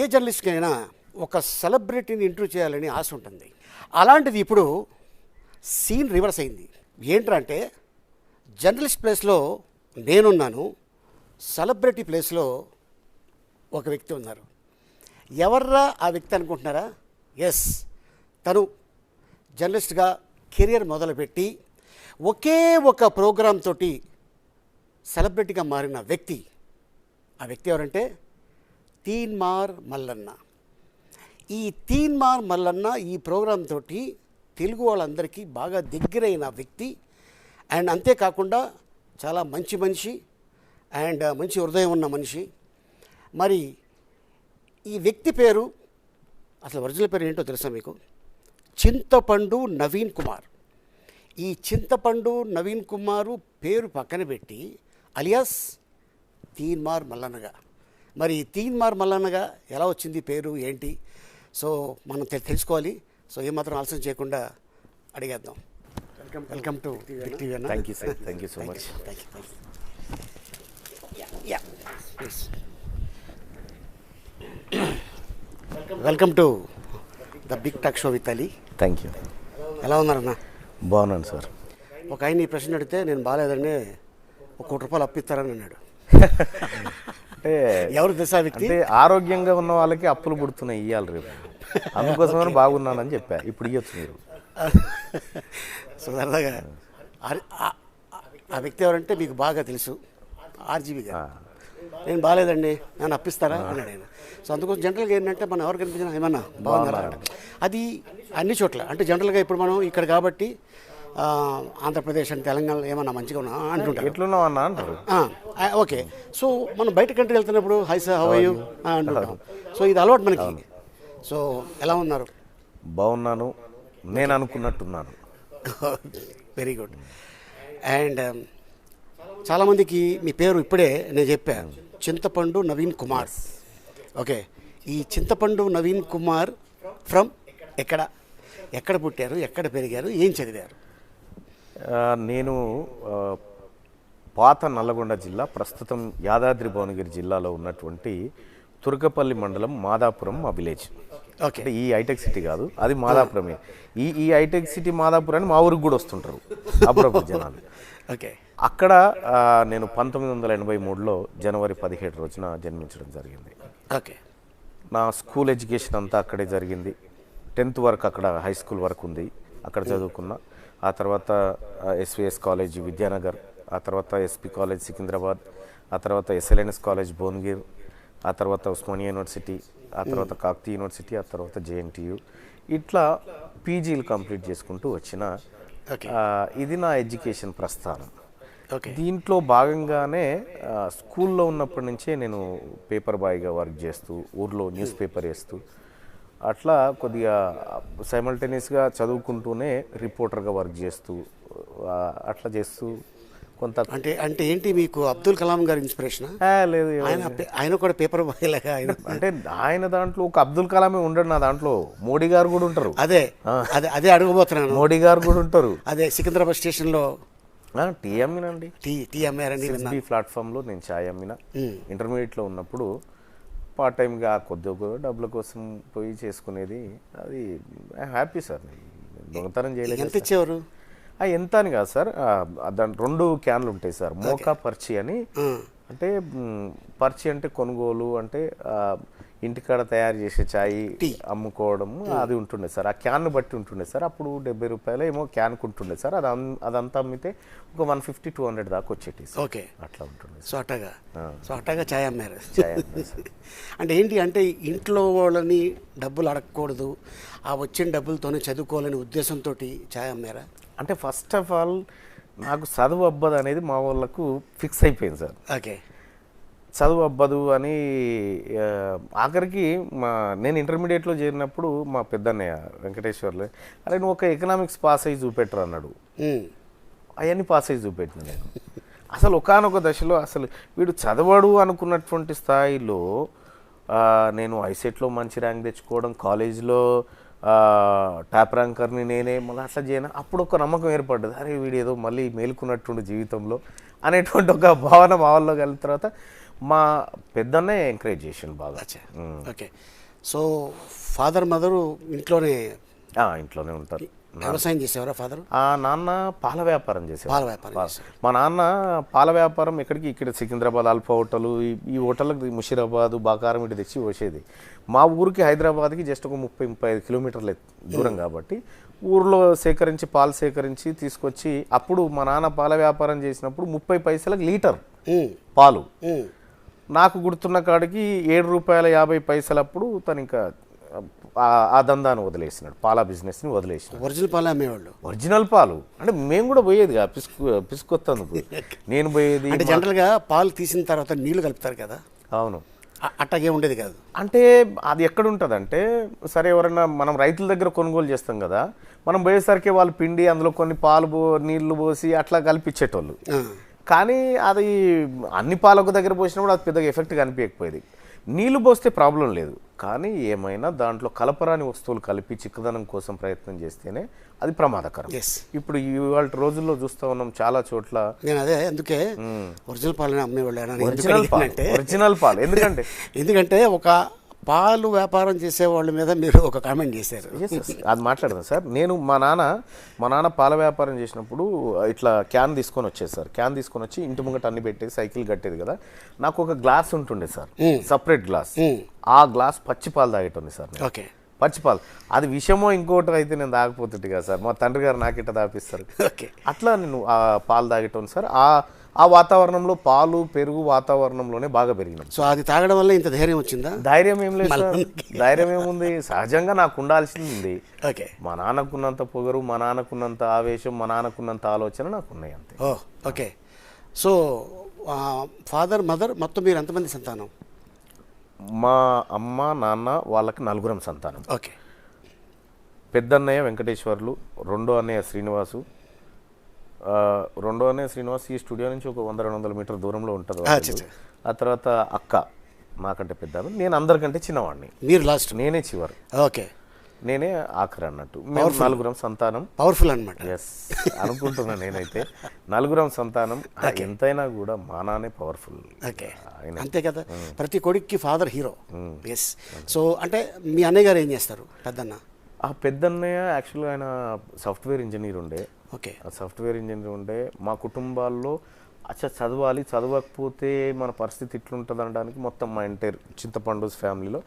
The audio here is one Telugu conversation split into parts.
ఏ జర్నలిస్ట్కైనా ఒక సెలబ్రిటీని ఇంటర్వ్యూ చేయాలని ఆశ ఉంటుంది. అలాంటిది ఇప్పుడు సీన్ రివర్స్ అయింది. ఏంటంటే జర్నలిస్ట్ ప్లేస్లో నేనున్నాను, సెలబ్రిటీ ప్లేస్లో ఒక వ్యక్తి ఉన్నారు. ఎవర్రా ఆ వ్యక్తి అనుకుంటున్నారా? ఎస్, తను జర్నలిస్ట్గా కెరియర్ మొదలుపెట్టి ఒకే ఒక ప్రోగ్రామ్ తోటి సెలబ్రిటీగా మారిన వ్యక్తి. ఆ వ్యక్తి ఎవరంటే తీన్మార్ మల్లన్న. ఈ తీన్మార్ మల్లన్న ఈ ప్రోగ్రామ్ తోటి తెలుగు వాళ్ళందరికీ బాగా దగ్గరైన వ్యక్తి. అండ్ అంతేకాకుండా చాలా మంచి మనిషి అండ్ మంచి హృదయం ఉన్న మనిషి. మరి ఈ వ్యక్తి పేరు, అసలు ఒరిజినల్ పేరు ఏంటో తెలుసా మీకు? చింతపండు నవీన్ కుమార్. ఈ చింతపండు నవీన్ కుమారు పేరు పక్కన పెట్టి అలియాస్ తీన్మార్ మల్లన్నగా. మరి తీన్మార్ మల్లన్నగా ఎలా వచ్చింది పేరు ఏంటి? సో మనం తెలుసుకోవాలి. సో ఏమాత్రం ఆలస్యం చేయకుండా అడిగేద్దాం. వెల్కమ్ టు బిగ్ టీవీ అన్న. Thank you sir, thank you so much. Welcome to the big talk show with Ali. Thank you. ఎలా ఉన్నారన్న? బాగున్నాను సార్. ఒక ఆయన ఈ ప్రశ్న అడిగితే నేను బాగాలేదండి, ₹1,00,000 అప్పిస్తారని అన్నాడు. అంటే ఎవరు తెలుసా వ్యక్తి? అంటే ఆరోగ్యంగా ఉన్న వాళ్ళకి అప్పులు పుడుతున్నాయి, ఇవ్వాలి రేపు. అందుకోసమని బాగున్నానని చెప్పా. ఇప్పుడు ఇవ్వచ్చు మీరు. సో సరదాగా ఆ వ్యక్తి ఎవరంటే మీకు బాగా తెలుసు, ఆర్జీబీ గారు. నేను బాగాలేదండి, నన్ను అప్పిస్తారా అన్నాడు ఆయన. సో అందుకోసం జనరల్గా ఏంటంటే మనం ఎవరు కనిపించినా ఏమన్నా బాగున్నారా, అది అన్ని చోట్ల. అంటే జనరల్గా ఇప్పుడు మనం ఇక్కడ కాబట్టి ఆంధ్రప్రదేశ్ అని తెలంగాణ ఏమన్నా మంచిగా ఉన్నా అంటుంటారు, ఎట్లున్నావు అన్న అంటారు. ఓకే. సో మనం బయట కంట్రీ వెళ్తున్నప్పుడు hi sir how are you అంటుంటాం. సో ఇది అలవాటు మనకి. సో ఎలా ఉన్నారు? బాగున్నాను, నేను అనుకున్నట్టున్నాను. Very good. అండ్ చాలామందికి మీ పేరు ఇప్పుడే నేను చెప్పాను, చింతపండు నవీన్ కుమార్. ఓకే, ఈ చింతపండు నవీన్ కుమార్ ఫ్రమ్ ఎక్కడ పుట్టారు, ఎక్కడ పెరిగారు, ఏం చదివారు? నేను పాత నల్లగొండ జిల్లా, ప్రస్తుతం యాదాద్రి భువనగిరి జిల్లాలో ఉన్నటువంటి తుర్కపల్లి మండలం మాదాపురం మా విలేజ్. ఓకే, అంటే ఈ హైటెక్ సిటీ కాదు, అది మాదాపురమే. ఈ హైటెక్ సిటీ మాదాపురాన్ని మా ఊరికి కూడా వస్తుంటారు అప్పుడప్పుడు జనాలు. ఓకే, అక్కడ నేను 1983లో జనవరి 17 రోజున జన్మించడం జరిగింది. ఓకే. నా స్కూల్ ఎడ్యుకేషన్ అంతా అక్కడే జరిగింది. 10th వరకు అక్కడ, హై స్కూల్ వరకు ఉంది, అక్కడ చదువుకున్నా. ఆ తర్వాత ఎస్విఎస్ కాలేజ్ విద్యానగర్, ఆ తర్వాత ఎస్పీ కాలేజ్ సికింద్రాబాద్, ఆ తర్వాత ఎస్ఎల్ఎన్ఎస్ కాలేజ్ భువనగిర్, ఆ తర్వాత ఉస్మానియా యూనివర్సిటీ, ఆ తర్వాత కాకతీయ యూనివర్సిటీ, ఆ తర్వాత జేఎన్టీయు. ఇట్లా పీజీలు కంప్లీట్ చేసుకుంటూ వచ్చిన ఇది నా ఎడ్యుకేషన్ ప్రస్థానం. దీంట్లో భాగంగానే స్కూల్లో ఉన్నప్పటి నుంచే నేను పేపర్ బాయ్గా వర్క్ చేస్తూ, ఊర్లో న్యూస్ పేపర్ వేస్తూ, అట్లా కొద్దిగా సైమల్టేనియస్గా చదువుకుంటూనే రిపోర్టర్గా వర్క్ చేస్తూ, అట్లా చేస్తూ కొంత. అంటే ఏంటి మీకు అబ్దుల్ కలాం గారి ఇన్స్పిరేషన్? లేదు, ఆయన కూడా పేపర్ బాయ్ లాగా. అంటే ఆయన దాంట్లో ఒక అబ్దుల్ కలామే ఉండడు, నా దాంట్లో మోడీ గారు కూడా ఉంటారు. అదే అడగబోతున్నాను. మోడీ గారు కూడా ఉంటారు. అదే సికింద్రాబాద్ స్టేషన్లో టీ అమ్మినండి. టీ అమ్మారండి. ప్లాట్ఫామ్లో నేను ఛాయ్ అమ్మిన. ఇంటర్మీడియట్లో ఉన్నప్పుడు పార్ట్ టైమ్గా కొద్దిగా డబ్బుల కోసం పోయి చేసుకునేది. అది హ్యాపీ సార్. దొంగతనం చేయలేదు. ఎంత ఇచ్చేవారు? ఎంత అని కాదు సార్, దాని 2 క్యాన్లు ఉంటాయి సార్. మోకా పర్చి అని. అంటే పర్చి అంటే కొనుగోలు, అంటే ఇంటికాడ తయారు చేసే ఛాయ్ అమ్ముకోవడం, అది ఉంటుండే సార్. ఆ క్యాన్ను బట్టి ఉంటుండే సార్. అప్పుడు ₹70 ఏమో క్యాన్కు ఉంటుండే సార్. అదంతా అమ్మితే ఒక 150-200 దాకా వచ్చేటి. ఓకే, అట్లా ఉంటుండే. సో అట్టగా ఛాయ్ అమ్మారు. అంటే ఏంటి అంటే ఇంట్లో వాళ్ళని డబ్బులు అడగకూడదు, ఆ వచ్చిన డబ్బులతోనే చదువుకోవాలనే ఉద్దేశంతో ఛాయ్ అమ్మారా? అంటే ఫస్ట్ ఆఫ్ ఆల్ నాకు చదువు అబ్బదు అనేది మా వాళ్ళకు ఫిక్స్ అయిపోయింది సార్. ఓకే, చదువు అబ్బదు అని. ఆఖరికి నేను ఇంటర్మీడియట్లో చేరినప్పుడు మా పెద్దన్నయ్య వెంకటేశ్వర్లు, అరే నువ్వు ఒక ఎకనామిక్స్ పాస్ అయ్యి చూపెట్టరు అన్నాడు. అవన్నీ పాస్ అయ్యి చూపెట్టిన నేను. అసలు ఒకానొక దశలో అసలు వీడు చదవడు అనుకున్నటువంటి స్థాయిలో నేను ఐసెట్లో మంచి ర్యాంక్ తెచ్చుకోవడం, కాలేజీలో టాప్ ర్యాంకర్ని నేనే, మళ్ళీ అట్లా చేయను. అప్పుడు ఒక నమ్మకం ఏర్పడ్డది, అరే వీడు ఏదో మళ్ళీ మేలుకున్నట్టుండి జీవితంలో అనేటువంటి ఒక భావన మా వాళ్ళలో కలిగిన తర్వాత మా పెద్దన్నే ఎంకరేజ్ చేసిండు బాగా. ఓకే. సో ఫాదర్ మదరు ఇంట్లోనే ఇంట్లోనే ఉంటారు. వ్యవసాయం చేసేవారా ఫాదర్? నాన్న పాల వ్యాపారం చేసేవారు. పాల వ్యాపారం. మా నాన్న పాల వ్యాపారం ఇక్కడ సికింద్రాబాద్ అల్ఫా హోటల్, ఈ హోటల్కి ముషీరాబాద్ బాకారం ఇటు తెచ్చి పోసేది. మా ఊరికి హైదరాబాద్కి జస్ట్ ఒక 30-35 కిలోమీటర్ల దూరం కాబట్టి ఊర్లో పాలు సేకరించి తీసుకొచ్చి, అప్పుడు మా నాన్న పాల వ్యాపారం చేసినప్పుడు 30 పైసలకు లీటర్ పాలు. నాకు గుర్తున్న కాడికి ₹7.50 అప్పుడు తను ఇంకా ఆ దందాన్ని వదిలేసినాడు, పాల బిజినెస్ని వదిలేసినాడు. ఒరిజినల్ పాలు అమ్మేవాళ్ళు? ఒరిజినల్ పాలు అంటే మేము కూడా పోయేదిగా, పిసుకొస్తాను నేను పోయేది. అంటే జనరల్గా పాలు తీసిన తర్వాత నీళ్లు కలుపుతారు కదా? అవును. అట్టగే ఉండేది కాదు. అంటే అది ఎక్కడ ఉంటుంది అంటే, సరే ఎవరైనా మనం రైతుల దగ్గర కొనుగోలు చేస్తాం కదా, మనం పోయేసరికి వాళ్ళు పిండి అందులో కొన్ని నీళ్లు పోసి అట్లా కల్పించేటోళ్ళు. కానీ అది అన్ని పాలకు దగ్గర పోసినప్పుడు అది పెద్దగా ఎఫెక్ట్ కనిపించకపోయేది. నీళ్లు పోస్తే ప్రాబ్లం లేదు, కానీ ఏమైనా దాంట్లో కలపరాని వస్తువులు కలిపి చిక్కదనం కోసం ప్రయత్నం చేస్తేనే అది ప్రమాదకరం. ఇప్పుడు ఇవాళ రోజుల్లో చూస్తూ ఉన్నాం చాలా చోట్ల. నేను అదే అందుకే ఒరిజినల్ పాలు అమ్మేవాళ్ళు. ఒరిజినల్ పాలు ఎందుకంటే ఒక పాలు వ్యాపారం చేసే వాళ్ళ మీద మీరు ఒక కామెంట్ చేశారు. అది మాట్లాడదాం సార్. నేను మా నాన్న పాల వ్యాపారం చేసినప్పుడు ఇట్లా క్యాన్ తీసుకొని వచ్చేది సార్. క్యాన్ తీసుకొని వచ్చి ఇంటి ముంగట అన్ని పెట్టేది, సైకిల్ కట్టేది కదా. నాకు ఒక గ్లాస్ ఉంటుండే సార్, సపరేట్ గ్లాస్. ఆ గ్లాస్ పచ్చి పాలు తాగేటుంది సార్. ఓకే. పచ్చిపాలు అది విషయమో ఇంకోటి అయితే నేను తాగపోతుంటే కదా సార్, మా తండ్రి గారు నాకిట్ట తాపిస్తారు. అట్లా నేను ఆ పాలు తాగేటోను సార్. ఆ వాతావరణంలో పాలు పెరుగు వాతావరణంలోనే బాగా పెరిగినాం. సో అది తాగడం వల్ల ఇంత ధైర్యం వచ్చిందా? ధైర్యం ఏం లేదు సార్, ధైర్యం ఏముంది, సహజంగా నాకు ఉండాల్సింది ఉంది. ఓకే. మా నాన్నకున్నంత పొగరు, మా నాన్నకున్నంత ఆవేశం, మా నాన్నకున్నంత ఆలోచన నాకు ఉన్నాయి అంతే. ఓకే. సో ఫాదర్ మదర్ మొత్తం మీరు ఎంతమంది సంతానం? మా అమ్మ నాన్న వాళ్ళకి 4 సంతానం. ఓకే. పెద్దన్నయ్య వెంకటేశ్వర్లు, రెండో అన్నయ్య శ్రీనివాసు ఈ స్టూడియో నుంచి ఒక 100-200 మీటర్ దూరంలో ఉంటుంది. ఆ తర్వాత అక్క నాకంటే పెద్ద, నేను అందరికంటే చిన్నవాడిని. మీరు లాస్ట్? నేనే చివరి. ఓకే. నేనే ఆఖరి అన్నట్టు. మేము 4 సంతానం. పవర్ఫుల్ అనమాట. ఎస్ అనుకుంటున్నా నేనైతే. 4 సంతానం. ఎంతైనా కూడా మా నాన్నే పవర్ఫుల్. ఓకే, అంతే కదా. ప్రతి కొడుక్కి ఫాదర్ హీరో. ఎస్. సో అంటే మీ అన్నయ్య గారు ఏం చేస్తారు పెద్దన్న? పెద్దన్నయ్య యాక్చువల్గా ఆయన సాఫ్ట్వేర్ ఇంజనీర్ ఉండే. ఓకే. సాఫ్ట్వేర్ ఇంజనీర్ ఉండే. మా కుటుంబాల్లో చదవాలి, చదవకపోతే మన పరిస్థితి ఇట్లుంటుంది అనడానికి మొత్తం మా ఎంటైర్ చింతపండు ఫ్యామిలీలో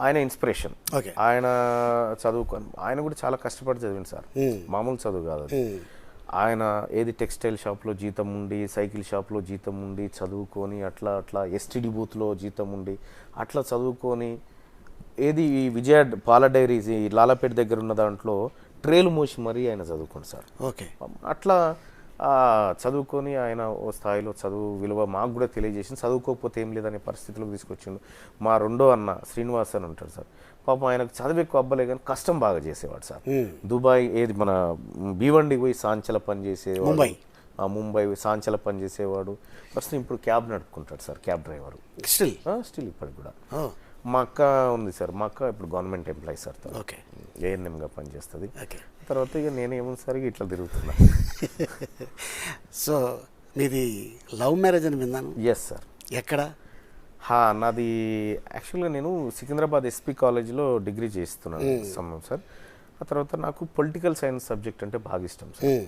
ఆయన ఇన్స్పిరేషన్. ఆయన చదువుకొని ఆయన కూడా చాలా కష్టపడి చదివింది సార్, మామూలు చదువు కాదు అది. ఆయన ఏది టెక్స్టైల్ షాప్లో జీతం ఉండి, సైకిల్ షాప్లో జీతం ఉండి చదువుకొని, అట్లా ఎస్టీడీ బూత్లో జీతం ఉండి అట్లా చదువుకొని, ఏది ఈ విజయ పాల డైరీస్ ఈ లాలాపేట దగ్గర ఉన్న దాంట్లో ట్రేలు మోసి మరీ ఆయన చదువుకోండి సార్. ఓకే. అట్లా చదువుకొని ఆయన ఓ స్థాయిలో చదువు విలువ మాకు కూడా తెలియజేసింది. చదువుకోకపోతే ఏం లేదనే పరిస్థితులకు తీసుకొచ్చిండు. మా రెండో అన్న శ్రీనివాస్ అని ఉంటాడు సార్. పాపం ఆయనకు చదువు ఎక్కువ అవ్వలే కానీ కష్టం బాగా చేసేవాడు సార్. దుబాయ్ ఏది మన భీవండికి పోయి సాంచల పని చేసేవాడు, ముంబై సాంచల పని చేసేవాడు. ప్రస్తుతం ఇప్పుడు క్యాబ్ నడుపుకుంటాడు సార్, క్యాబ్ డ్రైవరు స్టిల్ ఇప్పటికి కూడా. మా అక్క ఉంది సార్, మా అక్క ఇప్పుడు గవర్నమెంట్ ఎంప్లాయీ సార్. ఓకే. ఏఎన్ఎంగా పనిచేస్తుంది. తర్వాత ఇక నేనేమో సరిగా ఇట్లా తిరుగుతున్నా. సో మీది లవ్ మ్యారేజ్ అని విన్నాను. Yes sir. ఎక్కడ? నాది యాక్చువల్గా నేను సికింద్రాబాద్ ఎస్పీ కాలేజీలో డిగ్రీ చేస్తున్నాను సమయం సార్. ఆ తర్వాత నాకు పొలిటికల్ సైన్స్ సబ్జెక్ట్ అంటే బాగా ఇష్టం సార్.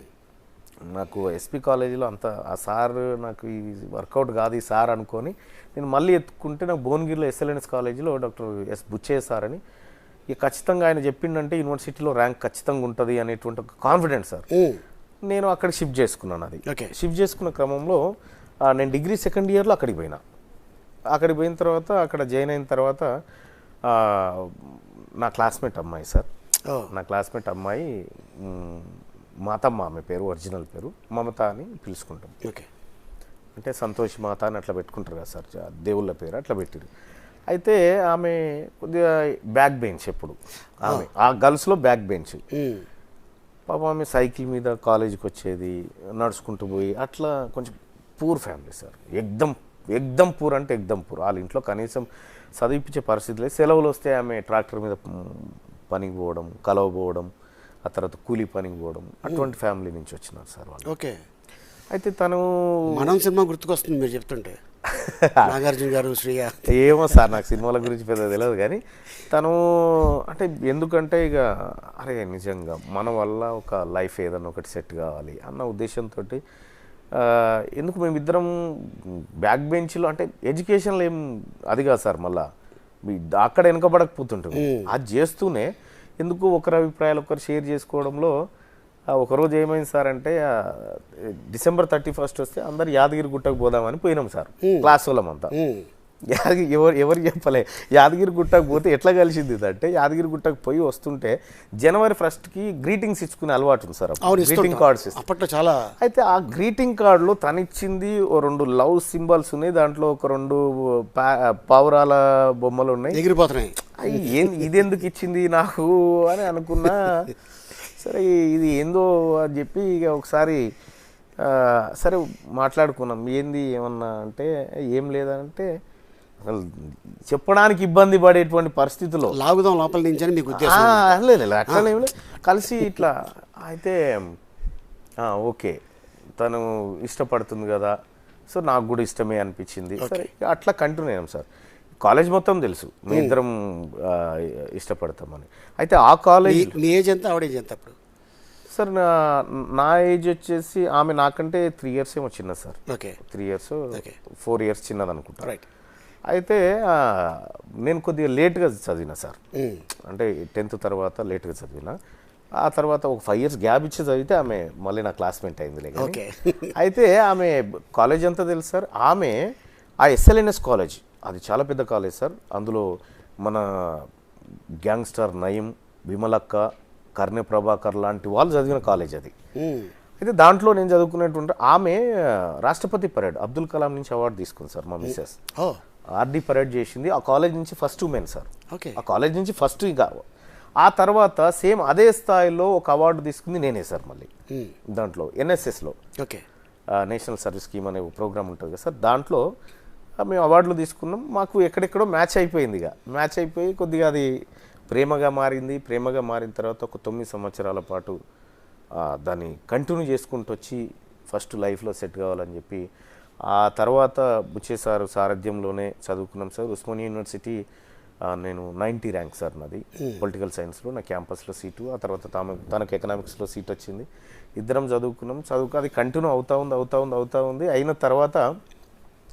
నాకు ఎస్పీ కాలేజీలో అంత ఆ సార్ నాకు ఈ వర్కౌట్ కాదు ఈ సార్ అనుకొని నేను మళ్ళీ ఎత్తుకుంటే నాకు భువనగిరిలో ఎస్ఎల్ఎన్స్ కాలేజీలో డాక్టర్ ఎస్ బుచ్చయ్య సార్ అని, ఇక ఖచ్చితంగా ఆయన చెప్పిండంటే యూనివర్సిటీలో ర్యాంక్ ఖచ్చితంగా ఉంటుంది అనేటువంటి ఒక కాన్ఫిడెన్స్ సార్. నేను అక్కడ షిఫ్ట్ చేసుకున్నాను. అది షిఫ్ట్ చేసుకున్న క్రమంలో నేను డిగ్రీ సెకండ్ ఇయర్లో అక్కడికి పోయిన తర్వాత అక్కడ జాయిన్ అయిన తర్వాత నా క్లాస్మేట్ అమ్మాయి సార్, నా క్లాస్మేట్ అమ్మాయి మాతమ్మ, ఆమె పేరు ఒరిజినల్ పేరు మమత అని పిలుచుకుంటాం. ఓకే. అంటే సంతోష్ మాత అని అట్లా పెట్టుకుంటారు కదా సార్, దేవుళ్ళ పేరు అట్లా పెట్టిరు. అయితే ఆమె కొద్దిగా బ్యాక్ బెంచ్, ఎప్పుడు ఆమె ఆ గర్ల్స్లో బ్యాక్ బెంచ్. పాపం ఆమె సైకిల్ మీద కాలేజీకి వచ్చేది, నడుచుకుంటూ పోయి అట్లా కొంచెం పూర్ ఫ్యామిలీ సార్. ఎగ్దమ్ పూర్ అంటే ఎగ్దమ్ పూర్. వాళ్ళ ఇంట్లో కనీసం చదివించే పరిస్థితి లేదు. సెలవులు వస్తే ఆమె ట్రాక్టర్ మీద పనికి పోవడం, కలవ పోవడం, ఆ తర్వాత కూలీ పనికి పోవడం, అటువంటి ఫ్యామిలీ నుంచి వచ్చినారు సార్ వాళ్ళు. ఓకే. అయితే తను మనం సినిమా గుర్తుకొస్తుంది మీరు చెప్తుంటే, నాగార్జున గారు, శ్రీయ. ఏమో సార్ నాకు సినిమాల గురించి పెద్ద తెలియదు కానీ తను అంటే ఎందుకంటే ఇక అరే నిజంగా మన వల్ల ఒక లైఫ్ ఏదన్నా ఒకటి సెట్ కావాలి అన్న ఉద్దేశంతో ఎందుకు మేమిద్దరం బ్యాక్ బెంచ్లో అంటే ఎడ్యుకేషన్లో ఏం అది కాదు సార్, మళ్ళా అక్కడ వెనకబడకపోతుంటాం. అది చేస్తూనే ఎందుకు ఒకరి అభిప్రాయాలు ఒకరు షేర్ చేసుకోవడంలో ఒకరోజు ఏమైంది సార్ అంటే December 31 వస్తే అందరు యాదగిరి గుట్టకు పోదామని పోయినాం సార్, క్లాస్ వాళ్ళమంతా. ఎవరు చెప్పలే యాదగిరి గుట్టకు పోతే ఎట్లా కలిసింది అంటే యాదగిరి గుట్టకు పోయి వస్తుంటే January 1కి గ్రీటింగ్స్ ఇచ్చుకునే అలవాటు ఉంది సార్, గ్రీటింగ్ కార్డ్స్ అప్పట్లో చాలా. అయితే ఆ గ్రీటింగ్ కార్డులో తనిచ్చింది ఓ 2 లవ్ సింబల్స్ ఉన్నాయి, దాంట్లో ఒక 2 పావురాల బొమ్మలు ఉన్నాయి, ఎగిరిపోతున్నాయి. ఇది ఎందుకు ఇచ్చింది నాకు అని అనుకున్నా. సరే ఇది ఏందో అని చెప్పి ఇక ఒకసారి సరే మాట్లాడుకున్నాం, ఏంది ఏమన్నా అంటే ఏం లేదంటే అసలు చెప్పడానికి ఇబ్బంది పడేటువంటి పరిస్థితుల్లో లాగుదాం లోపల నుంచి అని మీకు ఉద్దేశం? లేదు అట్లనే కలిసి ఇట్లా అయితే ఓకే తను ఇష్టపడుతుంది కదా, సో నాకు కూడా ఇష్టమే అనిపించింది. సరే అట్లా కంటిన్యూ అయ్యాం సార్. కాలేజ్ మొత్తం తెలుసు మీ ఇద్దరం ఇష్టపడతామని. అయితే ఆ కాలేజ్ మీ ఏజ్ ఎంత, ఆవిడ ఏజ్ ఎంత అప్పుడు? సార్ నా ఏజ్ వచ్చేసి ఆమె నాకంటే 3 years ఏమో చిన్న సార్. ఓకే, 3 years 4 years చిన్నది అనుకుంటా. రైట్. అయితే నేను కొద్దిగా లేట్గా చదివిన సార్, అంటే 10th తర్వాత లేట్గా చదివిన. ఆ తర్వాత ఒక 5 years గ్యాప్ ఇచ్చి చదివితే ఆమె మళ్ళీ నా క్లాస్మేట్ అయింది. ఓకే. అయితే ఆమె కాలేజ్ అంతా తెలుసు సార్. ఆమె ఆ SLNS కాలేజ్ అది చాలా పెద్ద కాలేజ్ సార్. అందులో మన గ్యాంగ్స్టర్ నయీం, విమలక్క, కర్ణె ప్రభాకర్ లాంటి వాళ్ళు చదివిన కాలేజ్ అది. అయితే దాంట్లో నేను చదువుకునేటువంటి ఆమె రాష్ట్రపతి పరేడ్ అబ్దుల్ కలాం నుంచి అవార్డు తీసుకుంది సార్. మా మిస్సెస్ ఆర్డీ పరేడ్ చేసింది. ఆ కాలేజ్ నుంచి ఫస్ట్ ఉమెన్ సార్. ఆ కాలేజ్ నుంచి ఫస్ట్. ఇక ఆ తర్వాత సేమ్ అదే స్థాయిలో ఒక అవార్డు తీసుకుంది నేనే సార్. మళ్ళీ దాంట్లో NSSలో ఓకే, నేషనల్ సర్వీస్ స్కీమ్ అనే ప్రోగ్రామ్ ఉంటుంది కదా సార్, దాంట్లో మేము అవార్డులు తీసుకున్నాం. మాకు ఎక్కడెక్కడో మ్యాచ్ అయిపోయింది. ఇక మ్యాచ్ అయిపోయి కొద్దిగా అది ప్రేమగా మారింది. ప్రేమగా మారిన తర్వాత ఒక 9 సంవత్సరాల పాటు దాన్ని కంటిన్యూ చేసుకుంటూ వచ్చి ఫస్ట్ లైఫ్లో సెట్ కావాలని చెప్పి ఆ తర్వాత బుచ్చే సార్ సారథ్యంలోనే చదువుకున్నాం సార్. ఉస్మానియా యూనివర్సిటీ నేను 90 ర్యాంక్ సార్ నాది పొలిటికల్ సైన్స్లో, నా క్యాంపస్లో సీటు. ఆ తర్వాత తనకు ఎకనామిక్స్లో సీట్ వచ్చింది. ఇద్దరం చదువుకున్నాం. అది కంటిన్యూ అవుతా ఉంది. అయిన తర్వాత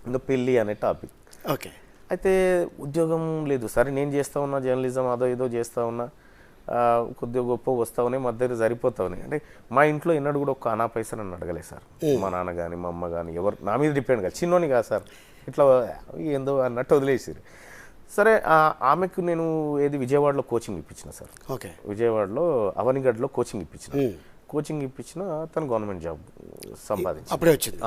ఇంకా పెళ్ళి అనే టాపిక్. ఓకే. అయితే ఉద్యోగం లేదు సరే, నేను చేస్తూ ఉన్నా జర్నలిజం, అదో ఏదో చేస్తూ ఉన్నా, కొద్దిగా గొప్ప వస్తూ ఉన్నాయి, మా దగ్గర సరిపోతా ఉన్నాయి. అంటే మా ఇంట్లో ఎన్నడూ కూడా ఒక్క అనా పైసా నన్ను అడగలేదు సార్. మా నాన్న కానీ మా అమ్మ కానీ ఎవరు నా మీద డిపెండ్ కాదు. చిన్నోని కాదు సార్, ఇట్లా ఏందో అన్నట్టు వదిలేసారు. సరే ఆమెకు నేను విజయవాడలో కోచింగ్ ఇప్పించిన సార్. ఓకే, విజయవాడలో అవనిగడ్లో కోచింగ్ ఇప్పించిన తను గవర్నమెంట్ జాబ్ సంపాదించి అప్పుడే వచ్చింది.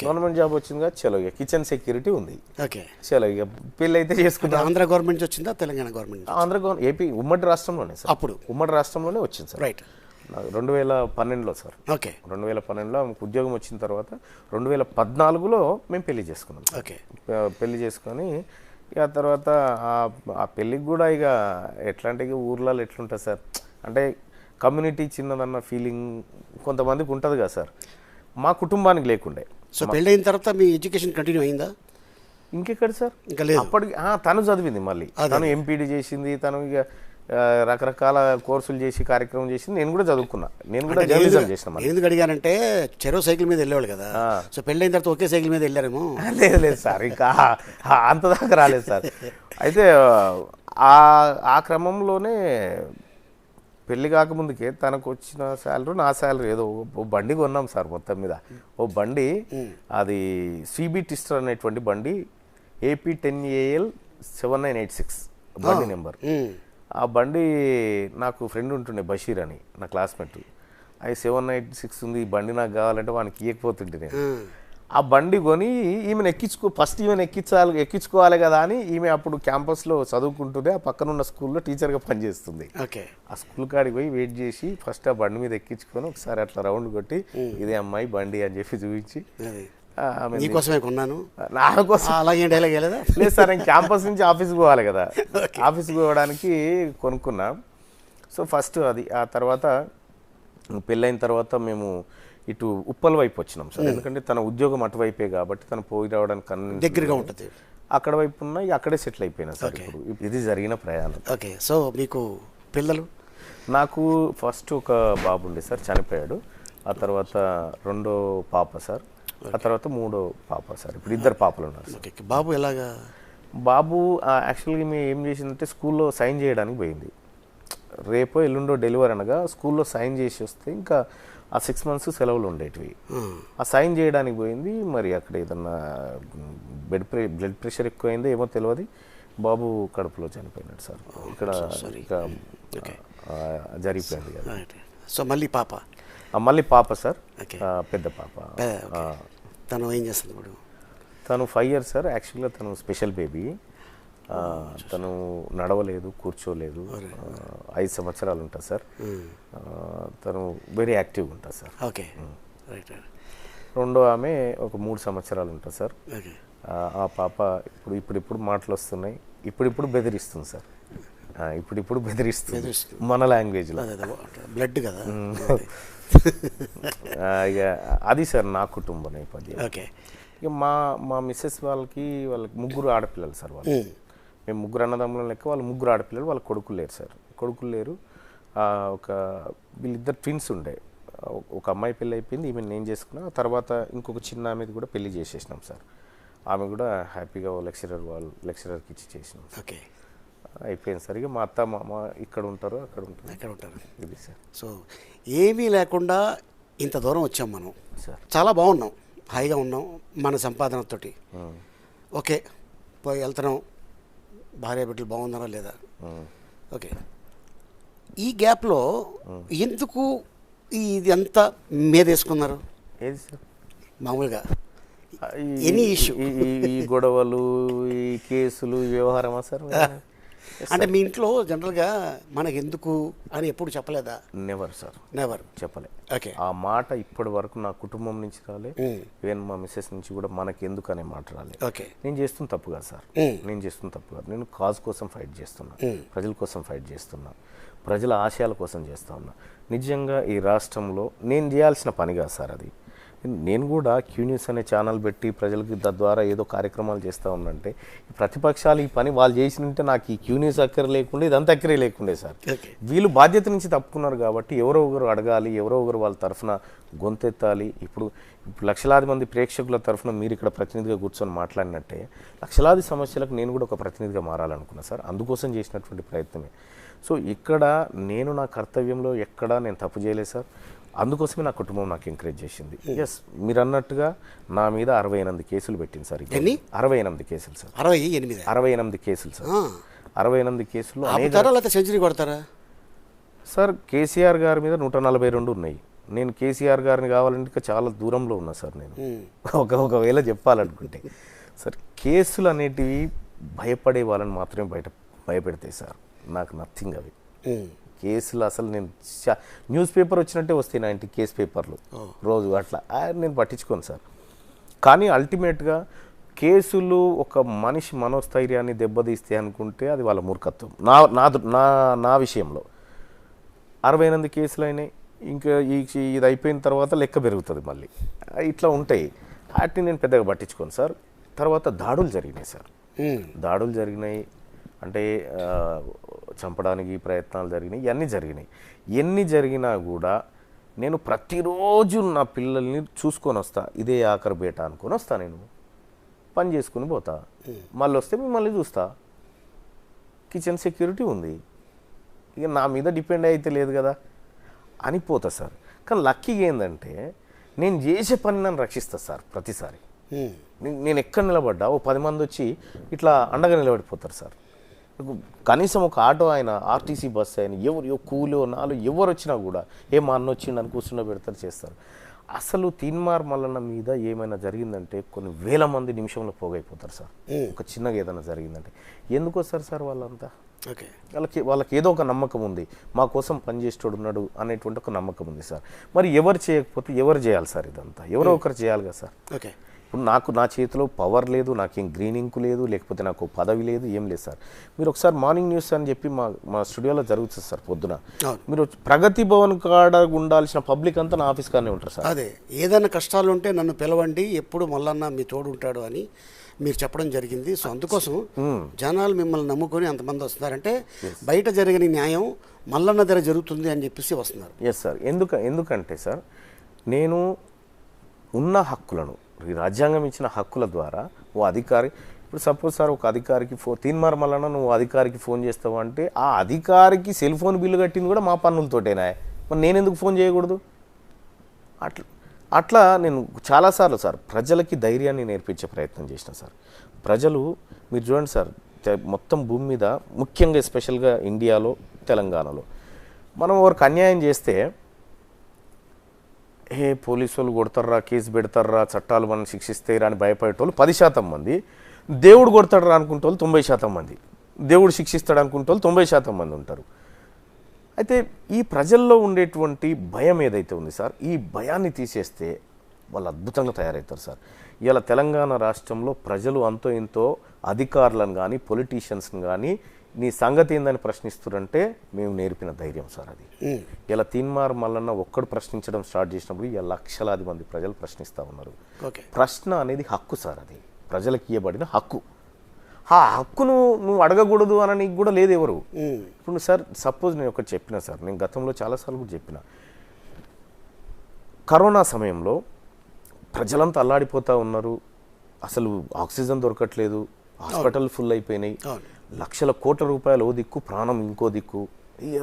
గవర్నమెంట్ జాబ్ వచ్చిందిగా, చలో ఇక కిచెన్ సెక్యూరిటీ ఉంది. ఓకే, చలో ఇక పెళ్ళి అయితే చేసుకుంటా. ఆంధ్ర గవర్నమెంట్ వచ్చిందా, తెలంగాణ గవర్నమెంట్? ఏపీ ఉమ్మడి రాష్ట్రంలోనే సార్. అప్పుడు ఉమ్మడి రాష్ట్రంలోనే వచ్చింది సార్. రైట్. 2012లో సార్. ఓకే, 2012లో ఆమెకు ఉద్యోగం వచ్చిన తర్వాత 2014లో మేము పెళ్లి చేసుకున్నాం. ఓకే, పెళ్లి చేసుకొని ఇక తర్వాత ఆ పెళ్ళికి కూడా ఇక ఎట్లా అంటే ఇక ఊర్లలో ఎట్లుంటుంది సార్, అంటే కమ్యూనిటీ చిన్నదన్న ఫీలింగ్ కొంతమందికి ఉంటుంది కదా సార్, మా కుటుంబానికి లేకుండే. సో పెళ్ళైన తర్వాత మీ ఎడ్యుకేషన్ కంటిన్యూ అయిందా? ఇంకెక్కడ సార్, ఇంకా లేదు. అప్పటికి తను చదివింది, మళ్ళీ తను MPD చేసింది, తను ఇక రకరకాల కోర్సులు చేసి కార్యక్రమం చేసింది. నేను కూడా చదువుకున్నా, నేను కూడా జర్నలిజం చేసిన. ఎందుకు అడిగానంటే చెరో సైకిల్ మీద వెళ్ళేవాళ్ళు కదా, సో పెళ్ళైన తర్వాత ఒకే సైకిల్ మీద వెళ్ళారేమో. లేదు సార్, ఇంకా అంత దాకా రాలేదు సార్. అయితే ఆ క్రమంలోనే పెళ్ళి కాకముందుకే తనకు వచ్చిన శాలరీ, నా శాలరీ ఏదో ఓ బండి కొన్నాం సార్. మొత్తం మీద ఓ బండి, అది CB టిస్టర్ అనేటువంటి బండి, AP 10AL 7986 బండి నెంబర్. ఆ బండి నాకు ఫ్రెండ్ ఉంటుండే బషీర్ అని, నా క్లాస్మేట్. అది 786 ఉంది, ఈ బండి నాకు కావాలంటే వానికి ఇవ్వకపోతుంటే నేను ఆ బండి కొని ఈమెను ఫస్ట్ ఈమెను ఎక్కించుకోవాలి కదా అని ఈమె అప్పుడు క్యాంపస్లో చదువుకుంటుండే, ఆ పక్కనున్న స్కూల్లో టీచర్గా పనిచేస్తుంది. ఓకే, ఆ స్కూల్ కాడికి పోయి వెయిట్ చేసి ఫస్ట్ ఆ బండి మీద ఎక్కించుకొని ఒకసారి అట్లా రౌండ్ కొట్టి ఇదే అమ్మాయి బండి అని చెప్పి చూపించి, మీకోసమే కొన్నాను, నా కోసం. అలాగే డైలాగ్ లేదా? లేదు సార్, నేను క్యాంపస్ నుంచి ఆఫీస్కి పోవాలి కదా, ఆఫీస్కి పోవడానికి కొనుక్కున్నా. సో ఫస్ట్ అది. ఆ తర్వాత పెళ్ళైన తర్వాత మేము ఇటు ఉప్పల్ వైపు వచ్చినాం సార్. ఎందుకంటే తన ఉద్యోగం అటువైపే కాబట్టి తను పోయి రావడానికి దగ్గరగా ఉంటుంది. అక్కడ వైపు ఉన్న అక్కడే సెటిల్ అయిపోయినా సార్. ఇప్పుడు ఇది జరిగిన ప్రయాణం. ఓకే. సో మీకు పిల్లలు? నాకు ఫస్ట్ ఒక బాబు ఉండే సార్, చనిపోయాడు. ఆ తర్వాత రెండో పాప సార్, ఆ తర్వాత మూడో పాప సార్. ఇప్పుడు ఇద్దరు పాపలు ఉన్నారు సార్. ఓకే. బాబు ఎలాగా? బాబు యాక్చువల్గా మేము ఏం చేసిందంటే స్కూల్లో సైన్ చేయడానికి పోయింది. రేపో ఎల్లుండో డెలివరీ అనగా స్కూల్లో సైన్ చేసి వస్తే ఇంకా ఆ 6 months సెలవులు ఉండేటివి. ఆ సైన్ చేయడానికి పోయింది. మరి అక్కడ ఏదన్నా బ్లడ్ ప్రెషర్ ఎక్కువైందో ఏమో తెలియదు, బాబు కడుపులో చనిపోయినాడు సార్. ఇక్కడ జరిగిపోయింది కదా. సో మళ్ళీ పాప? మళ్ళీ పాప సార్, పెద్ద పాప. తను ఏం చేస్తుంది ఇప్పుడు? తను 5 years సార్. యాక్చువల్గా తను స్పెషల్ బేబీ. తను నడవలేదు, కూర్చోలేదు. 5 సంవత్సరాలు ఉంటుంది సార్. తను వెరీ యాక్టివ్గా ఉంటుంది సార్. ఓకే. రైట్. రెండో ఆమె ఒక 3 సంవత్సరాలు ఉంటుంది సార్. ఆ పాప ఇప్పుడు మాటలు వస్తున్నాయి, ఇప్పుడు బెదిరిస్తుంది సార్. ఇప్పుడు బెదిరిస్తుంది మన లాంగ్వేజ్లో. బ్లడ్ కదా. ఇక అది సార్ నా కుటుంబ నేపథ్యం. ఓకే. ఇక మా మిస్సెస్ వాళ్ళకి 3 ఆడపిల్లలు సార్. వాళ్ళు మేము 3 అన్నదమ్ముల లెక్క, వాళ్ళు 3 ఆడపిల్లలు. వాళ్ళ కొడుకులు లేరు సార్. కొడుకులు లేరు. వీళ్ళిద్దరు ట్విన్స్ ఉండే. ఒక అమ్మాయి పెళ్ళి అయిపోయింది, ఈమె నేను చేసుకున్నా. తర్వాత ఇంకొక చిన్న ఆమెది కూడా పెళ్లి చేసేసినాం సార్. ఆమె కూడా హ్యాపీగా లెక్చరర్కి ఇచ్చి చేసినాం. ఓకే. అయిపోయింది సార్. ఇక మా అత్త మామ ఇక్కడ ఉంటారు, అక్కడ ఉంటారు. ఇది సార్. సో ఏమీ లేకుండా ఇంత దూరం వచ్చాం మనం సార్. చాలా బాగున్నాం, హాయిగా ఉన్నాం మన సంపాదనతోటి. ఓకే, పోయి వెళ్తున్నాం, భార్య బిడ్డలు బాగున్నారా లేదా? ఓకే. ఈ గ్యాప్లో ఎందుకు ఇది అంతా మీదేసుకున్నారు? ఏది సార్? మామూలుగా ఎనీ ఇష్యూ, ఈ గొడవలు, ఈ కేసులు, ఈ వ్యవహారమా సార్? అంటే మీ ఇంట్లో జనరల్గా మనకు ఎందుకు అని ఎప్పుడు చెప్పలేదా? నెవర్ సార్, నెవర్ చెప్పలే. ఓకే. ఆ మాట ఇప్పటి వరకు నా కుటుంబం నుంచి రాలే, ఈవెన్ మా మిస్సెస్ నుంచి కూడా మనకి ఎందుకు అనే మాట రాలే. ఓకే. నేను చేస్తున్న తప్పు కాదు సార్, నేను కాజ్ కోసం ఫైట్ చేస్తున్నా, ప్రజల కోసం ఫైట్ చేస్తున్నా, ప్రజల ఆశయాల కోసం చేస్తూ ఉన్నా. నిజంగా ఈ రాష్ట్రంలో నేను చేయాల్సిన పని కాదు సార్ అది. నేను కూడా క్యూ న్యూస్ అనే ఛానల్ పెట్టి ప్రజలకి తద్వారా ఏదో కార్యక్రమాలు చేస్తూ ఉన్నంటే ప్రతిపక్షాలు ఈ పని వాళ్ళు చేసినంటే నాకు ఈ క్యూ న్యూస్ అక్కర లేకుండే, ఇదంతా అక్కరే లేకుండే సార్. వీళ్ళు బాధ్యత నుంచి తప్పుకున్నారు కాబట్టి ఎవరో ఒకరు అడగాలి, ఎవరో ఒకరు వాళ్ళ తరఫున గొంతెత్తాలి. ఇప్పుడు లక్షలాది మంది ప్రేక్షకుల తరఫున మీరు ఇక్కడ ప్రతినిధిగా కూర్చొని మాట్లాడినట్టే లక్షలాది సమస్యలకు నేను కూడా ఒక ప్రతినిధిగా మారాలనుకున్నా సార్. అందుకోసం చేసినటువంటి ప్రయత్నమే. సో ఇక్కడ నేను నా కర్తవ్యంలో ఎక్కడా నేను తప్పు చేయలేదు సార్. అందుకోసమే నా కుటుంబం నాకు ఎంకరేజ్ చేసింది. ఎస్, మీరు అన్నట్టుగా నా మీద 68 కేసులు పెట్టింది సార్. 68 కేసులు సార్. 68 కేసులు సార్. 68 కేసులు సెంచరీ కొడతారా సార్? కేసీఆర్ గారి మీద 142 ఉన్నాయి. నేను కేసీఆర్ గారిని కావాలంటే చాలా దూరంలో ఉన్నా సార్. నేను ఒకవేళ చెప్పాలనుకుంటే సార్, కేసులు అనేటివి భయపడే వాళ్ళని మాత్రమే భయపెడతాయి సార్. నాకు నథింగ్ అవి కేసులు. అసలు నేను న్యూస్ పేపర్ వచ్చినట్టే వస్తాయి 90 కేసు పేపర్లు రోజు, అట్లా నేను పట్టించుకోను సార్. కానీ అల్టిమేట్గా కేసులు ఒక మనిషి మనోస్థైర్యాన్ని దెబ్బతీస్తే అనుకుంటే అది వాళ్ళ మూర్ఖత్వం. నా విషయంలో 68 కేసులు అయినాయి. ఇంకా ఇది అయిపోయిన తర్వాత లెక్క పెరుగుతుంది మళ్ళీ, ఇట్లా ఉంటాయి. వాటిని నేను పెద్దగా పట్టించుకోను సార్. తర్వాత దాడులు జరిగినాయి సార్. దాడులు జరిగినాయి అంటే చంపడానికి ప్రయత్నాలు జరిగినాయి, ఇవన్నీ జరిగినాయి. ఎన్ని జరిగినా కూడా నేను ప్రతిరోజు నా పిల్లల్ని చూసుకొని వస్తా. ఇదే ఆఖరి బేట అనుకొని వస్తా. నేను పని చేసుకుని పోతా, మళ్ళీ వస్తే మిమ్మల్ని చూస్తా. కిచెన్ సెక్యూరిటీ ఉంది, ఇక నా మీద డిపెండ్ అయితే లేదు కదా అని పోతా సార్. కానీ లక్కీగా ఏంటంటే నేను చేసే పని నన్ను రక్షిస్తా సార్. ప్రతిసారి నేను ఎక్కడ నిలబడ్డా ఓ 10 మంది వచ్చి ఇట్లా అండగా నిలబడిపోతారు సార్. కనీసం ఒక ఆటో అయినా, ఆర్టీసీ బస్సు అయినా, ఎవరు కూలో నాలో ఎవరు వచ్చినా కూడా మా అన్న వచ్చిండని కూర్చున్న పెడతారు, చేస్తారు. అసలు తీన్మార్ మల్లన్న మీద ఏమైనా జరిగిందంటే కొన్ని వేల మంది నిమిషంలో పోగైపోతారు సార్. ఒక చిన్నగా ఏదైనా జరిగిందంటే ఎందుకు వస్తారు సార్ వాళ్ళంతా? ఓకే. వాళ్ళకి ఏదో ఒక నమ్మకం ఉంది, మా కోసం పనిచేసేటోడు ఉన్నాడు అనేటువంటి ఒక నమ్మకం ఉంది సార్. మరి ఎవరు చేయకపోతే ఎవరు చేయాలి సార్? ఇదంతా ఎవరో ఒకరు చేయాలి కదా సార్. ఓకే. ఇప్పుడు నా చేతిలో పవర్ లేదు, నాకేం గ్రీన్ ఇంక్ లేదు, లేకపోతే నాకు పదవి లేదు, ఏం లేదు సార్. మీరు ఒకసారి మార్నింగ్ న్యూస్ అని చెప్పి మా స్టూడియోలో జరుగుతుంది సార్ పొద్దున. మీరు ప్రగతి భవన్ కాడ ఉండాల్సిన పబ్లిక్ అంతా నా ఆఫీస్ కానే ఉంటారు సార్. అదే ఏదైనా కష్టాలు ఉంటే నన్ను పిలవండి, ఎప్పుడు మల్లన్న మీ తోడు ఉంటాడు అని మీరు చెప్పడం జరిగింది. సో అందుకోసం జనాలు మిమ్మల్ని నమ్ముకొని అంతమంది వస్తున్నారంటే బయట జరిగిన న్యాయం మల్లన్న దగ్గర జరుగుతుంది అని చెప్పేసి వస్తున్నారు. Yes sir. ఎందుకంటే సార్ నేను ఉన్న హక్కులను, ఈ రాజ్యాంగం ఇచ్చిన హక్కుల ద్వారా ఓ అధికారి, ఇప్పుడు సపోజ్ సార్ ఒక అధికారికి తీన్మార్ మల్లన్న నువ్వు అధికారికి ఫోన్ చేస్తావు అంటే ఆ అధికారికి సెల్ ఫోన్ బిల్లు కట్టింది కూడా మా పన్నులతోటేనా, మరి నేను ఎందుకు ఫోన్ చేయకూడదు? అట్లా నేను చాలాసార్లు సార్ ప్రజలకి ధైర్యాన్ని నేర్పించే ప్రయత్నం చేసిన సార్. ప్రజలు మీరు చూడండి సార్, మొత్తం భూమి మీద ముఖ్యంగా ఎస్పెషల్గా ఇండియాలో, తెలంగాణలో మనం ఎవరికి అన్యాయం చేస్తే పోలీసు వాళ్ళు కొడతారా, కేసు పెడతారా, చట్టాలు మనం శిక్షిస్తారా అని భయపడేటోళ్ళు 10% మంది, దేవుడు కొడతాడరా అనుకుంటే వాళ్ళు 90% మంది, దేవుడు శిక్షిస్తాడు అనుకుంటే వాళ్ళు 90% మంది ఉంటారు. అయితే ఈ ప్రజల్లో ఉండేటువంటి భయం ఏదైతే ఉంది సార్, ఈ భయాన్ని తీసేస్తే వాళ్ళు అద్భుతంగా తయారవుతారు సార్. ఇలా తెలంగాణ రాష్ట్రంలో ప్రజలు అంతో ఇంతో అధికారులను కానీ పొలిటీషియన్స్ని కానీ నీ సంగతి ఏందని ప్రశ్నిస్తారంటే మేము నేర్పిన ధైర్యం సార్ అది. ఇలా తీన్మార్ మల్లన్న ఒక్కడు ప్రశ్నించడం స్టార్ట్ చేసినప్పుడు ఇలా లక్షలాది మంది ప్రజలు ప్రశ్నిస్తూ ఉన్నారు. ప్రశ్న అనేది హక్కు సార్, అది ప్రజలకు ఇవ్వబడిన హక్కు. ఆ హక్కును నువ్వు అడగకూడదు అని నీకు కూడా లేదు ఎవరు. ఇప్పుడు సార్ సపోజ్ నేను ఒకటి చెప్పిన సార్, నేను గతంలో చాలాసార్లు కూడా చెప్పిన, కరోనా సమయంలో ప్రజలంతా అల్లాడిపోతూ ఉన్నారు, అసలు ఆక్సిజన్ దొరకట్లేదు, హాస్పిటల్ ఫుల్ అయిపోయినాయి, లక్షల కోట్ల రూపాయలు ఓ దిక్కు, ప్రాణం ఇంకో దిక్కు,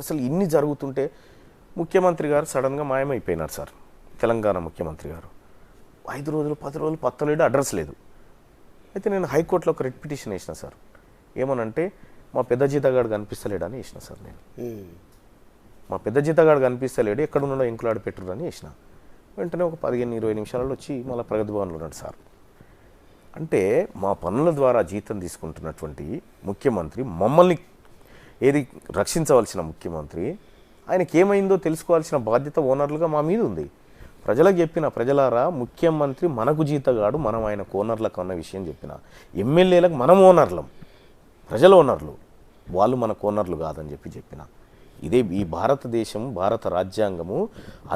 అసలు ఇన్ని జరుగుతుంటే ముఖ్యమంత్రి గారు సడన్గా మాయమైపోయినారు సార్. తెలంగాణ ముఖ్యమంత్రి గారు 5 రోజులు 10 రోజులు పత్తలేడు, అడ్రస్ లేదు. అయితే నేను హైకోర్టులో ఒక రిట్ పిటిషన్ వేసిన సార్. ఏమనంటే మా పెద్ద జీతగాడు కనిపిస్తలేడని వేసిన సార్. నేను మా పెద్ద జీతగాడు కనిపిస్తలేడు, ఎక్కడున్నాడో ఎంకులాడి పెట్టురని వేసిన. వెంటనే ఒక 15-20 నిమిషాలలో వచ్చి మళ్ళీ ప్రగతి భవన్లో ఉన్నాడు సార్. అంటే మా పనుల ద్వారా జీతం తీసుకుంటున్నటువంటి ముఖ్యమంత్రి, మమ్మల్ని ఏది రక్షించవలసిన ముఖ్యమంత్రి, ఆయనకి ఏమైందో తెలుసుకోవాల్సిన బాధ్యత ఓనర్లుగా మా మీద ఉంది. ప్రజలకు చెప్పిన, ప్రజలారా ముఖ్యమంత్రి మనకు జీతగాడు, మనం ఆయన ఓనర్లకు అన్న విషయం చెప్పిన. ఎమ్మెల్యేలకు మనం ఓనర్లం, ప్రజల ఓనర్లు, వాళ్ళు మన ఓనర్లు కాదని చెప్పిన. ఇదే ఈ భారతదేశం, భారత రాజ్యాంగము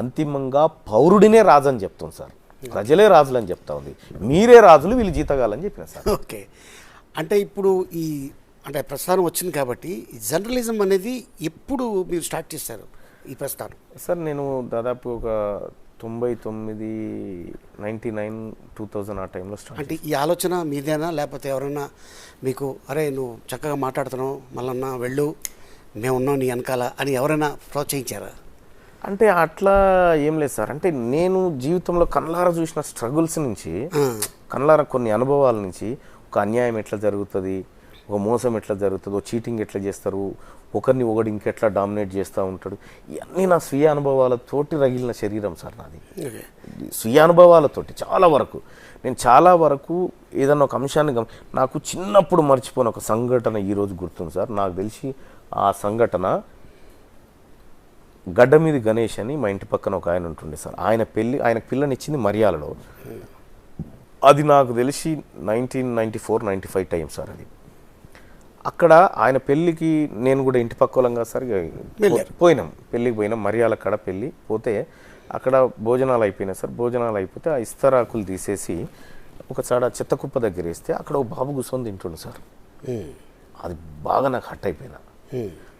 అంతిమంగా పౌరుడినే రాజని చెప్తుంది సార్, ప్రజలే రాజులు అని చెప్తా ఉంది. మీరే రాజులు, వీళ్ళు జీతగాలని చెప్పిన సార్. ఓకే, అంటే ఇప్పుడు ఈ అంటే ప్రస్థానం వచ్చింది కాబట్టి ఈ జర్నలిజం అనేది ఎప్పుడు మీరు స్టార్ట్ చేశారు ఈ ప్రస్థానం? సార్ నేను దాదాపు ఒక 99-2000 ఆ టైంలో స్టార్ట్. అంటే ఈ ఆలోచన మీదేనా, లేకపోతే ఎవరైనా మీకు అరే నువ్వు చక్కగా మాట్లాడుతున్నావు మల్లన్న వెళ్ళు, మేమున్నాం నీ వెనకాల అని ఎవరైనా ప్రోత్సహించారా? అంటే అట్లా ఏం లేదు సార్. అంటే నేను జీవితంలో కళ్ళారా చూసిన స్ట్రగుల్స్ నుంచి, కళ్ళారా కొన్ని అనుభవాల నుంచి, ఒక అన్యాయం ఎట్లా జరుగుతుంది, ఒక మోసం ఎట్లా జరుగుతుంది, ఒక చీటింగ్ ఎట్లా చేస్తారు, ఒకరిని ఒకటి ఇంకెట్లా డామినేట్ చేస్తూ ఉంటాడు, ఇవన్నీ నా స్వీయ అనుభవాలతోటి రగిలిన శరీరం సార్ నాది. స్వీయ అనుభవాలతోటి చాలా వరకు ఏదన్నా ఒక అంశాన్ని నాకు చిన్నప్పుడు మర్చిపోయిన ఒక సంఘటన ఈరోజు గుర్తుంది సార్. నాకు తెలిసి ఆ సంఘటన గడ్డమీది గణేష్ అని మా ఇంటి పక్కన ఒక ఆయన ఉంటుండే సార్. ఆయనకు పిల్లనిచ్చింది మర్యాలలో. అది నాకు తెలిసి 1994-95 టైం సార్. అది అక్కడ ఆయన పెళ్ళికి నేను కూడా ఇంటి పక్కలంగా సార్ పోయినాం, పెళ్ళికి పోయినాం, మర్యాల కడ పెళ్ళి పోతే అక్కడ భోజనాలు అయిపోయినాయి సార్. భోజనాలు అయిపోతే ఆ ఇస్తరాకులు తీసేసి ఒక చాడ చెత్త కుప్ప దగ్గర వేస్తే అక్కడ ఒక బాబు కూర్చొని తింటుండు సార్. అది బాగా నాకు హట్ అయిపోయినా,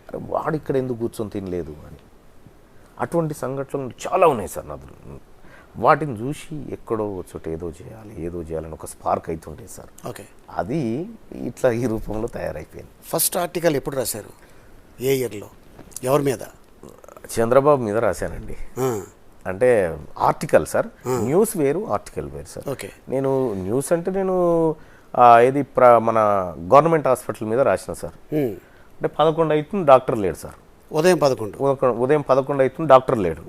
అరే వాడు ఇక్కడ ఎందుకు కూర్చొని తినలేదు అని. అటువంటి సంఘటనలు చాలా ఉన్నాయి సార్ నాకు. వాటిని చూసి ఎక్కడో చోట ఏదో చేయాలని ఒక స్పార్క్ అవుతుంటే సార్. ఓకే, అది ఇట్లా ఈ రూపంలో తయారైపోయింది. ఫస్ట్ ఆర్టికల్ ఎప్పుడు రాశారు, ఏ ఇయర్లో, ఎవరి మీద? చంద్రబాబు మీద రాశానండి. అంటే ఆర్టికల్ సార్, న్యూస్ వేరు, ఆర్టికల్ వేరు సార్. ఓకే, నేను న్యూస్ అంటే నేను ఏది మన గవర్నమెంట్ హాస్పిటల్ మీద రాసిన సార్. అంటే 11 అవుతుంది, డాక్టర్ లేడు సార్. ఉదయం 11 అవుతుంది, డాక్టర్ లేడు,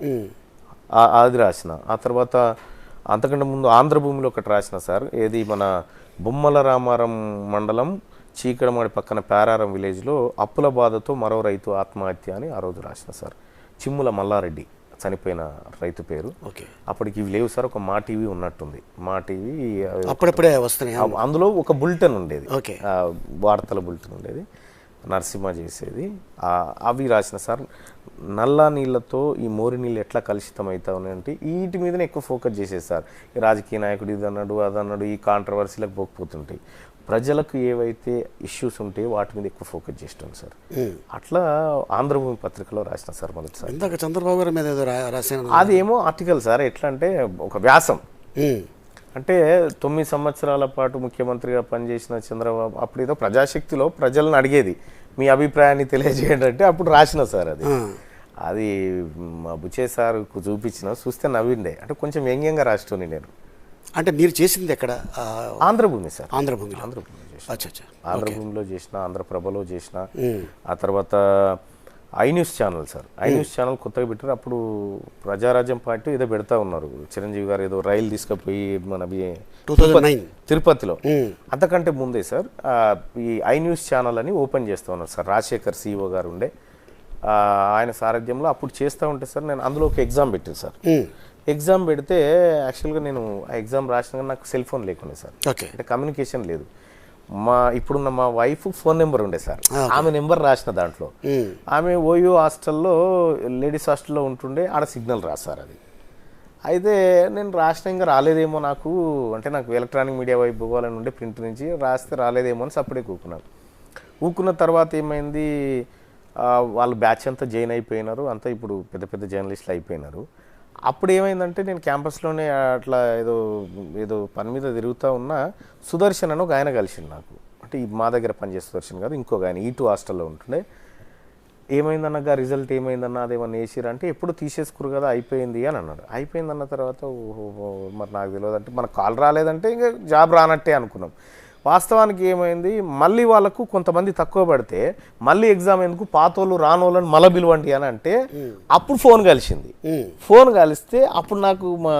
అది రాసిన. ఆ తర్వాత అంతకంటే ముందు ఆంధ్రభూమిలో ఒకటి రాసిన సార్. ఏది మన బొమ్మల రామారం మండలం చీకడమాడి పక్కన పేరారం విలేజ్లో అప్పుల బాధతో మరో రైతు ఆత్మహత్య అని ఆ రోజు రాసిన సార్. చిమ్ముల మల్లారెడ్డి చనిపోయిన రైతు పేరు. ఓకే. అప్పటికి ఇవి లేవు సార్, ఒక మా టీవీ ఉన్నట్టుంది. మా టీవీ అప్పుడప్పుడే వస్తున్నాయి. అందులో ఒక బులెటిన్ ఉండేది, ఓకే, వార్తల బులెటిన్ ఉండేది, నరసింహ చేసేది. అవి రాసిన సార్. నల్ల నీళ్ళతో ఈ మోరి నీళ్ళు ఎట్లా కలుషితం అవుతా ఉన్నాయంటే వీటి మీదనే ఎక్కువ ఫోకస్ చేసేది సార్. ఈ రాజకీయ నాయకుడు ఇది అన్నాడు అది అన్నాడు, ఈ కాంట్రవర్సీలకు పోకపోతుంటాయి. ప్రజలకు ఏవైతే ఇష్యూస్ ఉంటాయో వాటి మీద ఎక్కువ ఫోకస్ చేస్తాం సార్. అట్లా ఆంధ్రభూమి పత్రికలో రాసిన సార్ మొదటిసారి. ఇందాక చంద్రబాబు గారి మీద ఏదో రాశాను. అది ఏమో ఆర్టికల్ సార్, ఎట్లా అంటే ఒక వ్యాసం. అంటే 9 సంవత్సరాల పాటు ముఖ్యమంత్రిగా పనిచేసిన చంద్రబాబు అప్పుడు ఏదో ప్రజాశక్తిలో ప్రజలను అడిగేది మీ అభిప్రాయాన్ని తెలియజేయండి అంటే అప్పుడు రాసిన సార్. అది మా బుచ్చే సార్కు చూస్తే నవ్విండే. అంటే కొంచెం వ్యంగ్యంగా రాస్తుంది నేను. అంటే మీరు చేసింది ఎక్కడ? ఆంధ్రభూమి సార్. ఆంధ్రభూమిలో చేసిన, ఆంధ్రభూమిలో చేసిన, ఆంధ్రప్రభలో చేసిన. ఆ తర్వాత I news channel sir. I news channel కొత్తగా పెట్టారు. అప్పుడు ప్రజారాజ్యం పార్టీ ఏదో పెడతా ఉన్నారు, చిరంజీవి గారు ఏదో రైలు తీసుకుపోయి మన 2009 తిరుపతిలో. అంతకంటే ముందే సార్ ఈ ఐ న్యూస్ ఛానల్ అని ఓపెన్ చేస్తూ ఉన్నారు సార్. రాజశేఖర్ CEO గారు ఉండే, ఆయన సారథ్యంలో అప్పుడు చేస్తూ ఉంటే సార్ నేను అందులో ఒక ఎగ్జామ్ పెట్టాను సార్. ఎగ్జామ్ పెడితే యాక్చువల్గా నేను ఆ ఎగ్జామ్ రాసిన నాకు సెల్ ఫోన్ లేకుండే సార్. అంటే కమ్యూనికేషన్ లేదు. ఇప్పుడున్న మా వైఫ్ ఫోన్ నెంబర్ ఉండే సార్, ఆమె నెంబర్ రాసిన దాంట్లో. ఆమె ఓయో హాస్టల్లో, లేడీస్ హాస్టల్లో ఉంటుండే, ఆడ సిగ్నల్ రాసారు. అది అయితే నేను రాసిన ఇంకా రాలేదేమో నాకు, అంటే నాకు ఎలక్ట్రానిక్ మీడియా వైపు పోవాలని ఉండే, ప్రింట్ నుంచి రాస్తే రాలేదేమో అని సప్పుడే కూకున్నాను. ఊకున్న తర్వాత ఏమైంది, వాళ్ళు బ్యాచ్ అంతా జాయిన్ అయిపోయినారు, అంతా ఇప్పుడు పెద్ద పెద్ద జర్నలిస్టులు అయిపోయినారు. అప్పుడు ఏమైందంటే నేను క్యాంపస్లోనే అట్లా ఏదో పని మీద తిరుగుతూ ఉన్నా, సుదర్శన్ అని ఒక ఆయన కలిసింది నాకు. అంటే మా దగ్గర పనిచేసే సుదర్శన్ కాదు, ఇంకొక ఆయన E2 హాస్టల్లో ఉంటుండే. ఏమైందన్నగా రిజల్ట్ ఏమైందన్నా, అదేమన్నా వేసిరా అంటే ఎప్పుడు తీసేసుకురు కదా అయిపోయింది అని అన్నాడు. అయిపోయిందన్న తర్వాత మరి నాకు తెలియదు అంటే, మనకు కాల్ రాలేదంటే ఇంకా జాబ్ రానట్టే అనుకున్నాం. వాస్తవానికి ఏమైంది, మళ్ళీ వాళ్ళకు కొంతమంది తక్కువ పడితే మళ్ళీ ఎగ్జామ్ ఎందుకు పాతోళ్ళు రానోళ్ళని మళ్ళీ పిలవండి అని అంటే అప్పుడు ఫోన్ కలిసింది. ఫోన్ కలిస్తే అప్పుడు నాకు మా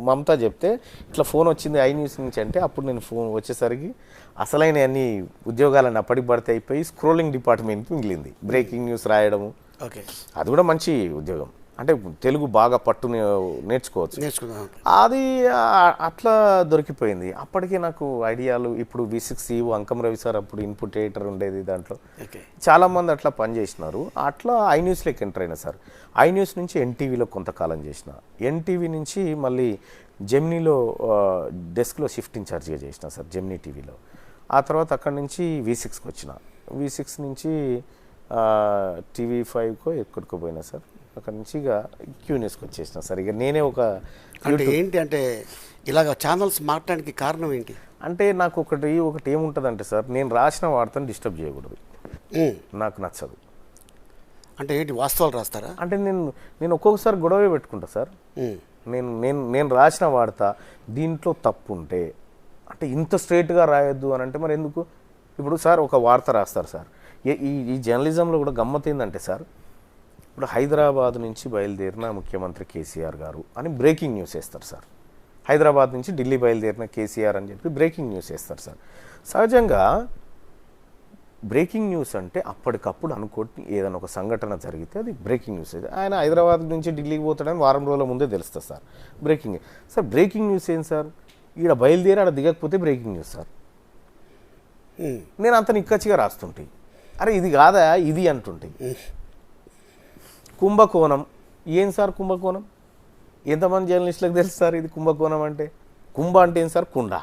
మమతా చెప్తే ఇట్లా ఫోన్ వచ్చింది ఐ న్యూస్ నుంచి అంటే, అప్పుడు నేను ఫోన్ వచ్చేసరికి అసలైన అన్ని ఉద్యోగాలను అప్పటికి పడితే అయిపోయి స్క్రోలింగ్ డిపార్ట్మెంట్కి మిగిలింది. బ్రేకింగ్ న్యూస్ రాయడము, అది కూడా మంచి ఉద్యోగం. అంటే తెలుగు బాగా పట్టు నేర్చుకోవచ్చు. అది అట్లా దొరికిపోయింది. అప్పటికే నాకు ఐడియాలు. ఇప్పుడు V6 CEO అంకం రవి సార్ అప్పుడు ఇన్పుట్ ఎడిటర్ ఉండేది, దాంట్లో చాలామంది అట్లా పనిచేసినారు. అట్లా ఐ న్యూస్లోకి ఎంటర్ అయినా సార్. ఐ న్యూస్ నుంచి NTVలో కొంతకాలం చేసిన, NTV నుంచి మళ్ళీ జెమినీలో డెస్క్లో షిఫ్ట్ ఇన్ఛార్జ్గా చేసిన సార్, జెమినీ టీవీలో. ఆ తర్వాత అక్కడి నుంచి V6కి వచ్చిన, V6 నుంచి TV5కో ఎక్కడికో పోయినా సార్. అక్కడ నుంచి ఇక క్యూ న్యూస్కి వచ్చేసిన సార్. ఇక నేనే ఒక ఏంటి అంటే ఇలాగ ఛానల్స్ మారడానికి కారణం ఏంటి అంటే, నాకు ఒకటి ఏముంటుందంటే సార్, నేను రాసిన వార్తను డిస్టర్బ్ చేయకూడదు, నాకు నచ్చదు. అంటే ఏంటి, వాస్తవాలు రాస్తారా? అంటే నేను ఒక్కొక్కసారి గొడవ పెట్టుకుంటా సార్. నేను రాసిన వార్త దీంట్లో తప్పు ఉంటే, అంటే ఇంత స్ట్రైట్గా రాయొద్దు అని అంటే మరి ఎందుకు? ఇప్పుడు సార్ ఒక వార్త రాస్తారు సార్, ఈ జర్నలిజంలో కూడా గమ్మత్ ఏంటంటే సార్, ఇప్పుడు హైదరాబాద్ నుంచి బయలుదేరిన ముఖ్యమంత్రి కేసీఆర్ గారు అని బ్రేకింగ్ న్యూస్ వేస్తారు సార్. హైదరాబాద్ నుంచి ఢిల్లీ బయలుదేరిన కేసీఆర్ అని చెప్పి బ్రేకింగ్ న్యూస్ వేస్తారు సార్. సహజంగా బ్రేకింగ్ న్యూస్ అంటే అప్పటికప్పుడు అనుకోటి ఏదైనా ఒక సంఘటన జరిగితే అది బ్రేకింగ్ న్యూస్. ఆయన హైదరాబాద్ నుంచి ఢిల్లీకి పోతాడని వారం రోజుల ముందే తెలుస్తుంది sir. Breaking sir, breaking news ఏం సార్, ఈడ బయలుదేరి ఆడ దిగకపోతే బ్రేకింగ్ న్యూస్ సార్. నేను అంత నిక్కచ్చిగా రాస్తుంటే, అరే ఇది కాదా ఇది అంటుంటే. కుంభకోణం ఏం సార్, కుంభకోణం ఎంతమంది జర్నలిస్టులకు తెలుసు సార్ ఇది కుంభకోణం అంటే? కుంభ అంటే ఏం సార్, కుండ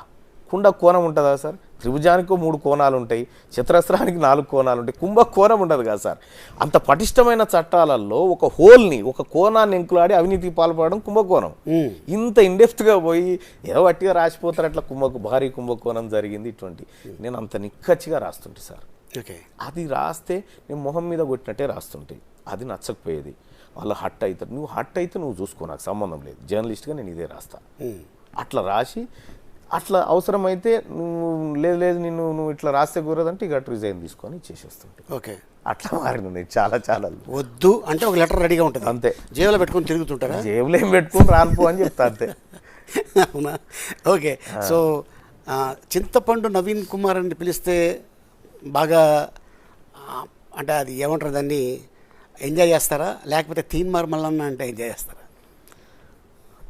కోణం ఉంటుందా సార్? త్రిభుజానికి 3 కోణాలు ఉంటాయి, చతురస్రానికి 4 కోణాలు ఉంటాయి, కుంభకోణం ఉండదు కదా సార్. అంత పటిష్టమైన చట్టాలలో ఒక హోల్ని, ఒక కోణాన్ని ఎంకులాడి అవినీతికి పాల్పడడం కుంభకోణం. ఇంత ఇండెప్త్గా పోయి ఏదో వట్టిగా రాసిపోతారు అట్లా భారీ కుంభకోణం జరిగింది ఇటువంటి. నేను అంత నిక్కచ్చిగా రాస్తుంటే సార్, అది రాస్తే నేను మొహం మీద కొట్టినట్టే రాస్తుంటే అది నచ్చకపోయేది. వాళ్ళు హట్ అవుతారు. నువ్వు హట్ అయితే నువ్వు చూసుకో, నాకు సంబంధం లేదు, జర్నలిస్ట్గా నేను ఇదే రాస్తా. అట్లా రాసి అట్లా అవసరమైతే నువ్వు లేదు నువ్వు ఇట్లా రాస్తే కూరదంటే ఇక రిజైన్ తీసుకొని చేసేస్తుంటే. ఓకే, అట్లా మారింది చాలా వద్దు అంటే ఒక లెటర్ రెడీగా ఉంటుంది అంతే. జేబులో పెట్టుకొని తిరుగుతుంటారా? జేబులో ఏం పెట్టుకొని రానుపో అని చెప్తా అంతే. అవునా? ఓకే. సో చింతపండు నవీన్ కుమార్ అని పిలిస్తే బాగా అంటే అది ఏమంటారు దాన్ని, ఎంజాయ్ చేస్తారా, లేకపోతే తీన్మార్ మల్లన్న అంటే ఎంజాయ్ చేస్తారా?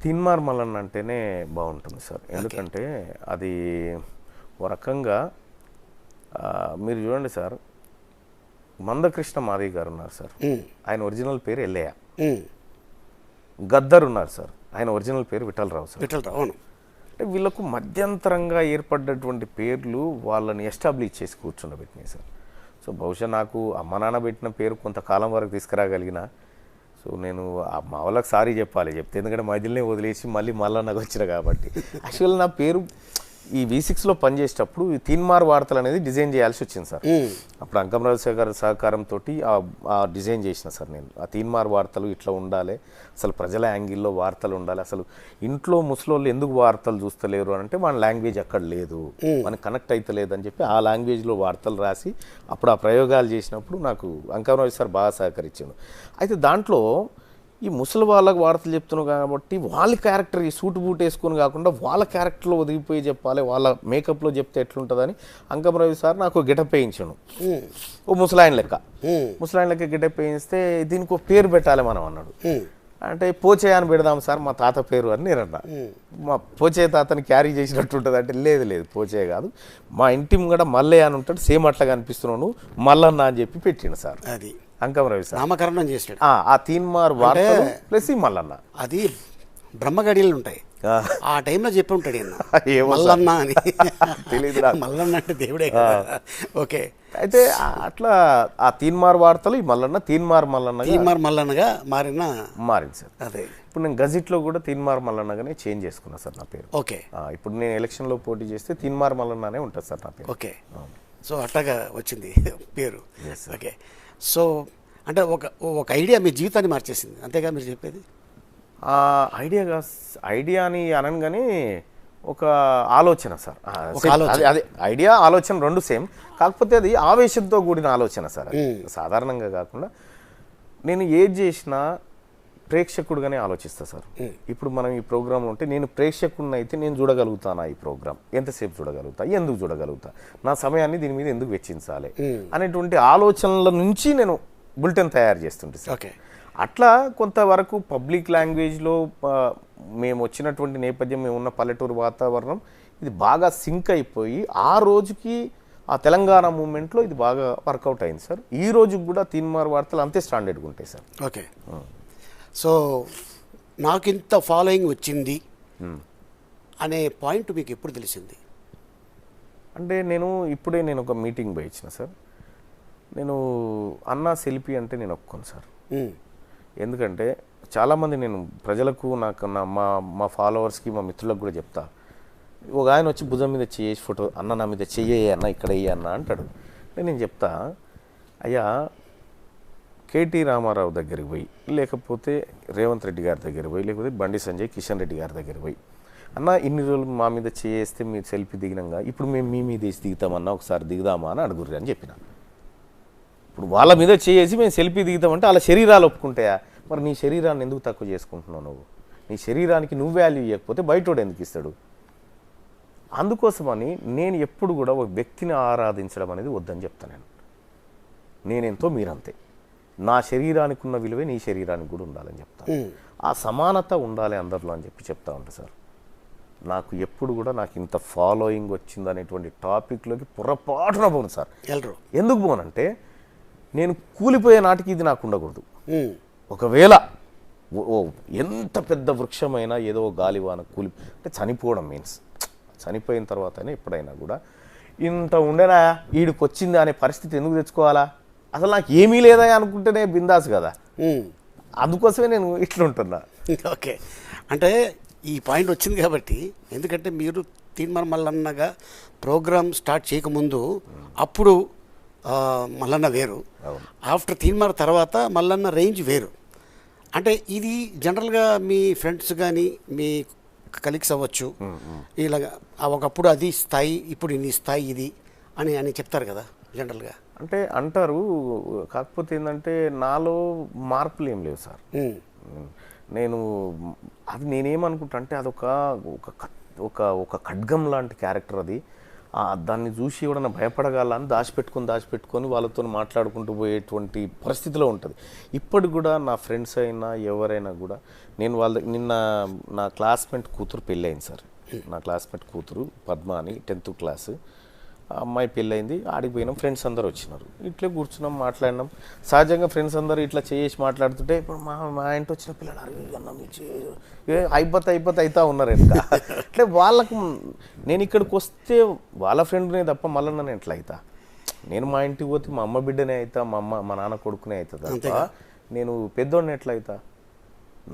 తీన్మార్ మల్లన్న అంటేనే బాగుంటుంది సార్. ఎందుకంటే అది ఓ రకంగా మీరు చూడండి సార్, మందకృష్ణ మాదిగ గారు ఉన్నారు సార్, ఆయన ఒరిజినల్ పేరు ఎల్లయ్య. గద్దర్ ఉన్నారు సార్, ఆయన ఒరిజినల్ పేరు విఠలరావు సార్. విఠలరావు, అవును. అంటే వీళ్ళకు మధ్యంతరంగా ఏర్పడ్డటువంటి పేర్లు వాళ్ళని ఎస్టాబ్లిష్ చేసి కూర్చుండబెట్టినాయి సార్. సో బహుశా నాకు అమ్మ నాన్న పెట్టిన పేరు కొంతకాలం వరకు తీసుకురాగలిగిన. సో నేను మా వాళ్ళకి సారీ చెప్పాలి, చెప్తే ఎందుకంటే మధ్యలోనే వదిలేసి మళ్ళీ నాకు వచ్చిన కాబట్టి. యాక్చువల్ నా పేరు ఈ V6లో పనిచేసేటప్పుడు ఈ తీన్మార్ వార్తలు అనేది డిజైన్ చేయాల్సి వచ్చింది సార్. అప్పుడు అంకమరాజు గారి సహకారంతో ఆ డిజైన్ చేసిన సార్ నేను. ఆ తీన్మార్ వార్తలు ఇట్లా ఉండాలి, అసలు ప్రజల యాంగిల్లో వార్తలు ఉండాలి, అసలు ఇంట్లో ముసలోళ్ళు ఎందుకు వార్తలు చూస్తలేరు అని అంటే మన లాంగ్వేజ్ అక్కడ లేదు, మనకు కనెక్ట్ అవుతలేదు అని చెప్పి ఆ లాంగ్వేజ్లో వార్తలు రాసి అప్పుడు ఆ ప్రయోగాలు చేసినప్పుడు నాకు అంకమరాజు సార్ బాగా సహకరించాడు. అయితే దాంట్లో ఈ ముసలి వాళ్ళకి వార్తలు చెప్తున్నావు కాబట్టి వాళ్ళ క్యారెక్టర్ ఈ సూటు బూట్ వేసుకొని కాకుండా వాళ్ళ క్యారెక్టర్లో ఒదిగిపోయి చెప్పాలి, వాళ్ళ మేకప్లో చెప్తే ఎట్లుంటుందని అంకమరావు సార్ నాకు గెటప్ వేయించాను. ఓ ముసలాయన లెక్క గెటప్ వేయిస్తే దీనికి ఒక పేరు పెట్టాలి మనం అన్నాడు. అంటే పోచే అని పెడదాం సార్ మా తాత పేరు అని నేను అన్నా. మా పోచే తాతని క్యారీ చేసినట్టు ఉంటుంది అంటే లేదు పోచే కాదు, మా ఇంటి ముంగడ మల్లయ్య అని ఉంటాడు, సేమ్ అట్లా కనిపిస్తున్నాను మల్లన్న అని చెప్పి పెట్టిండు సార్. అది అంకమరావు సార్ నామకరణం చేసాడు. ఆ తీన్మార్ వార్తలు ప్లస్ ఈ మల్లన్న అది బ్రహ్మగడియలు ఉంటాయి, ఆ టైంలో చెప్పి ఉంటాడు మల్లన్న అని. తెలియదు మల్లన్న అంటే దేవుడే. ఓకే. అయితే అట్లా ఆ తీన్మార్ వార్తలు ఈ మల్లన్న తీన్మార్ మల్లన్నగా మారింది సార్. అదే ఇప్పుడు నేను గజిట్లో కూడా తీన్మార్ మల్లన్నగానే చేంజ్ చేసుకున్నా సార్ నా పేరు. ఓకే. ఇప్పుడు నేను ఎలక్షన్లో పోటీ చేస్తే తీన్మార్ మల్లన్ననే ఉంటుంది సార్ నా పేరు. ఓకే. సో అట్లాగా వచ్చింది పేరు. ఓకే. సో అంటే ఒక ఐడియా మీ జీవితాన్ని మార్చేసింది, అంతేగా మీరు చెప్పేది? ఐడియా అని అనగానే ఒక ఆలోచన సార్. అదే ఐడియా ఆలోచన రెండు సేమ్, కాకపోతే అది ఆవేశంతో కూడిన ఆలోచన సార్. సాధారణంగా కాకుండా నేను ఏది చేసినా ప్రేక్షకుడుగానే ఆలోచిస్తా సార్. ఇప్పుడు మనం ఈ ప్రోగ్రాంలో ఉంటే నేను ప్రేక్షకుడిని అయితే నేను చూడగలుగుతానా, ఈ ప్రోగ్రామ్ ఎంతసేపు చూడగలుగుతా, ఎందుకు చూడగలుగుతా, నా సమయాన్ని దీని మీద ఎందుకు వెచ్చించాలి అనేటువంటి ఆలోచనల నుంచి నేను బులెటిన్ తయారు చేస్తుంటే సార్. ఓకే. అట్లా కొంతవరకు పబ్లిక్ లాంగ్వేజ్లో మేము వచ్చినటువంటి నేపథ్యం, మేము ఉన్న పల్లెటూరు వాతావరణం ఇది బాగా సింక్ అయిపోయి ఆ రోజుకి ఆ తెలంగాణ మూమెంట్లో ఇది బాగా వర్కౌట్ అయింది సార్. ఈ రోజుకి కూడా తీన్మార్ వార్తలు అంతే స్టాండర్డ్గా ఉంటాయి సార్. ఓకే. సో నాకు ఇంత ఫాలోయింగ్ వచ్చింది అనే పాయింట్ మీకు ఎప్పుడు తెలిసింది? అంటే నేను ఒక మీటింగ్ పోయి ఇచ్చిన సార్. నేను అన్నా సెల్ఫీ అంటే నేను ఒప్పుకోను సార్. ఎందుకంటే చాలామంది నేను ప్రజలకు నాకు మా ఫాలోవర్స్కి మా మిత్రులకు కూడా చెప్తా, ఒక ఆయన వచ్చి భుజం మీద చేసి ఫోటో అన్న నా మీద చెయ్యే అన్న ఇక్కడ అన్న అంటాడు. నేను చెప్తా, అయ్యా కేటీ రామారావు దగ్గరికి పోయి, లేకపోతే రేవంత్ రెడ్డి గారి దగ్గరికి పోయి, లేకపోతే బండి సంజయ్ కిషన్ రెడ్డి గారి దగ్గరికి పోయి, అన్న ఇన్ని రోజులు మా మీద చేస్తే మీరు సెల్ఫీ దిగినంగా ఇప్పుడు మేము మీ మీద వేసి దిగుతామన్నా, ఒకసారి దిగుదామా అని అడుగుర్రి అని చెప్పిన. ఇప్పుడు వాళ్ళ మీద చేసి మేము సెల్ఫీ దిగుతామంటే వాళ్ళ శరీరాలు ఒప్పుకుంటాయా? మరి నీ శరీరాన్ని ఎందుకు తక్కువ చేసుకుంటున్నావు? నువ్వు నీ శరీరానికి నువ్వు వాల్యూ ఇవ్వకపోతే బయటోడు ఎందుకు ఇస్తాడు? అందుకోసమని నేను ఎప్పుడు కూడా ఒక వ్యక్తిని ఆరాధించడం అనేది వద్దని చెప్తాను. నేనెంతో మీరంతే, నా శరీరానికి ఉన్న విలువే నీ శరీరానికి కూడా ఉండాలని చెప్తాను. ఆ సమానత ఉండాలి అందరిలో అని చెప్తా ఉంటా సార్. నాకు ఎప్పుడు కూడా నాకు ఇంత ఫాలోయింగ్ వచ్చింది అనేటువంటి టాపిక్లోకి పొరపాటున పోను సార్. ఎందుకు పోనంటే నేను కూలిపోయే నాటికి ఇది నాకు ఉండకూడదు. ఒకవేళ ఎంత పెద్ద వృక్షమైనా ఏదో గాలివాన అంటే చనిపోవడం మీన్స్ చనిపోయిన తర్వాతనే ఎప్పుడైనా కూడా ఇంత ఉండేనా వీడికి వచ్చింది అనే పరిస్థితి ఎందుకు తెచ్చుకోవాలా? అసలు నాకు ఏమీ లేదా అనుకుంటేనే బిందాస్ కదా. అందుకోసమే నేను ఇట్లుంటున్నా. ఓకే. అంటే ఈ పాయింట్ వచ్చింది కాబట్టి, ఎందుకంటే మీరు తీన్మార్ మల్లన్నగా ప్రోగ్రామ్ స్టార్ట్ చేయకముందు అప్పుడు మల్లన్న వేరు, ఆఫ్టర్ తీన్మార్ తర్వాత మల్లన్న రేంజ్ వేరు. అంటే ఇది జనరల్గా మీ ఫ్రెండ్స్ కానీ మీ కలీగ్స్ అవ్వచ్చు, ఇలాగా ఒకప్పుడు అది స్థాయి, ఇప్పుడు నీ స్థాయి ఇది అని చెప్తారు కదా జనరల్గా. అంటే అంటారు, కాకపోతే ఏంటంటే నాలో మార్పులు ఏం లేవు సార్. నేనేమనుకుంటా అంటే అదొక ఒక ఖడ్గం లాంటి క్యారెక్టర్. అది దాన్ని చూసి ఎవడన్నా భయపడగలని దాచిపెట్టుకొని వాళ్ళతో మాట్లాడుకుంటూ పోయేటువంటి పరిస్థితిలో ఉంటుంది. ఇప్పటికి కూడా నా ఫ్రెండ్స్ అయినా ఎవరైనా కూడా నేను నిన్న నా క్లాస్మేట్ కూతురు పెళ్ళయింది సార్. నా క్లాస్మేట్ కూతురు పద్మ అని 10th క్లాస్ అమ్మాయి పెళ్ళయింది. ఆడికి పోయినాం, ఫ్రెండ్స్ అందరు వచ్చినారు, ఇట్లే కూర్చున్నాం, మాట్లాడినాం. సహజంగా ఫ్రెండ్స్ అందరూ ఇట్లా చేసి మాట్లాడుతుంటే ఇప్పుడు మా ఇంటి వచ్చిన పిల్లలు అయిపోతే అవుతా ఉన్నారు ఇంకా. అంటే వాళ్ళకు నేను ఇక్కడికి వస్తే వాళ్ళ ఫ్రెండ్నే తప్ప మళ్ళీ నన్ను ఎట్లా అవుతా? నేను మా ఇంటికి పోతే మా అమ్మ బిడ్డనే అవుతా, మా నాన్న కొడుకునే అవుతుంది తప్ప నేను పెద్దోడిని ఎట్లా అవుతా?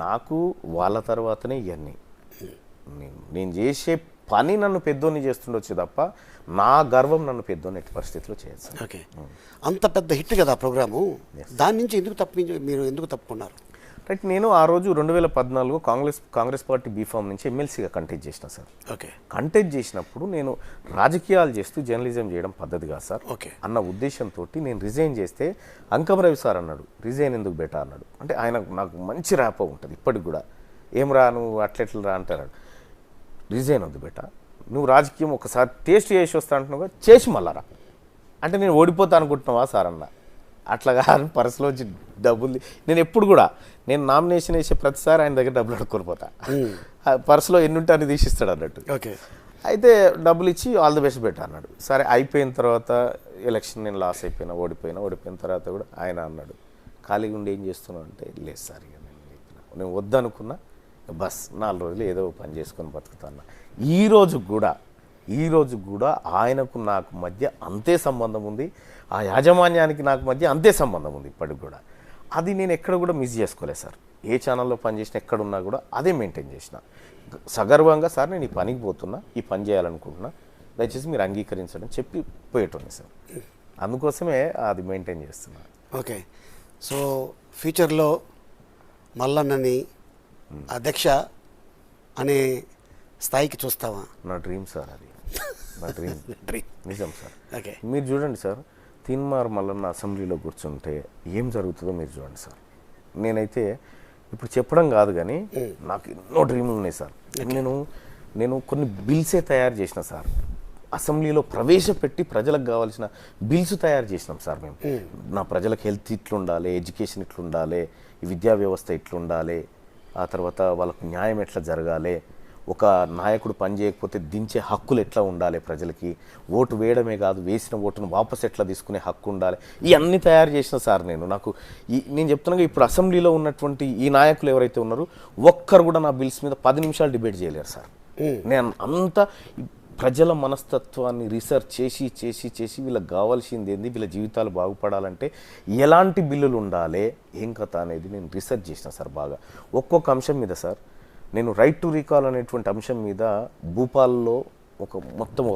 నాకు వాళ్ళ తర్వాతనే ఇవన్నీ. నేను చేసే పని నన్ను పెద్దోని చేస్తుండొచ్చు తప్ప నా గర్వం నన్ను పెద్దోని ఎట్టి పరిస్థితిలో చేయొచ్చు. ఓకే, అంత పెద్ద హిట్ కదా ఆ ప్రోగ్రాము, దాని నుంచి మీరు ఎందుకు తప్పుకున్నారు? రైట్, నేను ఆ రోజు 2014 కాంగ్రెస్ పార్టీ బీఫామ్ నుంచి ఎమ్మెల్సీగా కంటెస్ట్ చేసిన సార్. ఓకే, కంటెస్ట్ చేసినప్పుడు నేను రాజకీయాలు చేస్తూ జర్నలిజం చేయడం పద్ధతి కాదు సార్ ఓకే అన్న ఉద్దేశంతో నేను రిజైన్ చేస్తే అంకం రవి సార్ అన్నాడు, రిజైన్ ఎందుకు బెటా అన్నాడు. అంటే ఆయన నాకు మంచి ర్యాపో ఉంటుంది ఇప్పటికి కూడా. ఏం రా నువ్వు అట్లెట్లా రా అంటారు. రిజైన్ వద్దు బెటా, నువ్వు రాజకీయం ఒకసారి టేస్ట్ చేసి వస్తా అంటున్నావు, చేసి మళ్ళా అంటే నేను ఓడిపోతా అనుకుంటున్నావా సార్ అన్న. అట్లాగా పర్సులో వచ్చి డబ్బులు నేను ఎప్పుడు కూడా నేను నామినేషన్ వేసే ప్రతిసారి ఆయన దగ్గర డబ్బులు అడుక్కొని పోతా. పర్సులో ఎన్ని ఉంటే అన్ని తీసిస్తాడు అన్నట్టు. ఓకే, అయితే డబ్బులు ఇచ్చి ఆల్ ది బెస్ట్ బెటర్ అన్నాడు. సరే అయిపోయిన తర్వాత ఎలక్షన్ నేను లాస్ ఓడిపోయిన తర్వాత కూడా ఆయన అన్నాడు, ఖాళీగా ఉండి ఏం చేస్తున్నావు అంటే, లేదు సార్ ఇక నేను వద్దనుకున్నా, బస్ 4 రోజులు ఏదో పని చేసుకొని బతుకుతాను. ఈ రోజు కూడా ఆయనకు నాకు మధ్య అంతే సంబంధం ఉంది, ఆ యాజమాన్యానికి నాకు మధ్య అంతే సంబంధం ఉంది ఇప్పటికి కూడా. అది నేను ఎక్కడ కూడా మిస్ చేసుకోలేదు సార్. ఏ ఛానల్లో పనిచేసినా ఎక్కడున్నా కూడా అదే మెయింటైన్ చేసిన. సగర్వంగా సార్ నేను ఈ పనికి పోతున్నా, ఈ పని చేయాలనుకుంటున్నా, దయచేసి మీరు అంగీకరించడం చెప్పి పోయేటోని సార్. అందుకోసమే అది మెయింటైన్ చేస్తున్నా. ఓకే, సో ఫ్యూచర్లో మల్లన్నని అధ్యక్ష అనే స్థాయికి చూస్తావా? నా డ్రీమ్ సార్, అది నా డ్రీమ్. నిజం సార్. ఓకే, మీరు చూడండి సార్, తీన్మార్ మల్లన్న అసెంబ్లీలో కూర్చుంటే ఏం జరుగుతుందో మీరు చూడండి సార్. నేనైతే ఇప్పుడు చెప్పడం కాదు కానీ నాకు ఎన్నో డ్రీమ్లు ఉన్నాయి సార్. నేను కొన్ని బిల్సే తయారు చేసిన సార్. అసెంబ్లీలో ప్రవేశపెట్టి ప్రజలకు కావాల్సిన బిల్స్ తయారు చేసినాం సార్ మేము. నా ప్రజలకు హెల్త్ ఇట్లుండాలి, ఎడ్యుకేషన్ ఇట్లుండాలి, విద్యా వ్యవస్థ ఇట్లుండాలి, ఆ తర్వాత వాళ్ళకు న్యాయం ఎట్లా జరగాలి, ఒక నాయకుడు పని చేయకపోతే దించే హక్కులు ఎట్లా ఉండాలి ప్రజలకి, ఓటు వేయడమే కాదు వేసిన ఓటును వాపస్ ఎట్లా తీసుకునే హక్కు ఉండాలి, ఇవన్నీ తయారు చేసిన సార్ నేను. నేను చెప్తున్నాగా ఇప్పుడు అసెంబ్లీలో ఉన్నటువంటి ఈ నాయకులు ఎవరైతే ఉన్నారో ఒక్కరు కూడా నా బిల్స్ మీద 10 నిమిషాలు డిబేట్ చేయలేరు సార్. నేను అంతా ప్రజల మనస్తత్వాన్ని రీసెర్చ్ చేసి వీళ్ళకి కావాల్సింది ఏంది, వీళ్ళ జీవితాలు బాగుపడాలంటే ఎలాంటి బిల్లులు ఉండాలి, ఏం కథ అనేది నేను రీసెర్చ్ చేసిన సార్ బాగా. ఒక్కొక్క అంశం మీద సార్ నేను రైట్ టు రీకాల్ అనేటువంటి అంశం మీద భూపాల్లో మొత్తం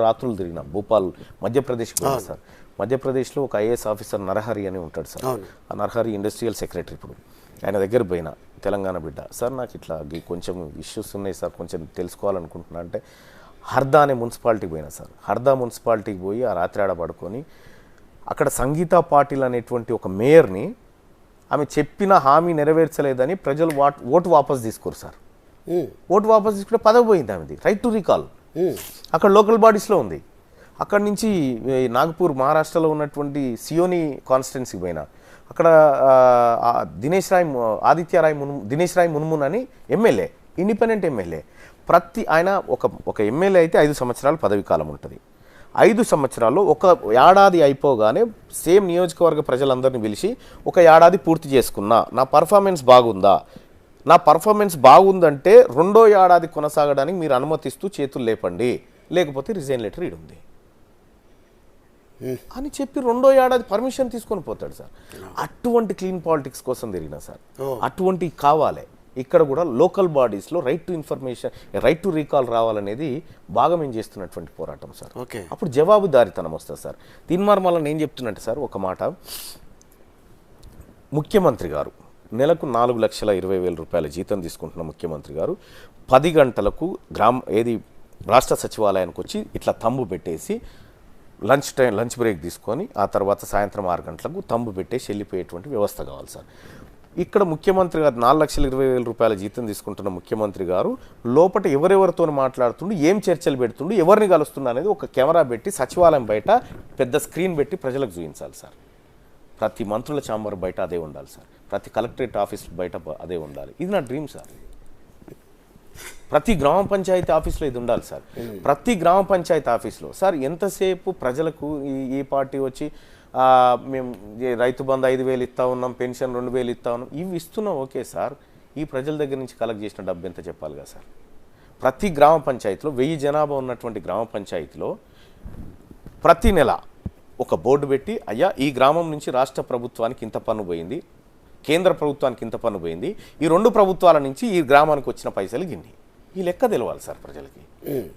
రాత్రులు తిరిగిన. భూపాల్ మధ్యప్రదేశ్కి పోయినా సార్. మధ్యప్రదేశ్లో ఒక ఐఏఎస్ ఆఫీసర్ నరహరి అని ఉంటాడు సార్. ఆ నరహరి ఇండస్ట్రియల్ సెక్రటరీ. ఇప్పుడు ఆయన దగ్గర పోయినా, తెలంగాణ బిడ్డ సార్, నాకు ఇట్లా కొంచెం ఇష్యూస్ ఉన్నాయి సార్, కొంచెం తెలుసుకోవాలనుకుంటున్నా అంటే హర్దా అనే మున్సిపాలిటీకి పోయినా సార్. హర్దా మున్సిపాలిటీకి పోయి ఆ రాత్రి ఆడ పడుకొని అక్కడ సంగీతా పాటిల్ అనేటువంటి ఒక మేయర్ని ఆమె చెప్పిన హామీ నెరవేర్చలేదని ప్రజలు ఓటు వాపసు తీసుకోరు సార్. ఓటు వాపసు తీసుకుంటే పదవి పోయింది ఆమెది. రైట్ టు రీకాల్ అక్కడ లోకల్ బాడీస్లో ఉంది. అక్కడి నుంచి నాగపూర్ మహారాష్ట్రలో ఉన్నటువంటి సియోని కాన్స్టిట్యున్సీకి పోయినా అక్కడ దినేష్ రాయ్ మున్మున్ అని ఎమ్మెల్యే, ఇండిపెండెంట్ ఎమ్మెల్యే. ఆయన ఒక ఎమ్మెల్యే అయితే 5 సంవత్సరాలు పదవి కాలం ఉంటుంది. 5 సంవత్సరాల్లో ఒక ఏడాది అయిపోగానే సేమ్ నియోజకవర్గ ప్రజలందరినీ పిలిచి ఒక ఏడాది పూర్తి చేసుకున్నా, నా పర్ఫార్మెన్స్ బాగుందా, నా పర్ఫార్మెన్స్ బాగుందంటే 2వ ఏడాది కొనసాగడానికి మీరు అనుమతిస్తూ చేతులు లేపండి, లేకపోతే రిజైన్ లెటర్ ఈడు ఉంది అని చెప్పి 2వ ఏడాది పర్మిషన్ తీసుకొని పోతాడు సార్. అటువంటి క్లీన్ పాలిటిక్స్ కోసం తిరిగినా సార్. అటువంటి కావాలి. ఇక్కడ కూడా లోకల్ బాడీస్లో right to information, right to recall రావాలనేది బాగా మేము చేస్తున్నటువంటి పోరాటం సార్. ఓకే, అప్పుడు జవాబుదారీతనం వస్తుంది సార్. తీన్మార్ మల్లన్న ఏం చెప్తున్నట్టు సార్, ఒక మాట, ముఖ్యమంత్రి గారు నెలకు 4,20,000 రూపాయల జీతం తీసుకుంటున్న ముఖ్యమంత్రి గారు 10 గంటలకు రాష్ట్ర సచివాలయానికి వచ్చి ఇట్లా తంబు పెట్టేసి లంచ్ బ్రేక్ తీసుకొని ఆ తర్వాత సాయంత్రం 6 గంటలకు తంబు పెట్టేసి వెళ్ళిపోయేటువంటి వ్యవస్థ కావాలి సార్. ఇక్కడ ముఖ్యమంత్రి గారు 4,20,000 రూపాయల జీతం తీసుకుంటున్న ముఖ్యమంత్రి గారు లోపల ఎవరెవరితో మాట్లాడుతుండు, ఏం చర్చలు పెడుతుండు, ఎవరిని కలుస్తుండు అనేది ఒక కెమెరా పెట్టి సచివాలయం బయట పెద్ద స్క్రీన్ పెట్టి ప్రజలకు చూపించాలి సార్. ప్రతి మంత్రుల ఛాంబర్ బయట అదే ఉండాలి సార్. ప్రతి కలెక్టరేట్ ఆఫీస్ బయట అదే ఉండాలి. ఇది నా డ్రీమ్ సార్. ప్రతి గ్రామ పంచాయతీ ఆఫీస్లో ఇది ఉండాలి సార్. ప్రతి గ్రామ పంచాయతీ ఆఫీస్లో సార్ ఎంతసేపు ప్రజలకు ఈ పార్టీ వచ్చి మేము రైతు బంధు 5,000 ఇస్తా ఉన్నాం, పెన్షన్ 2,000 ఇస్తా ఉన్నాం, ఇవి ఇస్తున్నాం ఓకే సార్. ఈ ప్రజల దగ్గర నుంచి కలెక్ట్ చేసిన డబ్బు ఎంత చెప్పాలి కదా సార్. ప్రతి గ్రామ పంచాయతీలో 1000 జనాభా ఉన్నటువంటి గ్రామ పంచాయతీలో ప్రతి నెల ఒక బోర్డు పెట్టి అయ్యా ఈ గ్రామం నుంచి రాష్ట్ర ప్రభుత్వానికి ఇంత పన్ను పోయింది, కేంద్ర ప్రభుత్వానికి ఇంత పన్ను పోయింది, ఈ 2 ప్రభుత్వాల నుంచి ఈ గ్రామానికి వచ్చిన పైసలు గిన్ని, ఈ లెక్క తెలవాలి సార్ ప్రజలకి.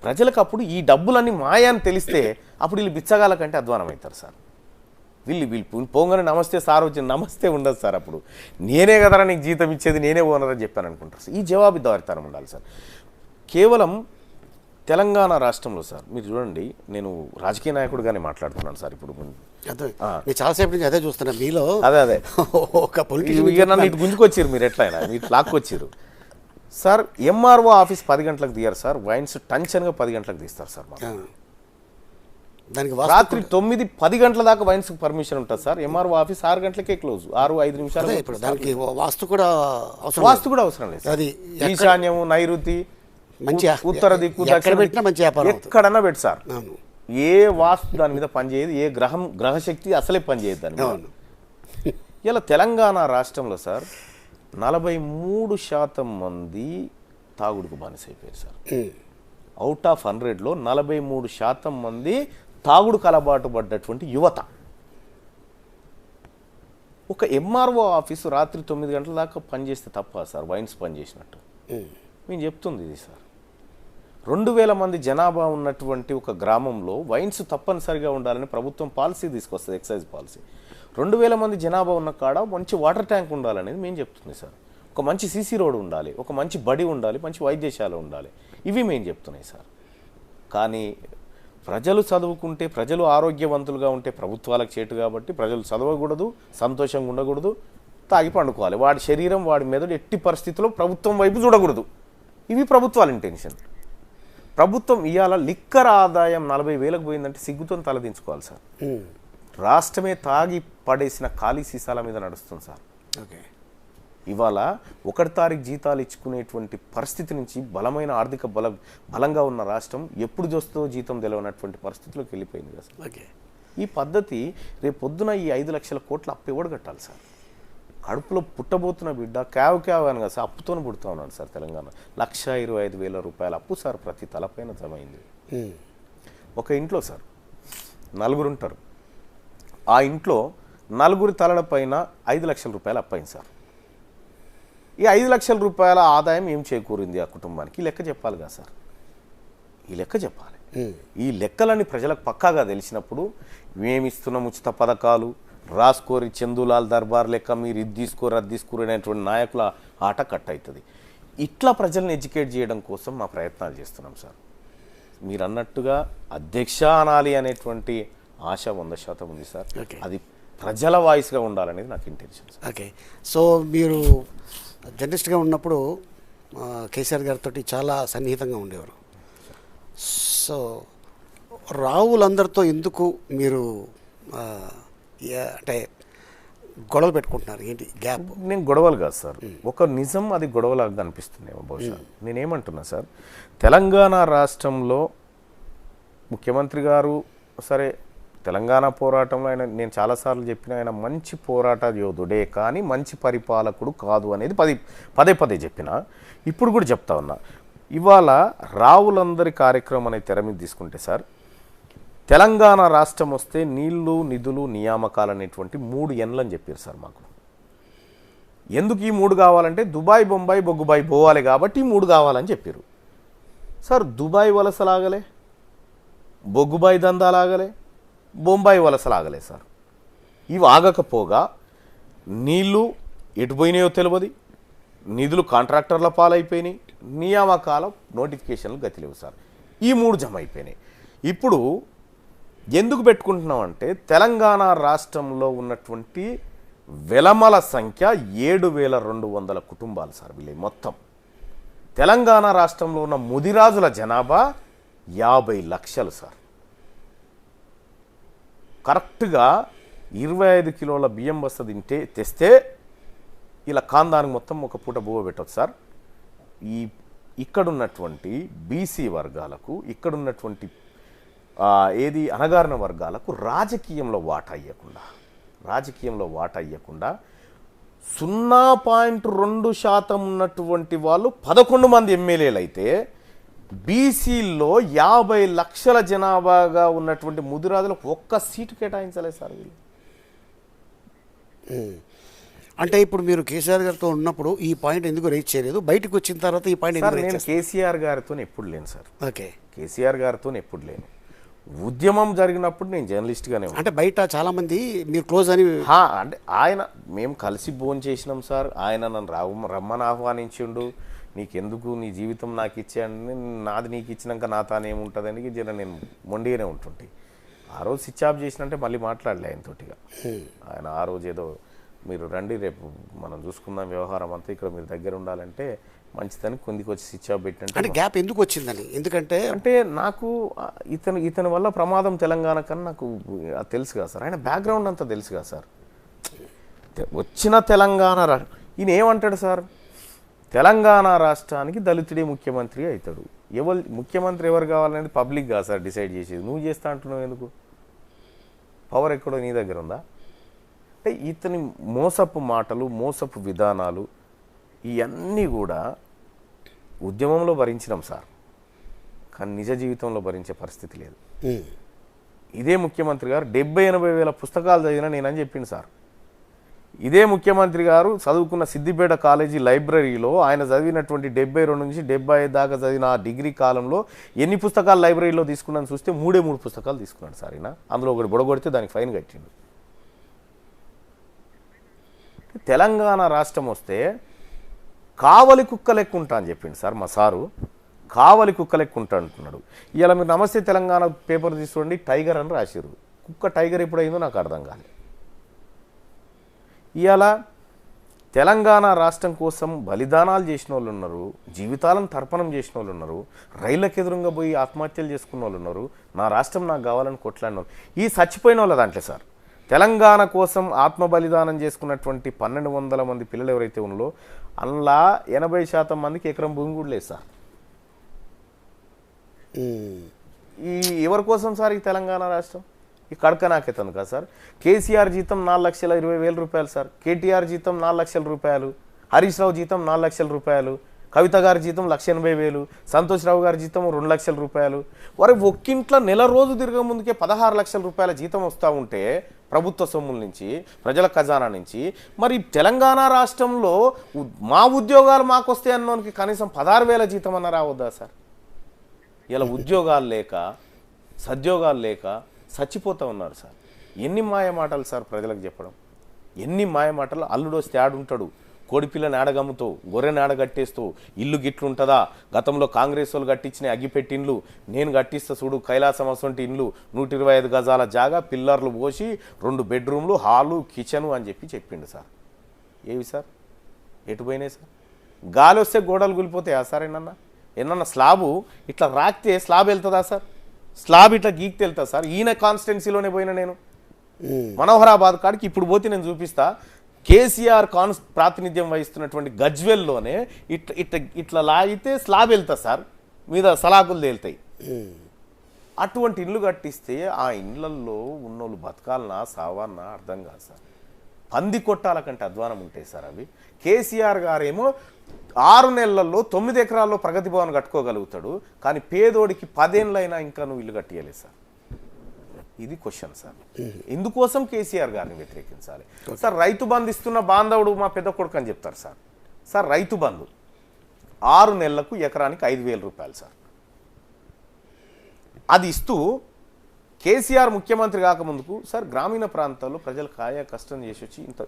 ప్రజలకు అప్పుడు ఈ డబ్బులన్నీ మాయా అని తెలిస్తే అప్పుడు వీళ్ళు బిచ్చగాల కంటే అధ్వానం అవుతారు సార్. వీళ్ళు పోగానే నమస్తే సార్ వచ్చింది, నమస్తే ఉండదు సార్. అప్పుడు నేనే కదరా నీకు జీతం ఇచ్చేది, నేనే ఓనరని చెప్పాను అనుకుంటారు సార్. ఈ జవాబుదారితనం ఉండాలి సార్. కేవలం తెలంగాణ రాష్ట్రంలో సార్ మీరు చూడండి, నేను రాజకీయ నాయకుడిగానే మాట్లాడుతున్నాను సార్. ఇప్పుడు చాలాసేపు నుంచి అదే చూస్తున్నా మీలో. అదే ఒక పొలిటిషియన్ నన్ను ఇటు గుంజుకొచ్చారు మీరు, ఎట్లయినా మీరు లాక్కొచ్చారు సార్. ఎంఆర్ఓ ఆఫీస్ 10 గంటలకు తీయరు సార్, వైన్స్ టెన్షన్గా 10 గంటలకు తీస్తారు సార్. దానికి రాత్రి 9-10 గంటల దాకా వైన్స్ పర్మిషన్ ఉంటుంది సార్. ఎంఆర్ఓ ఆఫీస్ 6 గంటలకే క్లోజ్, 6-5 నిమిషాలు. ఇప్పుడు దానికి వాస్తు కూడా అవసరం లేదు. అది ఈశాన్యము, నైరుతి, మంచి ఉత్తర దిక్కు, దక్షిణ పెట్టినా మంచి వ్యాపారం ఎక్కడన్నా పెట్టి సార్. ఏ వాస్తు దాని మీద పనిచేయదు, ఏ గ్రహశక్తి అసలే పనిచేయదు దాని మీద. ఇలా తెలంగాణ రాష్ట్రంలో సార్ 43% మంది తాగుడుకు బానిసైపోయారు సార్. అవుట్ ఆఫ్ 100లో 43% మంది తాగుడుకు అలవాటు పడ్డటువంటి యువత. ఒక ఎంఆర్ఓ ఆఫీసు రాత్రి 9 గంటల దాకా పనిచేస్తే తప్ప సార్ వైన్స్ పనిచేసినట్టు మేము చెప్తుంది ఇది సార్. 2,000 మంది జనాభా ఉన్నటువంటి ఒక గ్రామంలో వైన్స్ తప్పనిసరిగా ఉండాలని ప్రభుత్వం పాలసీ తీసుకొస్తుంది, ఎక్సైజ్ పాలసీ. 2,000 మంది జనాభా ఉన్న కాడ మంచి వాటర్ ట్యాంక్ ఉండాలనేది మేము చెప్తుంది సార్. ఒక మంచి సీసీ రోడ్ ఉండాలి, ఒక మంచి బడి ఉండాలి, మంచి వైద్యశాల ఉండాలి, ఇవి మేము చెప్తున్నాయి సార్. కానీ ప్రజలు చదువుకుంటే, ప్రజలు ఆరోగ్యవంతులుగా ఉంటే ప్రభుత్వాలకు చేటు కాబట్టి ప్రజలు చదవకూడదు, సంతోషంగా ఉండకూడదు, తాగి పండుకోవాలి. వాడి శరీరం, వాడి మెదడు ఎట్టి పరిస్థితుల్లో ప్రభుత్వం వైపు చూడకూడదు. ఇవి ప్రభుత్వాల ఇంటెన్షన్. ప్రభుత్వం ఇవాళ లిక్కర్ ఆదాయం 40,000కు పోయిందంటే సిగ్గుతో తలదించుకోవాలి సార్. రాష్ట్రమే తాగి పడేసిన ఖాళీ సీసాల మీద నడుస్తుంది సార్. ఓకే, ఇవాళ 1 తారీఖు జీతాలు ఇచ్చుకునేటువంటి పరిస్థితి నుంచి బలమైన ఆర్థిక బలంగా ఉన్న రాష్ట్రం ఎప్పుడు చూస్తుందో జీతం తెలియనటువంటి పరిస్థితిలోకి వెళ్ళిపోయింది కదా సార్. ఓకే, ఈ పద్ధతి రేపు పొద్దున ఈ 5 లక్షల కోట్ల అప్పు ఎవడు కట్టాలి సార్? కడుపులో పుట్టబోతున్న బిడ్డ క్యావ్ అని కదా సార్, అప్పుతోనే పుడుతూ ఉన్నాడు సార్. తెలంగాణ 1,25,000 రూపాయల అప్పు సార్ ప్రతి తలపైన జమ అయింది. ఒక ఇంట్లో సార్ 4 ఉంటారు, ఆ ఇంట్లో 4 తలలపైన 5 లక్షల రూపాయలు అప్పయింది సార్. ఈ 5 లక్షల రూపాయల ఆదాయం ఏం చేకూరింది ఆ కుటుంబానికి? ఈ లెక్క చెప్పాలి కదా సార్, ఈ లెక్క చెప్పాలి. ఈ లెక్కలని ప్రజలకు పక్కాగా తెలిసినప్పుడు మేమిస్తున్న ఉచిత పథకాలు రాసుకోరి చందులాల్ దర్బార్ లెక్క మీరు ఇది తీసుకోరు అది తీసుకోరు అనేటువంటి నాయకుల ఆట కట్ అవుతుంది. ఇట్లా ప్రజల్ని ఎడ్యుకేట్ చేయడం కోసం మా ప్రయత్నాలు చేస్తున్నాం సార్. మీరు అన్నట్టుగా అధ్యక్ష అనాలి అనేటువంటి ఆశ 100% ఉంది సార్. అది ప్రజల వాయిస్గా ఉండాలనేది నాకు ఇంటెన్షన్ సార్. ఓకే, సో మీరు జర్నలిస్ట్గా ఉన్నప్పుడు కేసీఆర్ గారితో చాలా సన్నిహితంగా ఉండేవారు. సో రావులందరితో ఎందుకు మీరు అంటే గొడవలు పెట్టుకుంటున్నారు? ఏంటి గ్యాప్? నేను గొడవలు కాదు సార్, ఒక నిజం అది గొడవలాగా అనిపిస్తుందేమో బహుశా. నేనేమంటున్నా సార్, తెలంగాణ రాష్ట్రంలో ముఖ్యమంత్రి గారు సరే తెలంగాణ పోరాటంలో ఆయన, నేను చాలాసార్లు చెప్పిన, ఆయన మంచి పోరాట యోధుడే కానీ మంచి పరిపాలకుడు కాదు అనేది పదే పదే చెప్పిన, ఇప్పుడు కూడా చెప్తా ఉన్నా. ఇవాళ రావులందరి కార్యక్రమం అనే తెర మీద తీసుకుంటే సార్, తెలంగాణ రాష్ట్రం వస్తే నీళ్లు, నిధులు, నియామకాలు అనేటువంటి 3 N'లు అని చెప్పారు సార్ మాకు. ఎందుకు ఈ 3 కావాలంటే దుబాయ్, బొంబాయి, బొగ్గుబాయి పోవాలి కాబట్టి ఈ 3 కావాలని చెప్పారు సార్. దుబాయ్ వలసలాగలే, బొగ్గుబాయి దందాలాగలే, బొంబాయి వలసలాగలే సార్. ఇవి ఆగకపోగా నీళ్లు ఎటు పోయినాయో తెలియదు, నిధులు కాంట్రాక్టర్ల పాలైపోయినాయి, నియామకాల నోటిఫికేషన్లు గతిలేవు సార్. ఈ 3 జమ అయిపోయినాయి. ఇప్పుడు ఎందుకు పెట్టుకుంటున్నాం అంటే తెలంగాణ రాష్ట్రంలో ఉన్నటువంటి వెలమల సంఖ్య 7,200 కుటుంబాలు సార్ వీళ్ళే మొత్తం. తెలంగాణ రాష్ట్రంలో ఉన్న ముదిరాజుల జనాభా 50 లక్షలు సార్. కరెక్ట్గా 25 కిలోల బియ్యం బస్తా తెస్తే ఇలా ఖాందానికి మొత్తం ఒక పూట బువ్వ పెట్టవచ్చు సార్. ఇక్కడున్నటువంటి బీసీ వర్గాలకు, ఇక్కడున్నటువంటి అణగారిన వర్గాలకు రాజకీయంలో వాటా ఇవ్వకుండా 0.2% ఉన్నటువంటి వాళ్ళు 11 మంది ఎమ్మెల్యేలు అయితే, బీసీల్లో 50 లక్షల జనాభాగా ఉన్నటువంటి ముదిరాజులకు ఒక్క సీటు కేటాయించలేదు సార్ వీళ్ళు. అంటే ఇప్పుడు మీరు కేసీఆర్ గారితో ఉన్నప్పుడు ఈ పాయింట్ ఎందుకు రైజ్ చేయలేదు? బయటకు వచ్చిన తర్వాత ఈ పాయింట్ నేను కేసీఆర్ గారితో ఎప్పుడు లేను సార్. ఓకే, కేసీఆర్ గారితో ఎప్పుడు లేను. ఉద్యమం జరిగినప్పుడు నేను జర్నలిస్ట్గానే ఉన్నాను. అంటే బయట చాలామంది మీరు క్లోజ్ అని అంటే మేము కలిసి భోజనం చేసినాం సార్. ఆయన నన్ను రమ్మని ఆహ్వానించిండు. నీకెందుకు, నీ జీవితం నాకు ఇచ్చాడని, నాది నీకు ఇచ్చినాక నా తానేముంటుందని నేను మొండిగానే ఉంటుంటే, ఆ రోజు స్విచ్ ఆఫ్ చేసినంటే మళ్ళీ మాట్లాడలే ఆయనతోటిగా. ఆయన ఆ రోజు ఏదో మీరు రండి రేపు మనం చూసుకుందాం వ్యవహారం అంతా, ఇక్కడ మీరు దగ్గర ఉండాలంటే మంచిదని కొందికి వచ్చి స్విచ్ ఆఫ్ పెట్టంటే. అంటే గ్యాప్ ఎందుకు వచ్చిందని? ఎందుకంటే నాకు ఇతని వల్ల ప్రమాదం తెలంగాణ కన్నా నాకు తెలుసు కదా సార్. ఆయన బ్యాక్గ్రౌండ్ అంతా తెలుసు కదా సార్. వచ్చిన తెలంగాణ ఈయన ఏమంటాడు సార్, తెలంగాణ రాష్ట్రానికి దళితుడే ముఖ్యమంత్రి అవుతాడు. ముఖ్యమంత్రి ఎవరు కావాలనేది పబ్లిక్ కాదు సార్ డిసైడ్ చేసేది. నువ్వు చేస్తా అంటున్నావు ఎందుకు? పవర్ ఎక్కడో నీ దగ్గర ఉందా? అంటే ఇతని మోసపు మాటలు, మోసపు విధానాలు ఇవన్నీ కూడా ఉద్యమంలో భరించినాం సార్, కానీ నిజ జీవితంలో భరించే పరిస్థితి లేదు. ఇదే ముఖ్యమంత్రి గారు 70-80 వేల పుస్తకాలు చదివినా నేనని చెప్పింది సార్. ఇదే ముఖ్యమంత్రి గారు చదువుకున్న సిద్దిపేట కాలేజీ లైబ్రరీలో ఆయన చదివినటువంటి 72 నుంచి 75 దాకా చదివిన ఆ డిగ్రీ కాలంలో ఎన్ని పుస్తకాలు లైబ్రరీలో తీసుకున్నాను చూస్తే 3 పుస్తకాలు తీసుకున్నాడు సార్. ఆయన అందులో ఒకటి బుడగొడితే దానికి ఫైన్ కట్టిండు. తెలంగాణ రాష్ట్రం వస్తే కావలి కుక్క లెక్క ఉంటా అని చెప్పిండు సార్ మా సారు. కావలి కుక్క లెక్క ఉంటా అంటున్నాడు. ఇవాళ మీరు నమస్తే తెలంగాణ పేపర్ తీసుకోండి, టైగర్ అని రాశారు. కుక్క టైగర్ ఎప్పుడైందో నాకు అర్థం కాలేదు. ఇవాళ తెలంగాణ రాష్ట్రం కోసం బలిదానాలు చేసిన వాళ్ళు ఉన్నారు, జీవితాలను తర్పణం చేసిన వాళ్ళు ఉన్నారు, రైళ్ళకి ఎదురుగా పోయి ఆత్మహత్యలు చేసుకున్న వాళ్ళు ఉన్నారు, నా రాష్ట్రం నాకు కావాలని కొట్లాడిన వాళ్ళు. ఈ చచ్చిపోయిన వాళ్ళ దాంట్లో సార్ తెలంగాణ కోసం ఆత్మ బలిదానం చేసుకున్నటువంటి 1200 మంది పిల్లలు ఎవరైతే ఉన్నారో అందులో 80% మందికి ఎకరం భూమి కూడా లేదు సార్. ఈ ఎవరి కోసం సార్ ఈ తెలంగాణ రాష్ట్రం? ఈ కడక నాకెతను కదా సార్. కేసీఆర్ జీతం 4,20,000 రూపాయలు సార్. కేటీఆర్ జీతం 4 లక్షల రూపాయలు. హరీష్ రావు జీతం 4 లక్షల రూపాయలు. కవిత గారి జీతం 1,80,000. సంతోష్ రావు గారి జీతం 2 లక్షల రూపాయలు. వారి ఒక్కింట్లో నెల రోజు తిరగ ముందుకే 16 లక్షల రూపాయల జీతం వస్తూ ఉంటే ప్రభుత్వ సొమ్ముల నుంచి, ప్రజల ఖజానా నుంచి, మరి తెలంగాణ రాష్ట్రంలో మా ఉద్యోగాలు మాకు వస్తాయి అన్నోనికి కనీసం 16,000 జీతం అన్న రావద్దా సార్? ఇలా ఉద్యోగాలు లేక, సద్యోగాలు లేక చచ్చిపోతూ ఉన్నారు సార్. ఎన్ని మాయ మాటలు సార్ ప్రజలకు చెప్పడం, ఎన్ని మాయ మాటలు. అల్లుడు వస్తే ఆడుంటాడు, కోడిపిల్లని ఆడగమ్ముతూ, గొర్రెని ఆడగట్టేస్తూ, ఇల్లు గిట్లుంటుందా, గతంలో కాంగ్రెస్ వాళ్ళు కట్టించిన అగ్గిపెట్టి ఇండ్లు నేను కట్టిస్తా చూడు, కైలాసం అసొంటి ఇండ్లు 125 గజాల జాగా, పిల్లర్లు పోసి 2 బెడ్రూమ్లు, హాలు, కిచెను అని చెప్పిండు సార్. ఏవి సార్ ఎటు పోయినాయి సార్? గాలి వస్తే గోడలు కూలిపోతాయా సార్? ఏమన్నా స్లాబు ఇట్లా రాకితే స్లాబ్ వెళ్తుందా సార్? స్లాబ్ ఇట్లా గీక్తే వెళ్తా సార్? ఈయన కాన్స్టిట్యున్సీలోనే పోయినా నేను మనోహరాబాద్ కాడికి ఇప్పుడు పోతే నేను చూపిస్తా. కేసీఆర్ ప్రాతినిధ్యం వహిస్తున్నటువంటి గజ్వెల్లోనే ఇట్లా లాగితే స్లాబ్ వెళ్తా సార్, మీద సలాకులు తేలుతాయి. అటువంటి ఇల్లు కట్టిస్తే ఆ ఇళ్లల్లో ఉన్నోళ్ళు బతకాలన్నా సావాలన్నా అర్థం కాదు సార్. పంది కొట్టాల కంటే అధ్వానం ఉంటాయి సార్ అవి. కేసీఆర్ గారేమో 6 నెలల్లో 9 ఎకరాల్లో ప్రగతి భవన్ కట్టుకోగలుగుతాడు, కానీ పేదోడికి 10 ఏళ్ళైనా ఇంకా నువ్వు ఇల్లు కట్టియలేదు సార్. ఇది క్వశ్చన్ సార్. ఇందుకోసం కేసీఆర్ గారిని వ్యతిరేకించాలి సార్. రైతు బంధు ఇస్తున్న బాంధవుడు మా పెద్ద కొడుకు అని చెప్తారు సార్. సార్ రైతు బంధు 6 నెలలకు ఎకరానికి 5,000 రూపాయలు సార్. అది ఇస్తూ కేసీఆర్ ముఖ్యమంత్రి కాకముందుకు సార్ గ్రామీణ ప్రాంతాల్లో ప్రజలు కాయ కష్టం చేసి వచ్చి ఇంత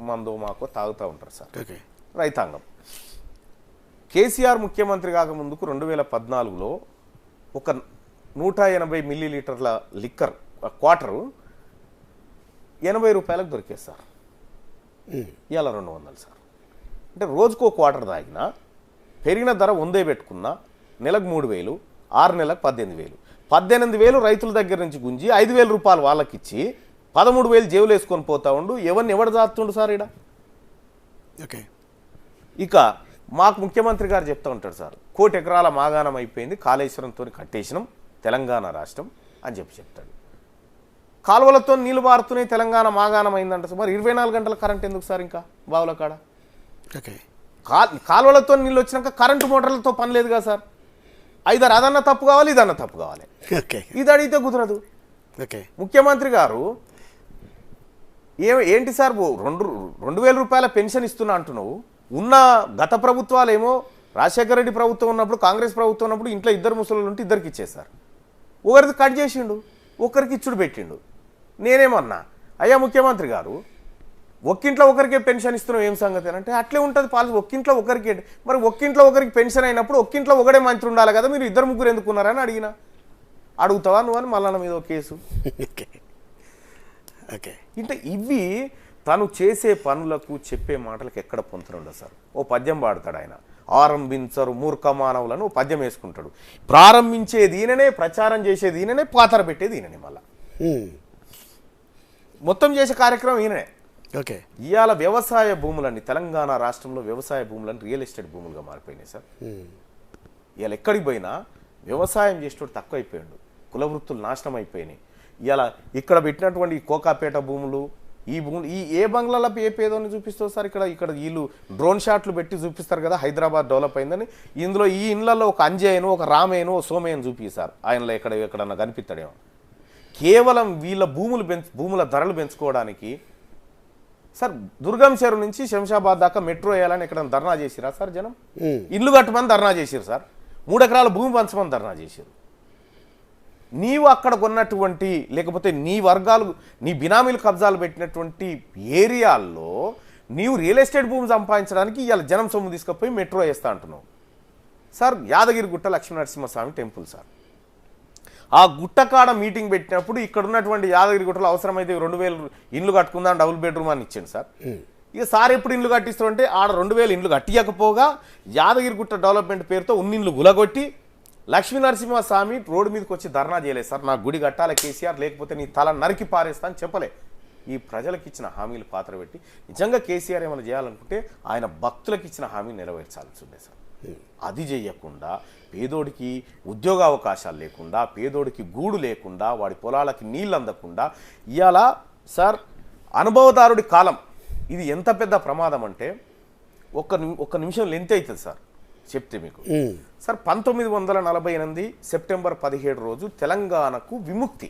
మందో మాకో తాగుతూ ఉంటారు సార్ రైతాంగం. కేసీఆర్ ముఖ్యమంత్రి కాకముందుకు 2014లో ఒక 180 మిల్లీలీటర్ల లిక్కర్ క్వార్టరు 80 రూపాయలకు దొరికేది సార్. ఇవాళ 200 సార్. అంటే రోజుకో క్వార్టర్ తాగినా పెరిగిన ధర 100 పెట్టుకున్నా నెలకు 3,000, 6 నెలలకు 18,000. 18,000 రైతుల దగ్గర నుంచి గుంజి 5,000 రూపాయలు వాళ్ళకి ఇచ్చి 13,000 జేబులు వేసుకొని పోతా ఉండు. ఎవరు దాస్తుండు సార్ ఈడ? ఓకే. ఇక మాకు ముఖ్యమంత్రి గారు చెప్తా ఉంటాడు సార్, 1 కోటి ఎకరాల మాగాణం అయిపోయింది, కాళేశ్వరంతో కట్టేసినాం తెలంగాణ రాష్ట్రం అని చెప్తాడు. కాలువలతో నీళ్లు పారుతున్నాయి, తెలంగాణ మాగాణం అయిందంట సార్. మరి 24 గంటల కరెంట్ ఎందుకు సార్ ఇంకా బావుల కాడ? ఓకే. కాలువలతో నీళ్ళు వచ్చినాక కరెంటు మోటార్లతో పని లేదు కదా సార్. ఐదర్ అదన్నా తప్పు కావాలి, ఇదన్నా తప్పు కావాలి. ఓకే. ఇది అడిగితే కుదరదు. ఓకే. ముఖ్యమంత్రి గారు ఏంటి సార్ 2,000 రూపాయల పెన్షన్ ఇస్తున్నా అంటున్నావు. ఉన్న గత ప్రభుత్వాలేమో రాజశేఖర రెడ్డి ప్రభుత్వం ఉన్నప్పుడు, కాంగ్రెస్ ప్రభుత్వం ఉన్నప్పుడు ఇంట్లో 2 ముసలు ఉంటే 2కి ఇచ్చేసారు. ఒకరిది కట్ చేసిండు, ఒకరికి ఇచ్చుడు పెట్టిండు. నేనేమన్నా, అయ్యా ముఖ్యమంత్రి గారు ఒక్కింట్లో ఒకరికే పెన్షన్ ఇస్తున్నాం ఏం సంగతి అంటే, అట్లే ఉంటుంది పాలసీ. ఒక్కింట్లో ఒకరికి, మరి ఒక్కింట్లో ఒకరికి పెన్షన్ అయినప్పుడు ఒక్కింట్లో ఒకడే మంత్రి ఉండాలి కదా, మీరు 2 ముగ్గురు ఎందుకున్నారని అడిగినా. అడుగుతావా నువ్వు అని మళ్ళా మీద కేసు. ఓకే. అంటే ఇవి తను చేసే పనులకు చెప్పే మాటలకు ఎక్కడ పొంతనుండదు సార్. ఓ పద్యం పాడతాడు ఆయన, ఆరంభించరు మూర్ఖ మానవులను పద్యం వేసుకుంటాడు. ప్రారంభించేది ఈయననే, ప్రచారం చేసేది ఈయననే, పాతర పెట్టేది ఈయననే, మళ్ళా మొత్తం చేసే కార్యక్రమం ఈయననే. ఓకే. ఇవాళ వ్యవసాయ భూములన్నీ తెలంగాణ రాష్ట్రంలో వ్యవసాయ భూములన్నీ రియల్ ఎస్టేట్ భూములుగా మారిపోయినాయి సార్. ఇవాళ ఎక్కడికి పోయినా వ్యవసాయం చేసేటోడు తక్కువ అయిపోయాడు, కుల వృత్తులు నాశనం అయిపోయినాయి. ఇవాళ ఇక్కడ పెట్టినటువంటి కోకాపేట భూములు, ఈ భూములు ఏ బంగ్లాల ఏ పేదోని చూపిస్తారు సార్. ఇక్కడ వీళ్ళు డ్రోన్ షాట్లు పెట్టి చూపిస్తారు కదా హైదరాబాద్ డెవలప్ అయిందని. ఇందులో ఈ ఇళ్లలో ఒక అంజయ్యను, ఒక రామయ్యను, ఒక సోమయ్యను చూపిస్తారు. ఆయనలో ఎక్కడన్నా కనిపిస్తాడేమో. కేవలం వీళ్ళ భూముల ధరలు పెంచుకోవడానికి సార్ దుర్గం చెరువు నుంచి శంషాబాద్ దాకా మెట్రో వేయాలని ఎక్కడ ధర్నా చేసిరా సార్ జనం? ఇల్లు కట్టమని ధర్నా చేసిరు సార్. 3 ఎకరాల భూమి పంచమని ధర్నా చేసిరు. నీవు అక్కడ కొన్నటువంటి, లేకపోతే నీ వర్గాలు, నీ బినామీలు కబ్జాలు పెట్టినటువంటి ఏరియాల్లో నీవు రియల్ ఎస్టేట్ భూమి సంపాదించడానికి ఇవాళ జనం సొమ్ము తీసుకుపోయి మెట్రో వేస్తా అంటున్నావు sir. Yadagirigutta Lakshminarasimhaswamy temple sir, ఆ గుట్టకాడ మీటింగ్ పెట్టినప్పుడు ఇక్కడ ఉన్నటువంటి యాదగిరిగుట్టలో అవసరమైతే 2,000 ఇండ్లు కట్టుకుందాం, డబుల్ బెడ్రూమ్ అని ఇచ్చాడు సార్. ఇక సార్ ఎప్పుడు ఇండ్లు కట్టిస్తారంటే ఆడ 2,000 ఇండ్లు కట్టియకపోగా యాదగిరిగుట్ట డెవలప్మెంట్ పేరుతో ఉన్నిండ్లు గులగొట్టి లక్ష్మీనరసింహస్వామి రోడ్డు మీదకి వచ్చి ధర్నా చేయలేదు సార్. నా గుడి కట్టాలి కేసీఆర్, లేకపోతే నీ తల నరికి పారేస్తా అని చెప్పలే. ఈ ప్రజలకు ఇచ్చిన హామీలు పాత్ర పెట్టి నిజంగా కేసీఆర్ ఏమైనా చేయాలనుకుంటే ఆయన భక్తులకు ఇచ్చిన హామీ నెరవేర్చాల్సి ఉండే సార్. అది చేయకుండా, పేదోడికి ఉద్యోగ అవకాశాలు లేకుండా, పేదోడికి గూడు లేకుండా, వాడి పొలాలకి నీళ్ళు అందకుండా ఇవాళ సార్ అనుభవదారుడి కాలం ఇది ఎంత పెద్ద ప్రమాదం అంటే ఒక్క నిమిషంలో ఎంత అవుతుంది సార్ చెప్తే మీకు సార్. 1948 సెప్టెంబర్ 17 రోజు తెలంగాణకు విముక్తి.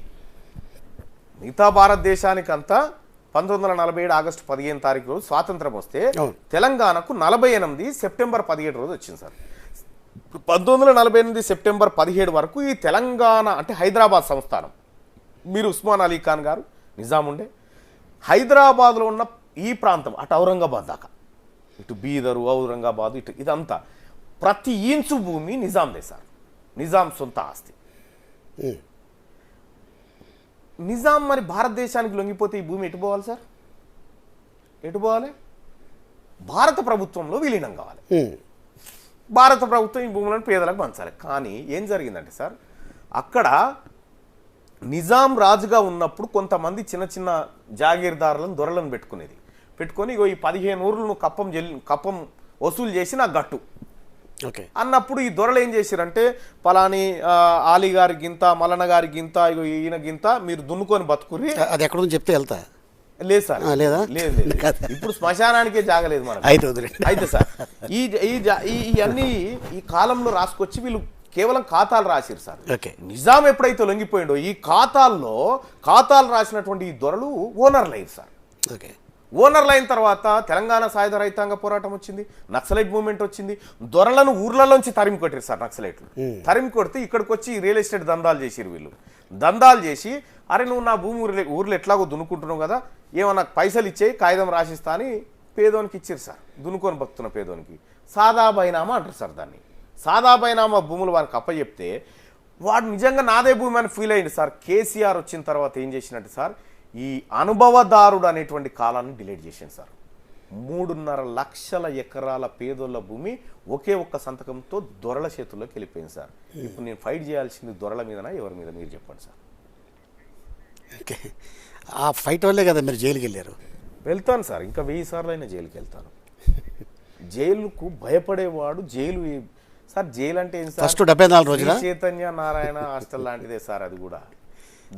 మిగతా భారతదేశానికంతా 1947 ఆగస్టు 15 తారీఖు రోజు స్వాతంత్రం వస్తే తెలంగాణకు 48 సెప్టెంబర్ 17 రోజు వచ్చింది సార్. 1948 సెప్టెంబర్ 17 వరకు ఈ తెలంగాణ అంటే హైదరాబాద్ సంస్థానం. మీరు ఉస్మాన్ అలీ ఖాన్ గారు నిజాం ఉండే. హైదరాబాద్లో ఉన్న ఈ ప్రాంతం అటు ఔరంగాబాద్ దాకా, ఇటు బీదరు, ఔరంగాబాద్, ఇటు ఇదంతా ప్రతి ఇంచు భూమి నిజాందే సార్. నిజాం సొంత ఆస్తి. నిజాం మరి భారతదేశానికి లొంగిపోతే ఈ భూమి ఎటు పోవాలి సార్? ఎటు పోవాలి? భారత ప్రభుత్వంలో విలీనం కావాలి. భారత ప్రభుత్వం ఈ భూములను పేదలకు పంచాలి. కానీ ఏం జరిగిందంటే సార్, అక్కడ నిజాం రాజుగా ఉన్నప్పుడు కొంతమంది చిన్న చిన్న జాగీర్దారులను, దొరలను పెట్టుకొని ఇగో ఈ 15 ఊర్లను కప్పం వసూలు చేసి నాకు గట్టు అన్నప్పుడు ఈ దొరలు ఏం చేశారంటే, పలాని ఆలీ గారి గింత, మల్లన్న గారి గింత, ఇగో ఈయన గింత మీరు దున్నుకొని బతుకుర్రి. అది ఎక్కడ నుంచి చెప్తే వెళ్తా లేదు సార్, లేదా? లేదు. ఇప్పుడు శ్మశానానికే జాగలేదు మనకు. అయితే సార్ ఇవన్నీ ఈ కాలంలో రాసుకొచ్చి వీళ్ళు కేవలం ఖాతాలు రాసిరు సార్. నిజాం ఎప్పుడైతే లొంగిపోయిండో ఈ ఖాతాలు రాసినటువంటి ఈ దొరలు ఓనర్లు అయ్యారు సార్. ఓనర్లు అయిన తర్వాత తెలంగాణ సాయుధ రైతాంగ పోరాటం వచ్చింది, నక్సలైట్ మూవ్మెంట్ వచ్చింది. దొరలను ఊర్లలోంచి తరిమి కొట్టారు సార్ నక్సలైట్లు. తరిమి కొడితే ఇక్కడికి వచ్చి రియల్ ఎస్టేట్ దందాలు చేసిరు వీళ్ళు. దందాలు చేసి, అరే నువ్వు నా భూమి ఊర్లో ఎట్లాగో దున్నుకుంటున్నావు కదా, ఏమన్నా పైసలు ఇచ్చేయి, కాగితం రాసిస్తా అని పేదోనికి ఇచ్చారు సార్. దున్నుకొని బతున్న పేదోనికి సాదా బైనామా అంటారు సార్. దాన్ని సాదా బైనామా భూములు వారికి అప్పచెప్తే వాడు నిజంగా నాదే భూమి అని ఫీల్ అయ్యింది సార్. కేసీఆర్ వచ్చిన తర్వాత ఏం చేసినట్టు సార్, ఈ అనుభవదారుడు అనేటువంటి కాలాన్ని డిలీట్ చేసింది సార్. 3.5 లక్షల ఎకరాల పేదోళ్ళ భూమి ఒకే ఒక్క సంతకంతో దొరల చేతుల్లోకి వెళ్ళిపోయింది సార్. ఇప్పుడు నేను ఫైట్ చేయాల్సింది దొరల మీదనా ఎవరి మీద మీరు చెప్పండి సార్. ఓకే, ఆ ఫైట్ వల్లే కదా మీరు జైలుకి వెళ్ళారు. వెళ్తాను సార్, ఇంకా 1000 సార్లు అయినా జైలుకి వెళ్తాను. జైలుకు భయపడేవాడు జైలు సార్. జైలు అంటే ఏంటి సార్? ఫస్ట్ 74 రోజుల చైతన్య నారాయణ హాస్టల్ లాంటిదే సార్. అది కూడా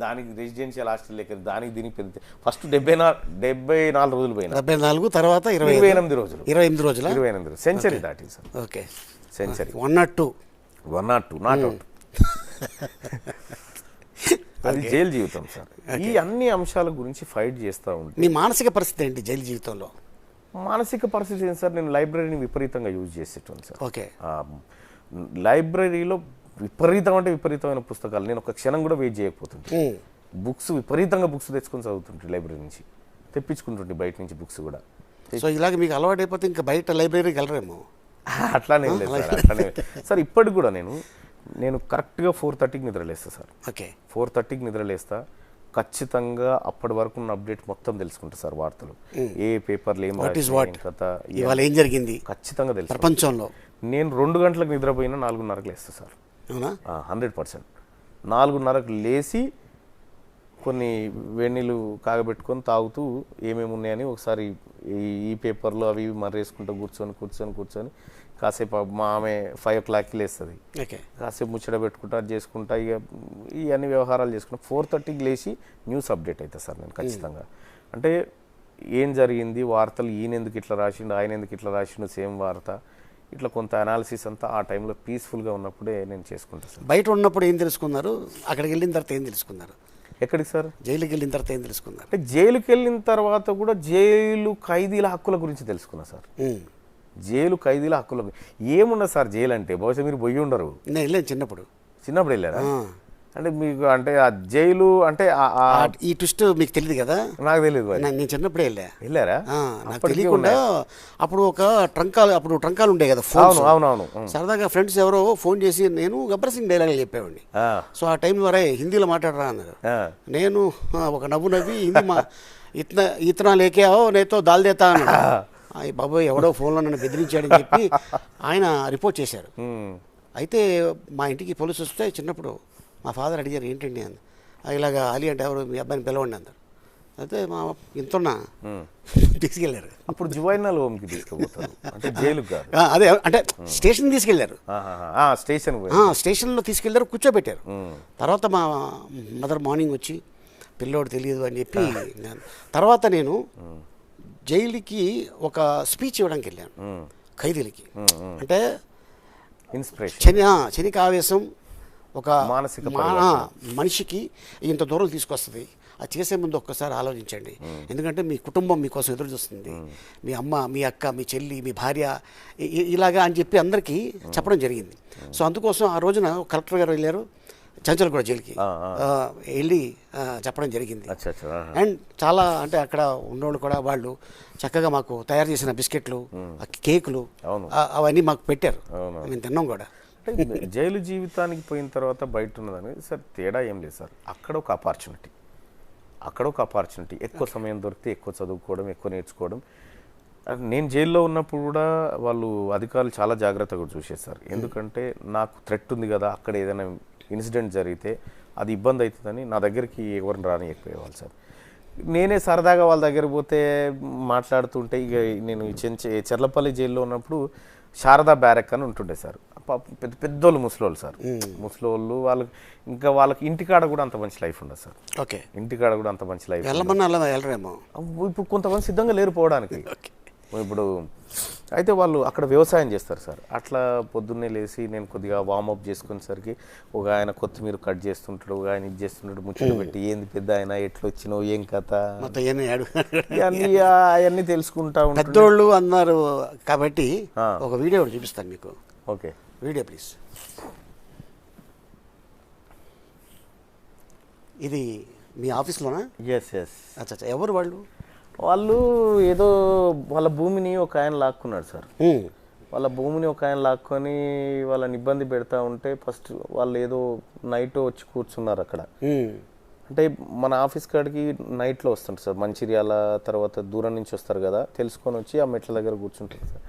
దానికి రెసిడెన్షియల్ హాస్టల్ లెక్క, దానికి దీనికి పెడితే ఫస్ట్ 74 రోజులు పోయినా, 74 తర్వాత 28 రోజులు, 28 రోజుల 28 సెంచరీ దాటింది sir. Okay, century 102 not out. అది జైలు జీవితం సార్. ఈ అన్ని అంశాల గురించి ఫైట్ చేస్తూ ఉంటాను. మీ మానసిక పరిస్థితి ఏంటి జైలు జీవితంలో? మానసిక పరిస్థితి ఏంటి సార్? నేను లైబ్రరీని విపరీతంగా యూజ్ చేసేటాను సార్. ఓకే, లైబ్రరీలో విపరీతమైన పుస్తకాలు. నేను ఒక క్షణం కూడా వెయిట్ చేయకపోతుంటే బుక్స్ విపరీతంగా బుక్స్ తెచ్చుకొని చదువుతుంటే, లైబ్రరీ నుంచి తెప్పించుకుంటుంటే, బయట నుంచి బుక్స్ కూడా. సో ఇలాగ మీకు అలవాటు అయిపోతే ఇంకా బయట లైబ్రరీకి వెళ్ళరేమో? అట్లానే లేదు సార్, అట్లానే సార్. ఇప్పటికి కూడా నేను కరెక్ట్గా 4:30కి నిద్రలేస్తా సార్. ఓకే, 4:30కి నిద్రలేస్తా. ఖచ్చితంగా అప్పటి వరకు ఉన్న అప్డేట్ మొత్తం తెలుసుకుంటా సార్. వార్తలు ఏ పేపర్లు ఏం కథ, ఇవాళ ఏం జరిగింది ఖచ్చితంగా తెలుసు ప్రపంచంలో. నేను 2 గంటలకు నిద్రపోయినా 4:30కి లేస్తా సార్. అవునా? 100%. 4:30కి లేచి కొన్ని వేణీళ్ళు కాగబెట్టుకొని తాగుతూ ఏమేమి ఉన్నాయని ఒకసారి ఈ పేపర్లు అవి మర్రేసుకుంటూ కూర్చొని కాసేపు మా ఆమె 5 o'clockకి లేస్తుంది. ఓకే, కాసేపు ముచ్చట పెట్టుకుంటా, అది చేసుకుంటా, ఇక ఇవన్నీ వ్యవహారాలు చేసుకుంటా 4:30కి లేచి న్యూస్ అప్డేట్ అవుతుంది సార్ నేను ఖచ్చితంగా. అంటే ఏం జరిగింది, వార్తలు ఈయన ఎందుకు ఇట్లా రాసిండు, ఆయన ఎందుకు ఇట్లా రాసిండు, సేమ్ వార్త, ఇట్లా కొంత అనాలిసిస్ అంతా ఆ టైంలో పీస్ఫుల్గా ఉన్నప్పుడే నేను చేసుకుంటాను సార్. బయట ఉన్నప్పుడు ఏం తెలుసుకున్నారు? అక్కడికి వెళ్ళిన తర్వాత ఏం తెలుసుకున్నారు? ఎక్కడికి సార్? జైలుకి వెళ్ళిన తర్వాత ఏం తెలుసుకున్నారు? అంటే జైలుకి వెళ్ళిన తర్వాత కూడా జైలు ఖైదీల హక్కుల గురించి తెలుసుకున్నా సార్. జైలు ఖైదీల హక్కుల ఏమున్నది సార్ జైలు అంటే? బహుశా మీరు పోయి ఉండరు. నేను వెళ్ళాను చిన్నప్పుడు వెళ్ళారా? అంటే మీకు అంటే ఆ జైలు అంటే ఈ ట్విస్ట్ మీకు తెలియదు కదా? నాకు తెలియదు. నేను చిన్నప్పుడే వెళ్ళారా? నాకు తెలియకుండా అప్పుడు ట్రంకాలు ఉండే కదా ఫోన్. అవునవును. సరదాగా ఫ్రెండ్స్ ఎవరో ఫోన్ చేసి నేను గబ్బర్ సింగ్ డైలాగ్ చెప్పేవాడిని. సో ఆ టైం ద్వారా హిందీలో మాట్లాడరా అన్నారు. నేను ఒక నవ్వు నవ్వి హిందీ ఇతనా లేకేవో నేతో దాల్ దేతా అన్నాడు. బాబోయ్ ఎవడో ఫోన్లో నన్ను బెదిరించాడని చెప్పి ఆయన రిపోర్ట్ చేశారు. అయితే మా ఇంటికి పోలీసు వస్తే చిన్నప్పుడు మా ఫాదర్ అడిగారు ఏంటండి అని. ఇలాగా అలీ అంటే ఎవరు మీ అబ్బాయిని పిలవండి అన్నారు. అయితే మా ఇంతున్నా తీసుకెళ్లారు. అప్పుడు జువైనల్ హోమ్కి తీసుకుపోతారు అంటే జైలు కాదు. అదే అంటే స్టేషన్ తీసుకెళ్లారు. స్టేషన్లో తీసుకెళ్లారు, కూర్చోబెట్టారు. తర్వాత మా మదర్ మార్నింగ్ వచ్చి పిల్లోడు తెలియదు అని చెప్పి తర్వాత నేను జైలుకి ఒక స్పీచ్ ఇవ్వడానికి వెళ్ళాను ఖైదీలకి. అంటే ఇన్స్పిరేషన్, క్షణిక ఆవేశం ఒక మానసిక మనిషికి ఇంత దూరం తీసుకొస్తుంది. అది చేసే ముందు ఒక్కసారి ఆలోచించండి. ఎందుకంటే మీ కుటుంబం మీకోసం ఎదురు చూస్తుంది. మీ అమ్మ, మీ అక్క, మీ చెల్లి, మీ భార్య ఇలాగా అని చెప్పి అందరికీ చెప్పడం జరిగింది. సో అందుకోసం ఆ రోజున కలెక్టర్ గారు వెళ్ళారు చంచల్గూడ జైలుకి వెళ్ళి చెప్పడం జరిగింది. అండ్ చాలా అంటే అక్కడ ఉన్నోళ్ళు కూడా వాళ్ళు చక్కగా మాకు తయారు చేసిన బిస్కెట్లు, కేకులు అవన్నీ మాకు పెట్టారు. మేము తిన్నాం కూడా. జైలు జీవితానికి పోయిన తర్వాత బయట ఉన్నదని సార్ తేడా ఏం లేదు సార్. అక్కడ ఒక ఆపర్చునిటీ, ఎక్కువ సమయం దొరికితే ఎక్కువ చదువుకోవడం, ఎక్కువ నేర్చుకోవడం. నేను జైల్లో ఉన్నప్పుడు కూడా వాళ్ళు అధికారులు చాలా జాగ్రత్తగా చూసేస్తారు. ఎందుకంటే నాకు థ్రెట్ ఉంది కదా, అక్కడ ఏదైనా ఇన్సిడెంట్ జరిగితే అది ఇబ్బంది అవుతుందని నా దగ్గరికి ఎవరిని రానియకపోయేవాళ్ళు సార్. నేనే సరదాగా వాళ్ళ దగ్గర పోతే మాట్లాడుతుంటే, ఇక నేను చెర్లపల్లి జైల్లో ఉన్నప్పుడు శారదా బ్యారెక్ అని ఉంటుండే సార్. పెద్ద పెద్దోళ్ళు ముసలోళ్ళు సార్. ముసలోళ్ళు వాళ్ళకి ఇంటికాడ కూడా అంత మంచి లైఫ్ ఉండదు సార్. ఓకే, ఇంటికాడ కూడా అంత మంచి లైఫ్ వెళ్ళరేమో. ఇప్పుడు కొంతమంది సిద్ధంగా లేరు పోవడానికి. ఇప్పుడు అయితే వాళ్ళు అక్కడ వ్యవసాయం చేస్తారు సార్. అట్లా పొద్దున్నే లేచి నేను కొద్దిగా వార్మప్ చేసుకునేసరికి ఒక ఆయన కొత్తిమీర కట్ చేస్తుంటాడు, ఒక ఆయన ఇది చేస్తుంటాడు, ముచ్చట పెట్టి ఏంది పెద్ద ఆయన ఎట్లా వచ్చినావు, ఏం కథ, అవన్నీ తెలుసుకుంటా ఉంటాడు. పెద్దోళ్ళు అన్నారు కాబట్టి ఒక వీడియో చూపిస్తాను మీకు. Okay, video please. ఇది మీ ఆఫీస్లోనా? ఎస్. అచ్చా, ఎవరు వాళ్ళు ఏదో వాళ్ళ భూమిని ఒక ఆయన లాక్కున్నాడు సార్. వాళ్ళ భూమిని ఒక ఆయన లాక్కొని వాళ్ళని ఇబ్బంది పెడతా ఉంటే ఫస్ట్ వాళ్ళు ఏదో నైట్ వచ్చి కూర్చున్నారు అక్కడ. అంటే మన ఆఫీస్ కాడికి నైట్లో వస్తుంటారు సార్, మంచిర్యాల తర్వాత దూరం నుంచి వస్తారు కదా, తెలుసుకొని వచ్చి ఆ మెట్ల దగ్గర కూర్చుంటారు సార్.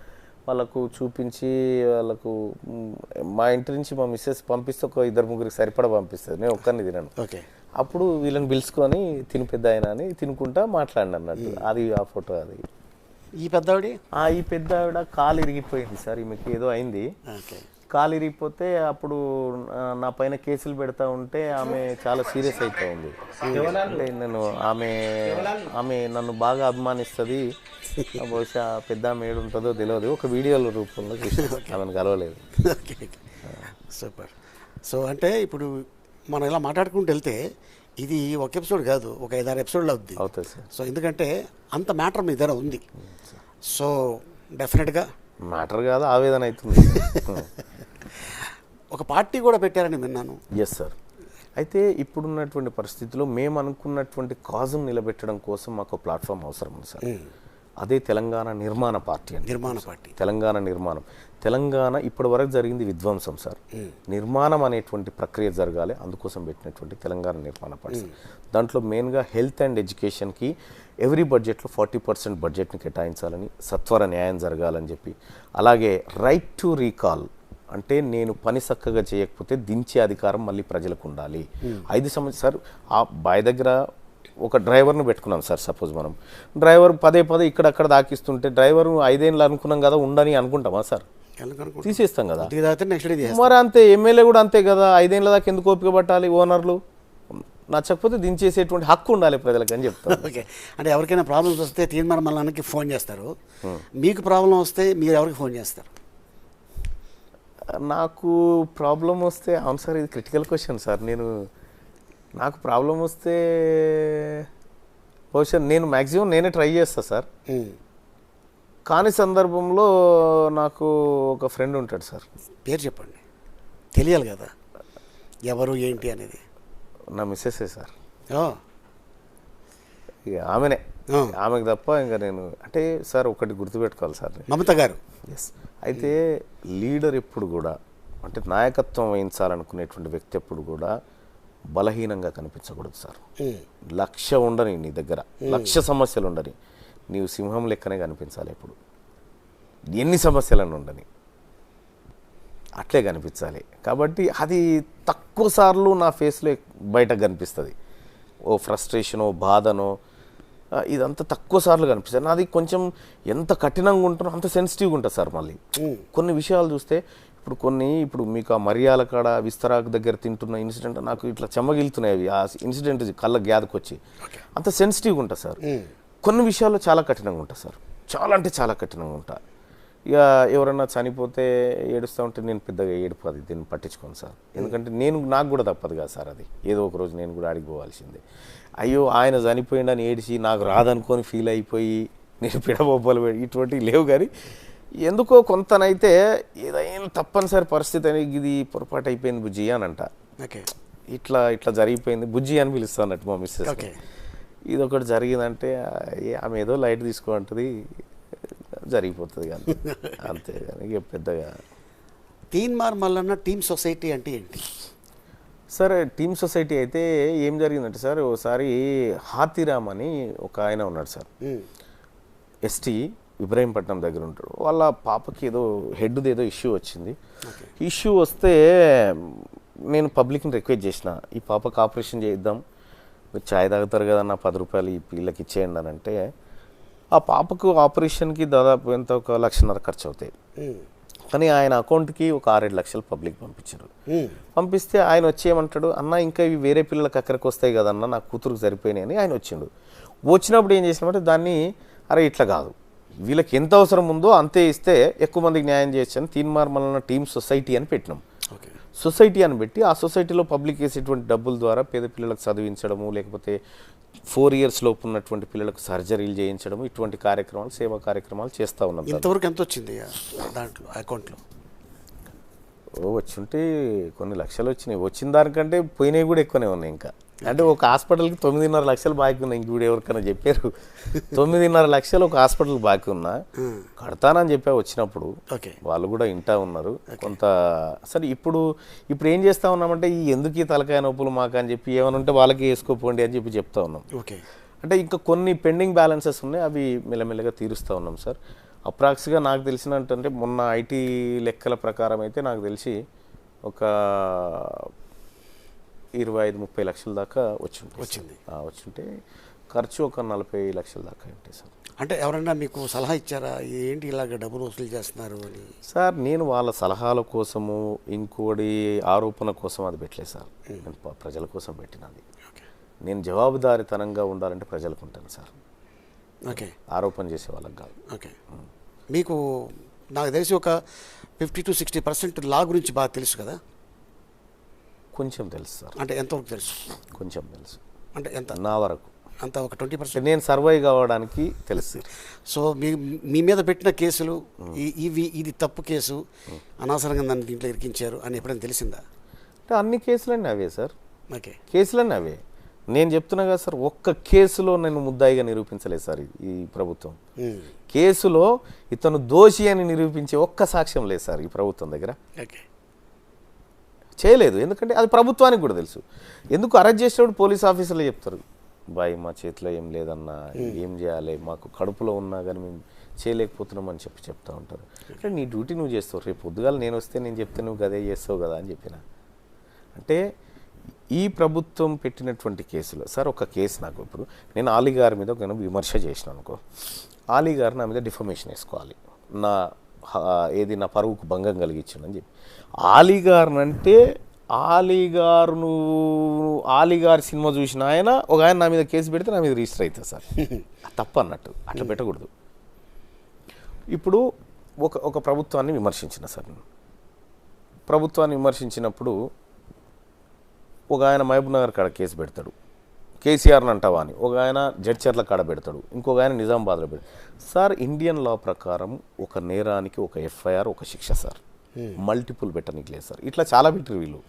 వాళ్ళకు చూపించి వాళ్ళకు మా ఇంటి నుంచి మా మిస్సెస్ పంపిస్తే ఒక 2-3 సరిపడా పంపిస్తుంది, నేను ఒక్కరిని తినను. ఓకే. అప్పుడు వీళ్ళని పిలుచుకొని తిని పెద్ద ఆయన అని తినుకుంటా మాట్లాడిన అన్నట్టు అది ఆ ఫోటో. అది ఈ పెద్దవాడి ఈ పెద్ద ఆవిడ కాలు ఇరిగిపోయింది సార్, ఈమెకి ఏదో అయింది. ఓకే. కాలు ఇరిగిపోతే అప్పుడు నా పైన కేసులు పెడతా ఉంటే ఆమె చాలా సీరియస్ అవుతా ఉంది. అంటే నేను ఆమె నన్ను బాగా అభిమానిస్తుంది, బహుశా పెద్ద ఆమె ఏడు ఉంటుందో తెలియదు, ఒక వీడియోల రూపంలో చూసి ఆమెను కలవలేదు. ఓకే. సూపర్. సో అంటే ఇప్పుడు మనం ఇలా మాట్లాడుకుంటూ వెళ్తే ఇది ఒక ఎపిసోడ్ కాదు, ఒక 5-6 ఎపిసోడ్లు అవుతుంది సార్. సో ఎందుకంటే అంత మ్యాటర్ మీ దగ్గర ఉంది. సో డెఫినెట్గా మ్యాటర్ కాదు, ఆవేదన అవుతుంది. ఒక పార్టీ కూడా పెట్టారని విన్నాను. Yes sir. అయితే ఇప్పుడున్నటువంటి పరిస్థితిలో మేము అనుకున్నటువంటి కాజును నిలబెట్టడం కోసం మాకు ప్లాట్ఫామ్ అవసరం ఉంది సార్. అదే తెలంగాణ నిర్మాణ పార్టీ అండి. నిర్మాణ పార్టీ, తెలంగాణ నిర్మాణం. తెలంగాణ ఇప్పటి వరకు జరిగింది విధ్వంసం సార్, నిర్మాణం అనేటువంటి ప్రక్రియ జరగాలి, అందుకోసం పెట్టినటువంటి తెలంగాణ నిర్మాణ పార్టీ. దాంట్లో మెయిన్గా హెల్త్ అండ్ ఎడ్యుకేషన్కి ఎవ్రీ బడ్జెట్లో 40% బడ్జెట్ని కేటాయించాలని, సత్వర న్యాయం జరగాలని చెప్పి, అలాగే రైట్ టు రీకాల్ అంటే నేను పని చక్కగా చేయకపోతే దించే అధికారం మళ్ళీ ప్రజలకు ఉండాలి. 5 సంవత్సరాలు సార్, ఆ బాయ్ దగ్గర ఒక డ్రైవర్ను పెట్టుకున్నాం సార్. సపోజ్ మనం డ్రైవర్ పదే ఇక్కడక్కడ దాకిస్తుంటే డ్రైవర్ 5 ఏళ్ళు అనుకున్నాం కదా ఉండని అనుకుంటామా సార్? తీసేస్తాం కదా. మరి అంతే ఎమ్మెల్యే కూడా అంతే కదా, 5 ఏళ్ళ దాకా ఎందుకు ఓపిక పట్టాలి? ఓనర్లు నచ్చకపోతే దించేసేటువంటి హక్కు ఉండాలి ప్రజలకు అని చెప్తాను. ఓకే. అంటే ఎవరికైనా ప్రాబ్లమ్స్ వస్తే తీర్మానం మళ్ళీ ఫోన్ చేస్తారు, మీకు ప్రాబ్లం వస్తే మీరు ఎవరికి ఫోన్ చేస్తారు? నాకు ప్రాబ్లం వస్తే, అవును సార్ ఇది క్రిటికల్ క్వశ్చన్ సార్, నాకు ప్రాబ్లం వస్తే బహుశా నేను మ్యాక్సిమం నేనే ట్రై చేస్తా సార్. కాని సందర్భంలో నాకు ఒక ఫ్రెండ్ ఉంటాడు సార్. పేరు చెప్పండి, తెలియాలి కదా ఎవరు ఏంటి అనేది. నా మిస్సెసే సార్. ఇక ఆమెనే, ఆమెకు తప్ప ఇంకా నేను అంటే సార్ ఒకటి గుర్తుపెట్టుకోవాలి సార్, మమత గారు. ఎస్. అయితే లీడర్ ఎప్పుడు కూడా అంటే నాయకత్వం వహించాలనుకునేటువంటి వ్యక్తి ఎప్పుడు కూడా బలహీనంగా కనిపించకూడదు సార్. 1,00,000 ఉండని నీ దగ్గర, 1,00,000 సమస్యలు ఉండని, నీవు సింహం లెక్కనే కనిపించాలి. ఎప్పుడు ఎన్ని సమస్యలను ఉండని అట్లే కనిపించాలి. కాబట్టి అది తక్కువ సార్లు నా ఫేస్లో బయటకు కనిపిస్తుంది. ఓ ఫ్రస్ట్రేషనో బాధనో ఇదంతా తక్కువ సార్లు కనిపిస్తుంది. నాది కొంచెం ఎంత కఠినంగా ఉంటుందో అంత సెన్సిటివ్గా ఉంటుంది సార్. మళ్ళీ కొన్ని విషయాలు చూస్తే ఇప్పుడు మీకు ఆ మరియాల కాడ విస్తరాకు దగ్గర తింటున్న ఇన్సిడెంట్ నాకు ఇట్లా చెమ్మగిలుతున్నాయి. అవి ఆ ఇన్సిడెంట్ కళ్ళ గ్యాదకొచ్చి అంత సెన్సిటివ్గా ఉంటుంది సార్. కొన్ని విషయాల్లో చాలా కఠినంగా ఉంటుంది సార్, చాలా అంటే చాలా కఠినంగా ఉంటా. ఇక ఎవరన్నా చనిపోతే ఏడుస్తూ ఉంటే నేను పెద్దగా ఏడుపది దీన్ని పట్టించుకోను సార్. ఎందుకంటే నాకు కూడా తప్పదు కదా సార్, అది ఏదో ఒక రోజు నేను కూడా అడిగిపోవాల్సిందే. అయ్యో ఆయన చనిపోయిండని ఏడిచి నాకు రాదనుకొని ఫీల్ అయిపోయి నేను పిడబొబ్బలు ఇటువంటివి లేవు. కానీ ఎందుకో కొంతనైతే ఏదైనా తప్పనిసరి పరిస్థితి అని ఇది పొరపాటు అయిపోయింది బుజ్జి అని అంట. ఇట్లా జరిగిపోయింది బుజ్జి అని పిలుస్తా అన్నట్టు మా మిస్సెస్. ఇది ఒకటి జరిగిందంటే ఆమె ఏదో లైట్ తీసుకోంటుంది, జరిగిపోతుంది కానీ అంతే. కానీ ఇక పెద్దగా తీన్మార్ మల్లన్న టీమ్ సొసైటీ అంటే ఏంటి సార్? టీమ్ సొసైటీ అయితే ఏం జరిగిందంటే సార్, ఒకసారి హాతీరామ్ అని ఒక ఆయన ఉన్నాడు సార్, ఎస్టీ, ఇబ్రాహీంపట్నం దగ్గర ఉంటాడు. వాళ్ళ పాపకి ఏదో హెడ్ది ఏదో ఇష్యూ వచ్చింది. ఇష్యూ వస్తే నేను పబ్లిక్ని రిక్వెస్ట్ చేసిన, ఈ పాపకు ఆపరేషన్ చేద్దాం, మీరు ఛాయ్ తాగుతారు కదా, నా 10 రూపాయలు ఈ పిల్లకి ఇచ్చేయండి అని అంటే, ఆ పాపకు ఆపరేషన్కి దాదాపు ఎంత ఒక 1,50,000 ఖర్చు అవుతాయి. కానీ ఆయన అకౌంట్కి ఒక 6-7 లక్షలు పబ్లిక్ పంపించారు. పంపిస్తే ఆయన వచ్చేయమంటాడు, అన్న ఇంకా ఇవి వేరే పిల్లలకు అక్కడికి వస్తాయి కదన్న, నా కూతురుకు సరిపోయినాయి అని ఆయన వచ్చిండు. వచ్చినప్పుడు ఏం చేసినామంటే దాన్ని అరే ఇట్లా కాదు, వీళ్ళకి ఎంత అవసరం ఉందో అంతే ఇస్తే ఎక్కువ మందికి న్యాయం చేయొచ్చు అని తీన్మార్ మల్లన్న టీమ్ సొసైటీ అని పెట్టినాం. సొసైటీ అని పెట్టి ఆ సొసైటీలో పబ్లిక్ వేసేటువంటి డబ్బుల ద్వారా పేద పిల్లలకు చదివించడము, లేకపోతే 4 years లోపు ఉన్నటువంటి పిల్లలకు సర్జరీలు చేయించడము, ఇటువంటి కార్యక్రమాలు, సేవా కార్యక్రమాలు చేస్తూ ఉన్నాం. ఇంతవరకు ఎంత వచ్చింది దాంట్లో అకౌంట్లో? వచ్చుంటే కొన్ని లక్షలు వచ్చినాయి. వచ్చిన దానికంటే పోయినవి కూడా ఎక్కువనే ఉన్నాయి. ఇంకా అంటే ఒక హాస్పిటల్కి 9.5 లక్షలు బాకీ ఉన్నా, ఇంక ఎవరికైనా చెప్పారు 9.5 లక్షలు ఒక హాస్పిటల్కి బాకీ ఉన్నా కడతానని చెప్పా వచ్చినప్పుడు. ఓకే. వాళ్ళు కూడా ఇంటా ఉన్నారు కొంత. సరే ఇప్పుడు ఏం చేస్తా ఉన్నామంటే ఈ ఎందుకు ఈ తలకాయ నొప్పులు మాకు అని చెప్పి ఏమైనా ఉంటే వాళ్ళకి వేసుకోపోండి అని చెప్పి చెప్తా ఉన్నాం. ఓకే. అంటే ఇంకా కొన్ని పెండింగ్ బ్యాలెన్సెస్ ఉన్నాయి, అవి మెల్లమెల్లగా తీరుస్తూ ఉన్నాం సార్. అప్రాక్స్గా నాకు తెలిసినట్టంటే మొన్న ఐటీ లెక్కల ప్రకారం అయితే నాకు తెలిసి ఒక 25-30 లక్షల దాకా వచ్చింటే ఖర్చు ఒక 40 లక్షల దాకా ఉంటాయి సార్. అంటే ఎవరన్నా మీకు సలహా ఇచ్చారా ఏంటి ఇలాగ డబ్బులు వసూలు చేస్తున్నారు అని? సార్ నేను వాళ్ళ సలహాల కోసము ఇంకోటి ఆరోపణ కోసం అది పెట్టలేదు సార్, నేను ప్రజల కోసం పెట్టినది. నేను జవాబుదారీతనంగా ఉండాలంటే ప్రజలకు ఉంటాను సార్. ఓకే. ఆరోపణ చేసే వాళ్ళకి కాదు. ఓకే. మీకు నాకు తెలిసి ఒక 50-60% లా గురించి బాగా తెలుసు కదా? కొంచెం తెలుసు సార్. అంటే ఎంతవరకు తెలుసు? కొంచెం తెలుసు. అంటే ఎంత? నా వరకు అంత ఒక 20%. నేను సర్వైవ్ కావడానికి తెలుసు. సో మీ మీద పెట్టిన కేసులు ఇది తప్పు కేసు, అనవసరంగా నన్ను దీంట్లో ఇరికించారు అని ఎప్పుడైనా తెలిసిందా? అంటే అన్ని కేసులన్నీ అవే సార్. ఓకే. కేసులన్నీ అవే. నేను చెప్తున్నా కదా సార్, ఒక్క కేసులో నేను ముద్దాయిగా నిరూపించలేదు సార్ ఈ ప్రభుత్వం. కేసులో ఇతను దోషి అని నిరూపించే ఒక్క సాక్ష్యం లేదు సార్ ఈ ప్రభుత్వం దగ్గర. ఓకే. చేయలేదు. ఎందుకంటే అది ప్రభుత్వానికి కూడా తెలుసు. ఎందుకు అరెస్ట్ చేసేవాడు పోలీస్ ఆఫీసర్లు చెప్తారు, బాయ్ మా చేతిలో ఏం లేదన్నా, ఏం చేయాలి, మాకు కడుపులో ఉన్నా కానీ మేము చేయలేకపోతున్నామని చెప్తూ ఉంటారు. అంటే నీ డ్యూటీ నువ్వు చేస్తావు, రేపు పొద్దుగాల నేను వస్తే నేను చెప్తే నువ్వు గదే చేస్తావు కదా అని చెప్పిన. అంటే ఈ ప్రభుత్వం పెట్టినటువంటి కేసులో సార్ ఒక కేసు నాకు ఇప్పుడు నేను ఆలీ గారి మీద ఒక విమర్శ చేసిన అనుకో, ఆలీ గారు నా మీద డిఫమేషన్ వేసుకోవాలి, నా పరువుకు భంగం కలిగించిందని చెప్పి. ఆలీ గారినంటే ఆలీ గారి సినిమా చూసిన ఒక ఆయన నా మీద కేసు పెడితే నా మీద రిజిస్టర్ అవుతుంది సార్. తప్పు అన్నట్టు అట్లా పెట్టకూడదు. ఇప్పుడు ఒక ప్రభుత్వాన్ని విమర్శించిన సార్ నేను. ప్రభుత్వాన్ని విమర్శించినప్పుడు ఒక ఆయన మహబూబ్ నగర్ కాడ కేసు పెడతాడు, కేసీఆర్ని అంటావా అని. ఒక ఆయన జడ్చర్ల కాడ పెడతాడు, ఇంకొక ఆయన నిజామాబాద్లో పెడతాడు. సార్ ఇండియన్ లా ప్రకారం ఒక నేరానికి ఒక ఎఫ్ఐఆర్ ఒక శిక్ష సార్, మల్టిపుల్ పెట్టడానికి లేదు సార్. ఇట్లా చాలా పెట్టారు వీళ్ళు.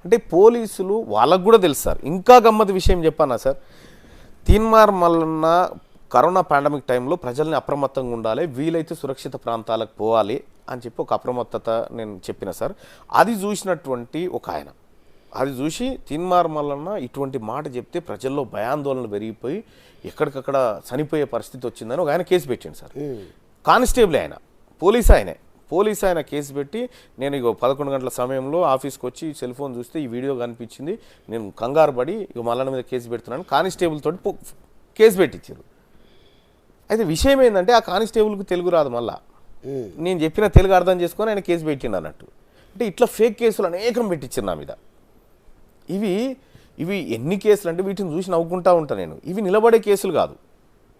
అంటే పోలీసులు వాళ్ళకు కూడా తెలుసు సార్. ఇంకా గమ్మత్ విషయం చెప్పానా sir, Teenmar Mallanna corona pandemic టైంలో ప్రజల్ని అప్రమత్తంగా ఉండాలి, వీలైతే సురక్షిత ప్రాంతాలకు పోవాలి అని చెప్పి ఒక అప్రమత్తత నేను చెప్పిన సార్. అది చూసినటువంటి ఒక ఆయన, అది చూసి తీన్మార్ మల్లన్న ఇటువంటి మాట చెప్తే ప్రజల్లో భయాందోళనలు పెరిగిపోయి ఎక్కడికక్కడ చనిపోయే పరిస్థితి వచ్చిందని ఒక ఆయన కేసు పెట్టాడు సార్. కానిస్టేబుల్ ఆయన, పోలీస్ ఆయన కేసు పెట్టి, నేను ఇక 11 గంటల సమయంలో ఆఫీస్కి వచ్చి సెల్ ఫోన్ చూస్తే ఈ వీడియో కనిపించింది, నేను కంగారు పడి ఇక మల్లన్న మీద కేసు పెడుతున్నాను, కానిస్టేబుల్ తోటి కేసు పెట్టించారు. అయితే విషయం ఏంటంటే ఆ కానిస్టేబుల్కి తెలుగు రాదు, మళ్ళా నేను చెప్పిన తెలుగు అర్థం చేసుకొని ఆయన కేసు పెట్టిండు అన్నట్టు. అంటే ఇట్లా ఫేక్ కేసులు అనేకం పెట్టించారు నా మీద. ఇవి ఎన్ని కేసులు అంటే వీటిని చూసి నవ్వుకుంటా ఉంటాను నేను. ఇవి నిలబడే కేసులు కాదు,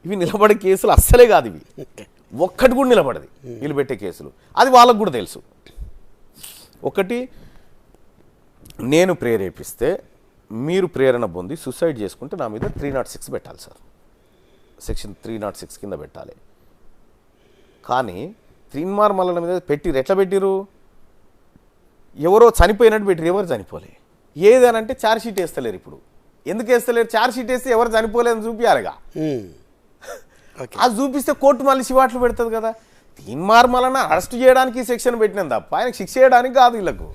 ఇవి నిలబడే కేసులు అస్సలే కాదు. ఇవి ఒక్కటి కూడా నిలబడది వీళ్ళు పెట్టే కేసులు. అది వాళ్ళకు కూడా తెలుసు. ఒకటి, నేను ప్రేరేపిస్తే మీరు ప్రేరణ పొంది సూసైడ్ చేసుకుంటే నా మీద 306 పెట్టాలి సార్, సెక్షన్ 306 కింద పెట్టాలి. కానీ తీన్మార్ మల్లన్న మీద పెట్టిరు, ఎట్లా పెట్టిరు, ఎవరో చనిపోయినట్టు పెట్టిరు, ఎవరు చనిపోలే. ఏదనంటే ఛార్జ్షీట్ వేస్తలేరు. ఇప్పుడు ఎందుకు వేస్తలేరు, ఛార్జ్షీట్ వేస్తే ఎవరు చనిపోలేదని చూపించాలిగా. అది చూపిస్తే కోర్టు మళ్ళీ శివాట్లు పెడుతుంది కదా. తీన్మార్ మల్లన్న అరెస్ట్ చేయడానికి సెక్షన్ పెట్టినాం తప్ప ఆయనకు శిక్ష చేయడానికి కాదు వీళ్ళకు.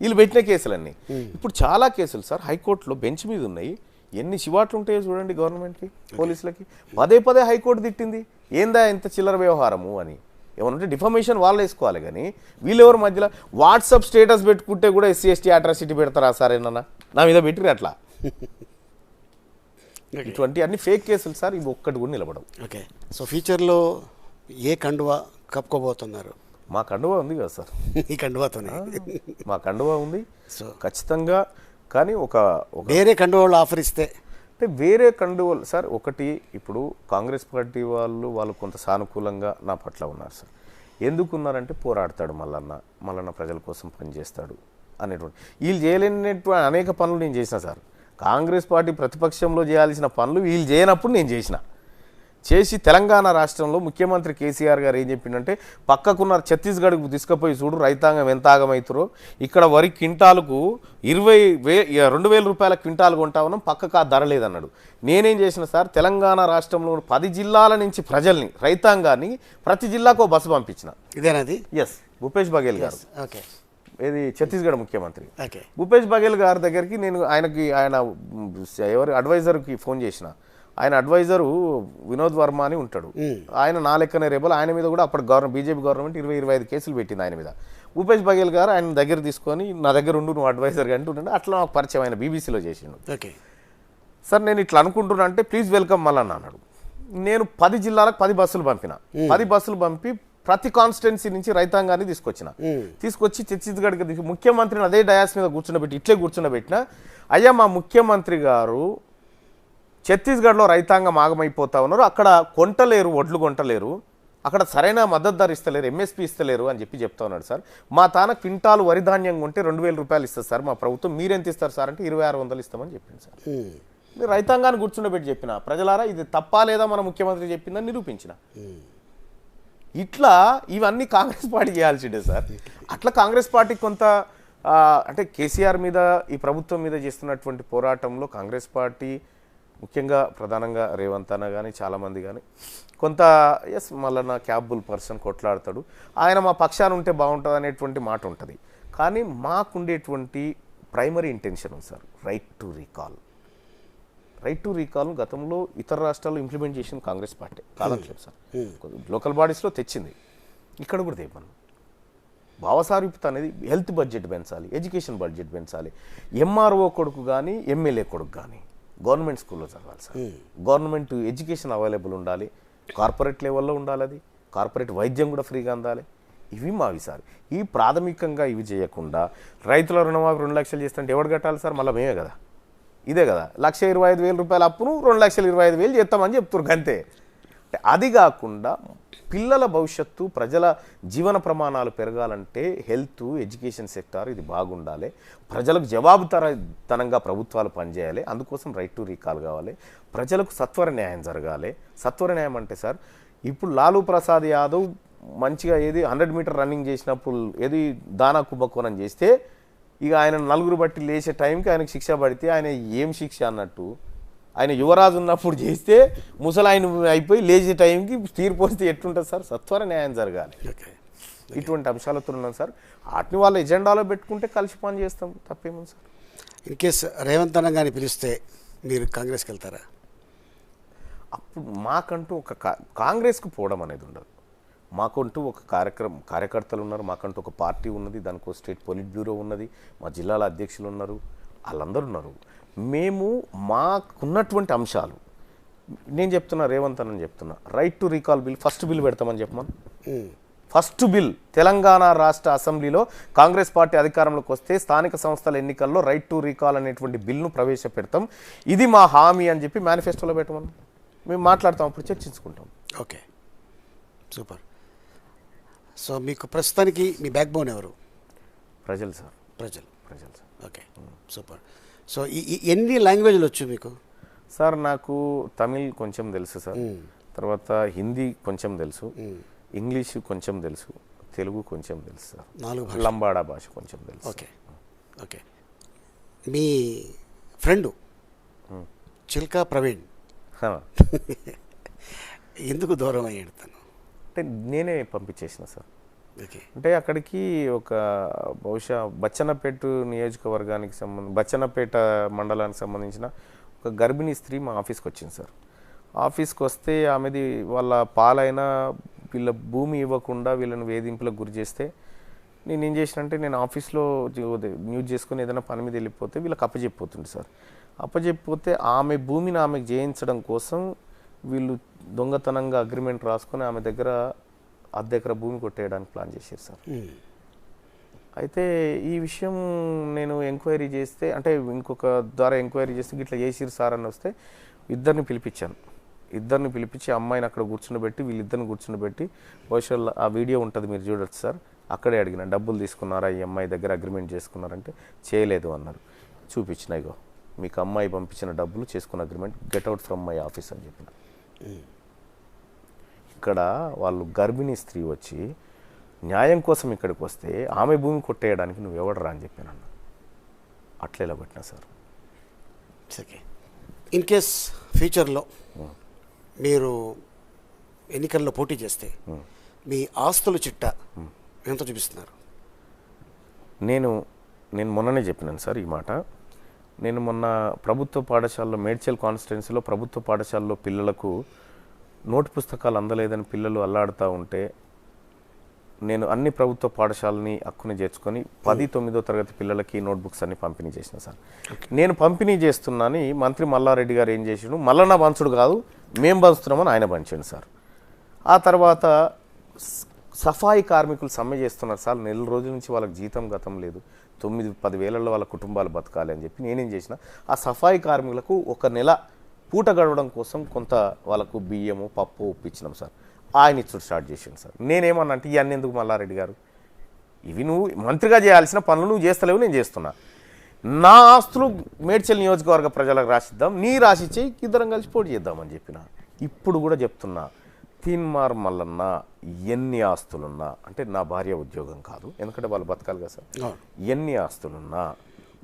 వీళ్ళు పెట్టిన కేసులన్నీ ఇప్పుడు చాలా కేసులు సార్ హైకోర్టులో బెంచ్ మీద ఉన్నాయి. ఎన్ని శివాట్లు ఉంటాయో చూడండి గవర్నమెంట్కి, పోలీసులకి. పదే హైకోర్టు తిట్టింది, ఏందా ఇంత చిల్లర వ్యవహారము అని. ఏమనంటే డిఫమేషన్ వాళ్ళు వేసుకోవాలి, కానీ వీళ్ళెవరు మధ్యలో వాట్సాప్ స్టేటస్ పెట్టుకుంటే కూడా SC ST అట్రాసిటీ పెడతారా సార్ ఏమన్నా, నా మీద పెట్టిరు అట్లా. ఇటువంటి అన్ని ఫేక్ కేసులు సార్, ఇవి ఒక్కటి కూడా నిలబడవు. ఓకే. సో ఫ్యూచర్లో ఏ కండువా కప్పుకోబోతున్నారు? మా కండువా ఉంది కదా సార్, ఈ కండువాతోనే మా కండువా ఉంది. సో ఖచ్చితంగా. కానీ ఒక వేరే కండువాళ్ళు ఆఫర్ ఇస్తే అంటే వేరే కండువలు సార్, ఒకటి ఇప్పుడు కాంగ్రెస్ పార్టీ వాళ్ళు కొంత సానుకూలంగా నా పట్ల ఉన్నారు సార్. ఎందుకున్నారంటే పోరాడతాడు మల్లన్న ప్రజల కోసం పనిచేస్తాడు అనేటువంటి. వీళ్ళు చేయలేనటువంటి అనేక పనులు నేను చేసిన సార్. కాంగ్రెస్ పార్టీ ప్రతిపక్షంలో చేయాల్సిన పనులు వీళ్ళు చేయనప్పుడు నేను చేసిన. చేసి తెలంగాణ రాష్ట్రంలో ముఖ్యమంత్రి కేసీఆర్ గారు ఏం చెప్పిండంటే పక్కకున్న ఛత్తీస్గఢ్కు తీసుకుపోయి చూడు రైతాంగం ఎంత ఆగమవుతారో ఇక్కడ వరి క్వింటాలకు 2,000 రూపాయల క్వింటాలు కొంటా ఉన్నాం, పక్కకు ఆ ధర లేదన్నాడు. నేనేం చేసిన సార్, తెలంగాణ రాష్ట్రంలో 10 జిల్లాల నుంచి ప్రజల్ని రైతాంగాన్ని ప్రతి జిల్లాకు ఒక బస్సు పంపించిన. ఇదేనాది? ఎస్, భూపేష్ బఘేల్ గారు, ఓకే, ఇది ఛత్తీస్గఢ్ ముఖ్యమంత్రి. ఓకే. భూపేష్ బఘేల్ గారి దగ్గరికి నేను ఆయన ఎవరి అడ్వైజర్కి ఫోన్ చేసిన. ఆయన అడ్వైజరు వినోద్ వర్మ అని ఉంటాడు. ఆయన నా లెక్కనే రేబల్. ఆయన మీద కూడా అప్పుడు బీజేపీ గవర్నమెంట్ 20-25 కేసులు పెట్టింది ఆయన మీద. భూపేష్ బఘేల్ గారు ఆయన దగ్గర తీసుకొని నా దగ్గర ఉండు, నువ్వు అడ్వైజర్గా అంటుండే. అట్లా నాకు పరిచయం ఆయన బీబీసీలో చేసిండు. ఓకే సార్, నేను ఇట్లా అనుకుంటున్నా అంటే ప్లీజ్ వెల్కమ్ మళ్ళీ అన్నాడు. నేను 10 జిల్లాలకు 10 బస్సులు పంపిన. 10 బస్సులు పంపి ప్రతి కాన్స్టిట్యున్సీ నుంచి రైతాంగాన్ని తీసుకొచ్చి ఛత్తీస్గఢ్కి ముఖ్యమంత్రిని అదే డయాస్ మీద ఇట్లే కూర్చుండబెట్టిన. అయ్యా, మా ముఖ్యమంత్రి గారు ఛత్తీస్గఢ్లో రైతాంగం ఆగమైపోతా ఉన్నారు, అక్కడ కొంటలేరు, వడ్లు కొంటలేరు, అక్కడ సరైన మద్దతు ధర ఇస్తలేరు, ఎంఎస్పీ ఇస్తలేరు అని చెప్తా ఉన్నాడు సార్. మా తాన క్వింటాలు వరి ధాన్యం కొంటే 2,000 రూపాయలు ఇస్తారు సార్ మా ప్రభుత్వం, మీరెంత ఇస్తారు సార్ అంటే 2,600 ఇస్తామని చెప్పింది సార్. మీరు రైతాంగాన్ని కూర్చుండబెట్టి చెప్పిన, ప్రజలారా ఇది తప్పా లేదా మన ముఖ్యమంత్రి చెప్పిందని నిరూపించిన. ఇట్లా ఇవన్నీ కాంగ్రెస్ పార్టీ చేయాల్సిందే సార్. అట్లా కాంగ్రెస్ పార్టీ కొంత అంటే కేసీఆర్ మీద ఈ ప్రభుత్వం మీద చేస్తున్నటువంటి పోరాటంలో కాంగ్రెస్ పార్టీ ముఖ్యంగా ప్రధానంగా రేవంత్ అన్న కానీ చాలామంది కానీ కొంత మళ్ళీ క్యాబుల్ పర్సన్ కొట్లాడతాడు, ఆయన మా పక్షాన ఉంటే బాగుంటుంది అనేటువంటి మాట ఉంటుంది. కానీ మాకుండేటువంటి ప్రైమరీ ఇంటెన్షన్ ఉంది సార్, రైట్ టు రీకాల్ గతంలో ఇతర రాష్ట్రాల్లో ఇంప్లిమెంట్ చేసింది కాంగ్రెస్ పార్టీ కాదట్లేదు సార్. లోకల్ బాడీస్లో తెచ్చింది, ఇక్కడ కూడా తెప్పను. భావసారూప్యత అనేది హెల్త్ బడ్జెట్ పెంచాలి, ఎడ్యుకేషన్ బడ్జెట్ పెంచాలి. ఎంఆర్ఓ కొడుకు కానీ ఎమ్మెల్యే కొడుకు కానీ గవర్నమెంట్ స్కూల్లో చదవాలి సార్. గవర్నమెంట్ ఎడ్యుకేషన్ అవైలబుల్ ఉండాలి, కార్పొరేట్ లెవెల్లో ఉండాలి, అది కార్పొరేట్ వైద్యం కూడా ఫ్రీగా అందాలి. ఇవి మావి సార్. ఈ ప్రాథమికంగా ఇవి చేయకుండా రైతుల రుణమాఫీ 2 లక్షలు చేస్తుంటే ఎవరు కట్టాలి సార్? మళ్ళీ మేమే కదా, ఇదే కదా. 1,25,000 రూపాయల అప్పును 2,25,000 చేస్తామని చెప్తున్నారు అంతే. అది కాకుండా పిల్లల భవిష్యత్తు, ప్రజల జీవన ప్రమాణాలు పెరగాలంటే హెల్త్, ఎడ్యుకేషన్ సెక్టార్ ఇది బాగుండాలి. ప్రజలకు జవాబుదారీతనంగా ప్రభుత్వాలు పనిచేయాలి. అందుకోసం రైట్ టు రీకాల్ కావాలి. ప్రజలకు సత్వర న్యాయం జరగాలి. సత్వర న్యాయం అంటే సార్, ఇప్పుడు లాలూ ప్రసాద్ యాదవ్ మంచిగా 100 మీటర్ రన్నింగ్ చేసినప్పుడు దానా కుంభకోణం చేస్తే ఇక ఆయన 4 బట్టి లేచే టైంకి ఆయనకు శిక్ష పడితే ఆయన ఏం శిక్ష అన్నట్టు, ఆయన యువరాజు ఉన్నప్పుడు చేస్తే ముసలాయన అయిపోయి లేచే టైంకి తీర్పు వస్తే ఎట్లుంటుంది సార్? సత్వర న్యాయం జరగాలి. ఇటువంటి అంశాలతో ఉన్నాం సార్. వాటిని వాళ్ళ ఎజెండాలో పెట్టుకుంటే కలిసి పని చేస్తాం, తప్పేముంది సార్. ఇన్ కేస్ రేవంత్ అన్న గారిని పిలిస్తే మీరు కాంగ్రెస్కి వెళ్తారా? అప్పుడు మాకంటూ ఒక కాంగ్రెస్కు పోవడం అనేది ఉండదు. మాకంటూ ఒక కార్యకర్తలు ఉన్నారు, మాకంటూ ఒక పార్టీ ఉన్నది, దానికి ఒక స్టేట్ పొలిట్ బ్యూరో ఉన్నది, మా జిల్లాల అధ్యక్షులు ఉన్నారు, వాళ్ళందరూ ఉన్నారు. మేము మాకున్నటువంటి అంశాలు నేను చెప్తున్నా, రేవంత్ అని చెప్తున్నా, right to recall bill first bill పెడతామని చెప్పమని. ఫస్ట్ బిల్ తెలంగాణ రాష్ట్ర అసెంబ్లీలో కాంగ్రెస్ పార్టీ అధికారంలోకి వస్తే స్థానిక సంస్థల ఎన్నికల్లో రైట్ టు రీకాల్ అనేటువంటి బిల్ను ప్రవేశపెడతాం, ఇది మా హామీ అని చెప్పి మేనిఫెస్టోలో పెట్టమని మేము మాట్లాడతాం, అప్పుడు చర్చించుకుంటాం. Okay, super. సో మీకు ప్రస్తుతానికి మీ బ్యాక్ బోన్ ఎవరు? ప్రజలు సార్. ప్రజలు సార్. Okay, super. సో ఎన్ని లాంగ్వేజ్లు వచ్చు మీకు? సార్ నాకు తమిళ్ కొంచెం తెలుసు సార్, తర్వాత హిందీ కొంచెం తెలుసు, ఇంగ్లీషు కొంచెం తెలుసు, తెలుగు కొంచెం తెలుసు సార్, 4 లంబాడా భాష కొంచెం తెలుసు. Okay okay. మీ ఫ్రెండు చిల్కా ప్రవీణ్ ఎందుకు దూరం అయ్యాడు తను? అంటే నేనే పంపించేసిన సార్. ఓకే. అంటే అక్కడికి ఒక బహుశా బచ్చన్నపేట నియోజకవర్గానికి బచ్చన్నపేట మండలానికి సంబంధించిన ఒక గర్భిణీ స్త్రీ మా ఆఫీస్కి వచ్చింది సార్. ఆఫీస్కి వస్తే ఆమెది వాళ్ళ పాలైనా వీళ్ళ భూమి ఇవ్వకుండా వీళ్ళని వేధింపులకు గురి చేస్తే నేనేం చేసినంటే, నేను ఆఫీస్లో న్యూస్ చేసుకుని ఏదైనా పని మీద వెళ్ళిపోతే వీళ్ళకి అప్పచెప్పిపోతుంది సార్. అప్పచెప్పిపోతే ఆమె భూమిని ఆమెకు చేయించడం కోసం వీళ్ళు దొంగతనంగా అగ్రిమెంట్ రాసుకొని ఆమె దగ్గర 10 ఎకరా భూమి కొట్టేయడానికి ప్లాన్ చేశారు సార్. అయితే ఈ విషయం నేను ఎంక్వైరీ చేస్తే, అంటే ఇంకొక ద్వారా ఎంక్వైరీ చేస్తే ఇట్లా చేసిరు సార్ అని వస్తే ఇద్దరిని పిలిపించాను. ఇద్దరిని పిలిపించి అమ్మాయిని అక్కడ కూర్చుండబెట్టి వీళ్ళిద్దరిని కూర్చుండబెట్టి, బహుశా ఆ వీడియో ఉంటుంది మీరు చూడొచ్చు సార్, అక్కడే అడిగిన డబ్బులు తీసుకున్నారా ఈ అమ్మాయి దగ్గర, అగ్రిమెంట్ చేసుకున్నారంటే చేయలేదు అన్నారు. చూపించిన, ఇగో మీకు అమ్మాయి పంపించిన డబ్బులు చేసుకున్న agreement, get out from my office అని చెప్పిన. ఇక్కడ వాళ్ళు గర్భిణీ స్త్రీ వచ్చి న్యాయం కోసం ఇక్కడికి వస్తే ఆమె భూమి కొట్టేయడానికి నువ్వు ఎవడరా అని చెప్పానన్న. అట్లా ఇలా పెట్టినా సార్. ఓకే. ఇన్ కేస్ ఫ్యూచర్లో మీరు ఎన్నికల్లో పోటీ చేస్తే మీ ఆస్తుల చిట్టా ఎంత చూపిస్తున్నారు? నేను మొన్ననే చెప్పినాను సార్ ఈ మాట. నేను మొన్న ప్రభుత్వ పాఠశాలలో మేడ్చల్ కాన్స్టిట్యున్సీలో ప్రభుత్వ పాఠశాలలో పిల్లలకు నోటు పుస్తకాలు అందలేదని పిల్లలు అల్లాడుతూ ఉంటే నేను అన్ని ప్రభుత్వ పాఠశాలని హక్కుని చేర్చుకొని 10-9వ తరగతి పిల్లలకి నోట్బుక్స్ అన్ని పంపిణీ చేసిన సార్. నేను పంపిణీ చేస్తున్నానని మంత్రి మల్లారెడ్డి గారు ఏం చేసిండు, మల్లన్న పంచుడు కాదు మేము పంచుతున్నామని ఆయన పంచాడు సార్. ఆ తర్వాత సఫాయి కార్మికులు సమ్మె చేస్తున్నారు సార్. నెల రోజుల నుంచి వాళ్ళకి జీతం గతం లేదు, 9-10 వేలలో వాళ్ళ కుటుంబాలు బతకాలి అని చెప్పి నేనేం చేసిన, ఆ సఫాయి కార్మికులకు ఒక నెల పూట గడవడం కోసం కొంత వాళ్ళకు బియ్యము పప్పు ఒప్పించినాం సార్. ఆయన ఇచ్చుడు స్టార్ట్ చేసిండు సార్. నేనేమన్నా అంటే ఇవన్నీ ఎందుకు మల్లారెడ్డి గారు, ఇవి నువ్వు మంత్రిగా చేయాల్సిన పనులు నువ్వు చేస్తలేవు, నేను చేస్తున్నా. నా ఆస్తులు మేడ్చల్ నియోజకవర్గ ప్రజలకు రాసిద్దాం, నీ రాసిచ్చి ఇద్దరం కలిసి పోటీ చేద్దామని చెప్పిన. ఇప్పుడు కూడా చెప్తున్నా, తీన్మార్ మల్లన్న ఎన్ని ఆస్తులున్నా, అంటే నా భార్య ఉద్యోగం కాదు ఎందుకంటే వాళ్ళు బతకాలి కదా సార్, ఎన్ని ఆస్తులున్నా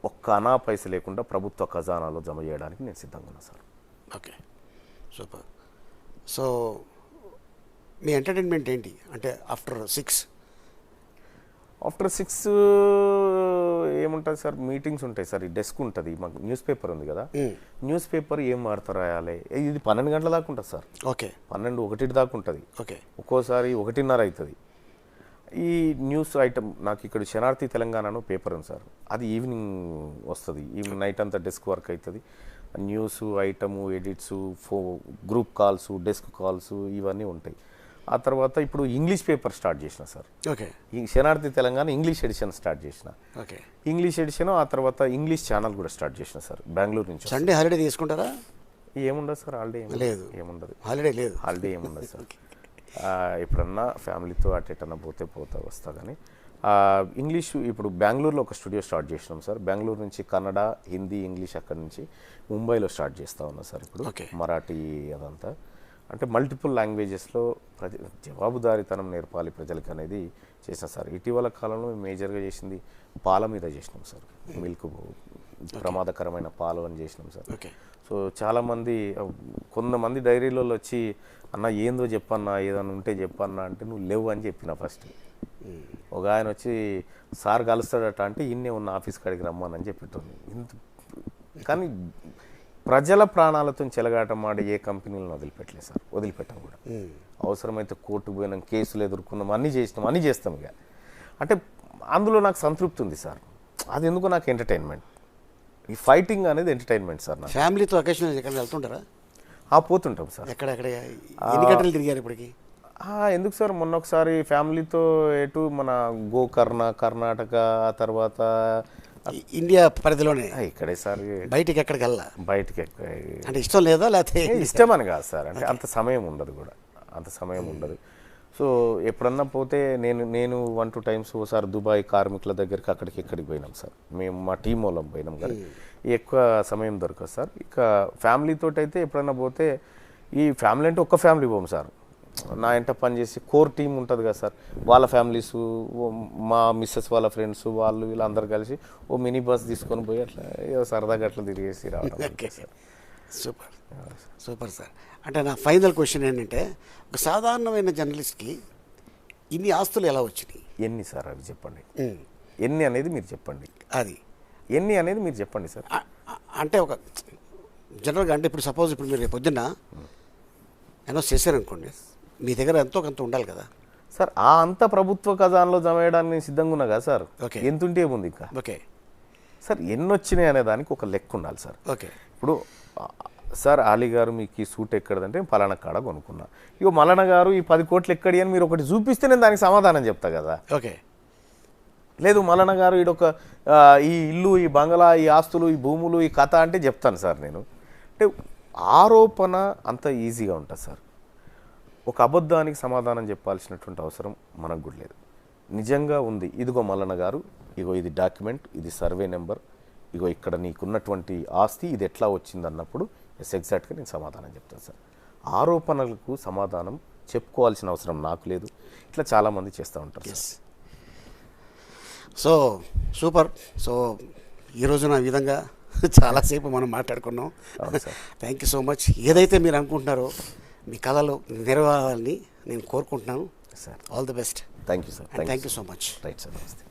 ఒక్క అనా పైస లేకుండా ప్రభుత్వ ఖజానాలో జమ చేయడానికి నేను సిద్ధంగా ఉన్నా సార్. Okay, super. సో మీ ఎంటర్టైన్మెంట్ ఏంటి అంటే ఆఫ్టర్ 6? ఆఫ్టర్ 6 ఏముంటుంది సార్, మీటింగ్స్ ఉంటాయి సార్. ఈ డెస్క్ ఉంటుంది, మాకు న్యూస్ పేపర్ ఉంది కదా, న్యూస్ పేపర్ ఏం వార్త రాయాలి, ఇది 12 గంటల దాకా ఉంటుంది సార్. ఓకే. 12-1 దాకా ఉంటుంది. ఓకే. ఒక్కోసారి 1:30 అవుతుంది. ఈ న్యూస్ ఐటమ్ నాకు ఇక్కడ శనార్థి తెలంగాణలో పేపర్ ఉంది సార్, అది ఈవినింగ్ వస్తుంది. ఈవినింగ్ నైట్ అంతా డెస్క్ వర్క్ అవుతుంది. News item, edits, group calls, desk calls ఇవన్నీ ఉంటాయి. ఆ తర్వాత ఇప్పుడు ఇంగ్లీష్ పేపర్ స్టార్ట్ చేసిన సార్. ఓకే. ఈ శనార్థి తెలంగాణ ఇంగ్లీష్ ఎడిషన్ స్టార్ట్ చేసిన. ఓకే. ఇంగ్లీష్ ఎడిషన్, ఆ తర్వాత ఇంగ్లీష్ ఛానల్ కూడా స్టార్ట్ చేసిన సార్ బెంగళూరు నుంచి. సండే హాలిడే తీసుకుంటారా? ఏముండదు సార్, హాలిడే లేదు, ఏముండదు, హాలిడే లేదు, హాలిడే ఏముండదు సార్. ఎప్పుడన్నా ఫ్యామిలీతో అటెటన్నా పోతా వస్తా. కానీ ఇంగ్లీష్ ఇప్పుడు బెంగళూరులో ఒక స్టూడియో స్టార్ట్ చేసినాం సార్. బెంగళూరు నుంచి కన్నడ, హిందీ, ఇంగ్లీష్ అక్కడి నుంచి ముంబైలో స్టార్ట్ చేస్తూ ఉన్నా సార్. ఇప్పుడు మరాఠీ అదంతా అంటే మల్టిపుల్ లాంగ్వేజెస్లో జవాబుదారీతనం నేర్పాలి ప్రజలకు అనేది చేసిన సార్. ఇటీవల కాలంలో మేజర్గా చేసింది పాల మీద చేసినాం సార్. మిల్క్ ప్రమాదకరమైన పాలు అని చేసినాం సార్. సో చాలామంది, కొంతమంది డైరీలలో వచ్చి అన్న ఏందో చెప్పన్నా, ఏదన్నా ఉంటే చెప్పన్నా అంటే నువ్వు లేవు అని చెప్పిన ఫస్ట్. ఒక ఆయన వచ్చి సార్ కలుస్తాడట అంటే ఇన్నే ఉన్న ఆఫీస్ కాడికి రమ్మని చెప్పేటోని. కానీ ప్రజల ప్రాణాలతో చెలగాటమాడే ఏ కంపెనీలను వదిలిపెట్టలేదు సార్, వదిలిపెట్టాం కూడా. అవసరమైతే కోర్టుకు పోయినాం, కేసులు ఎదుర్కొన్నాం, అన్నీ చేస్తాం ఇక. అంటే అందులో నాకు సంతృప్తి ఉంది సార్. అది ఎందుకు నాకు ఎంటర్టైన్మెంట్, ఈ ఫైటింగ్ అనేది ఎంటర్టైన్మెంట్ సార్. నాకు ఫ్యామిలీతో అకేషనల్ ఎక్కడ వెళ్తుంటారా? పోతుంటాం సార్. ఎక్కడెక్కడ ఎన్ని గంటలు తిరిగారు ఇప్పటికి? ఎందుకు సార్, మొన్న ఒకసారి ఫ్యామిలీతో ఎటు మన గోకర్ణ, కర్ణాటక, ఆ తర్వాత ఇండియా పరిధిలోనే ఇక్కడే సార్. బయటికి ఎక్కడికి వెళ్ళా? బయటికి అంటే ఇష్టం లేదా, లేకపోతే ఇష్టం అని కాదు సార్, అంటే అంత సమయం ఉండదు కూడా, అంత సమయం ఉండదు. సో ఎప్పుడన్నా పోతే నేను 1-2 times ఓసారి దుబాయ్ కార్మికుల దగ్గరికి అక్కడికి ఇక్కడికి పోయినాం సార్. మేము మా టీం వాళ్ళం పోయినాం కానీ ఎక్కువ సమయం దొరకదు సార్. ఇక ఫ్యామిలీతో అయితే ఎప్పుడన్నా పోతే, ఈ ఫ్యామిలీ అంటే ఒక్క ఫ్యామిలీ పోము సార్. నా ఇంట పనిచేసి కోర్ టీం ఉంటుంది కదా సార్, వాళ్ళ ఫ్యామిలీస్, మా మిస్సెస్ వాళ్ళ ఫ్రెండ్స్, వాళ్ళు వీళ్ళందరూ కలిసి ఓ మినీ బస్ తీసుకొని పోయి అట్లా ఏదో సరదాగా అట్లా తిరిగేసి రావడం. Super super sir. అంటే నా ఫైనల్ క్వశ్చన్ ఏంటంటే, ఒక సాధారణమైన జర్నలిస్ట్కి ఇన్ని ఆస్తులు ఎలా వచ్చినాయి? ఎన్ని సార్ అవి చెప్పండి, ఎన్ని అనేది మీరు చెప్పండి. అది ఎన్ని అనేది మీరు చెప్పండి సార్. అంటే ఒక జనరల్గా, అంటే ఇప్పుడు సపోజ్ ఇప్పుడు మీరు పొద్దున్న అనౌన్స్ చేశారనుకోండి, మీ దగ్గర ఎంతో కొంత ఉండాలి కదా సార్. అంత ప్రభుత్వ ఖజానాలో జమ చేయడానికి నేను సిద్ధంగా ఉన్నా కదా సార్. ఓకే. ఎంత ఉంటే ఏముంది ఇంకా. ఓకే సార్, ఎన్ని వచ్చినాయి అనే దానికి ఒక లెక్క ఉండాలి సార్. ఓకే. ఇప్పుడు సార్ ఆలీ గారు మీకు ఈ సూట్ ఎక్కడదంటే పలానా కాడ కొనుక్కున్నా, ఇగో మల్లన్న గారు ఈ 10 కోట్లు ఎక్కడి అని మీరు ఒకటి చూపిస్తే నేను దానికి సమాధానం చెప్తా కదా. ఓకే. లేదు మల్లన్న గారు ఈడొక ఈ ఇల్లు, ఈ బంగళా, ఈ ఆస్తులు, ఈ భూములు, ఈ కథ అంటే చెప్తాను సార్ నేను. అంటే ఆరోపణ అంత ఈజీగా ఉంటుంది సార్. ఒక అబద్ధానికి సమాధానం చెప్పాల్సినటువంటి అవసరం మనకు కూడా లేదు. నిజంగా ఉంది, ఇదిగో మల్లన్న గారు, ఇగో ఇది డాక్యుమెంట్, ఇది సర్వే నెంబర్, ఇగో ఇక్కడ నీకున్నటువంటి ఆస్తి, ఇది ఎట్లా వచ్చింది అన్నప్పుడు ఎగ్జాక్ట్గా నేను సమాధానం చెప్తాను సార్. ఆరోపణలకు సమాధానం చెప్పుకోవాల్సిన అవసరం నాకు లేదు. ఇట్లా చాలామంది చేస్తూ ఉంటారు సార్. So super. సో ఈరోజు నా విధంగా చాలాసేపు మనం మాట్లాడుకున్నాం. Thank you so much. ఏదైతే మీరు అనుకుంటున్నారో మీ కళలు నెరవేరాలని నేను కోరుకుంటున్నాను sir. All the best. Thank you sir. Thank you so much. Right sir. నమస్తే.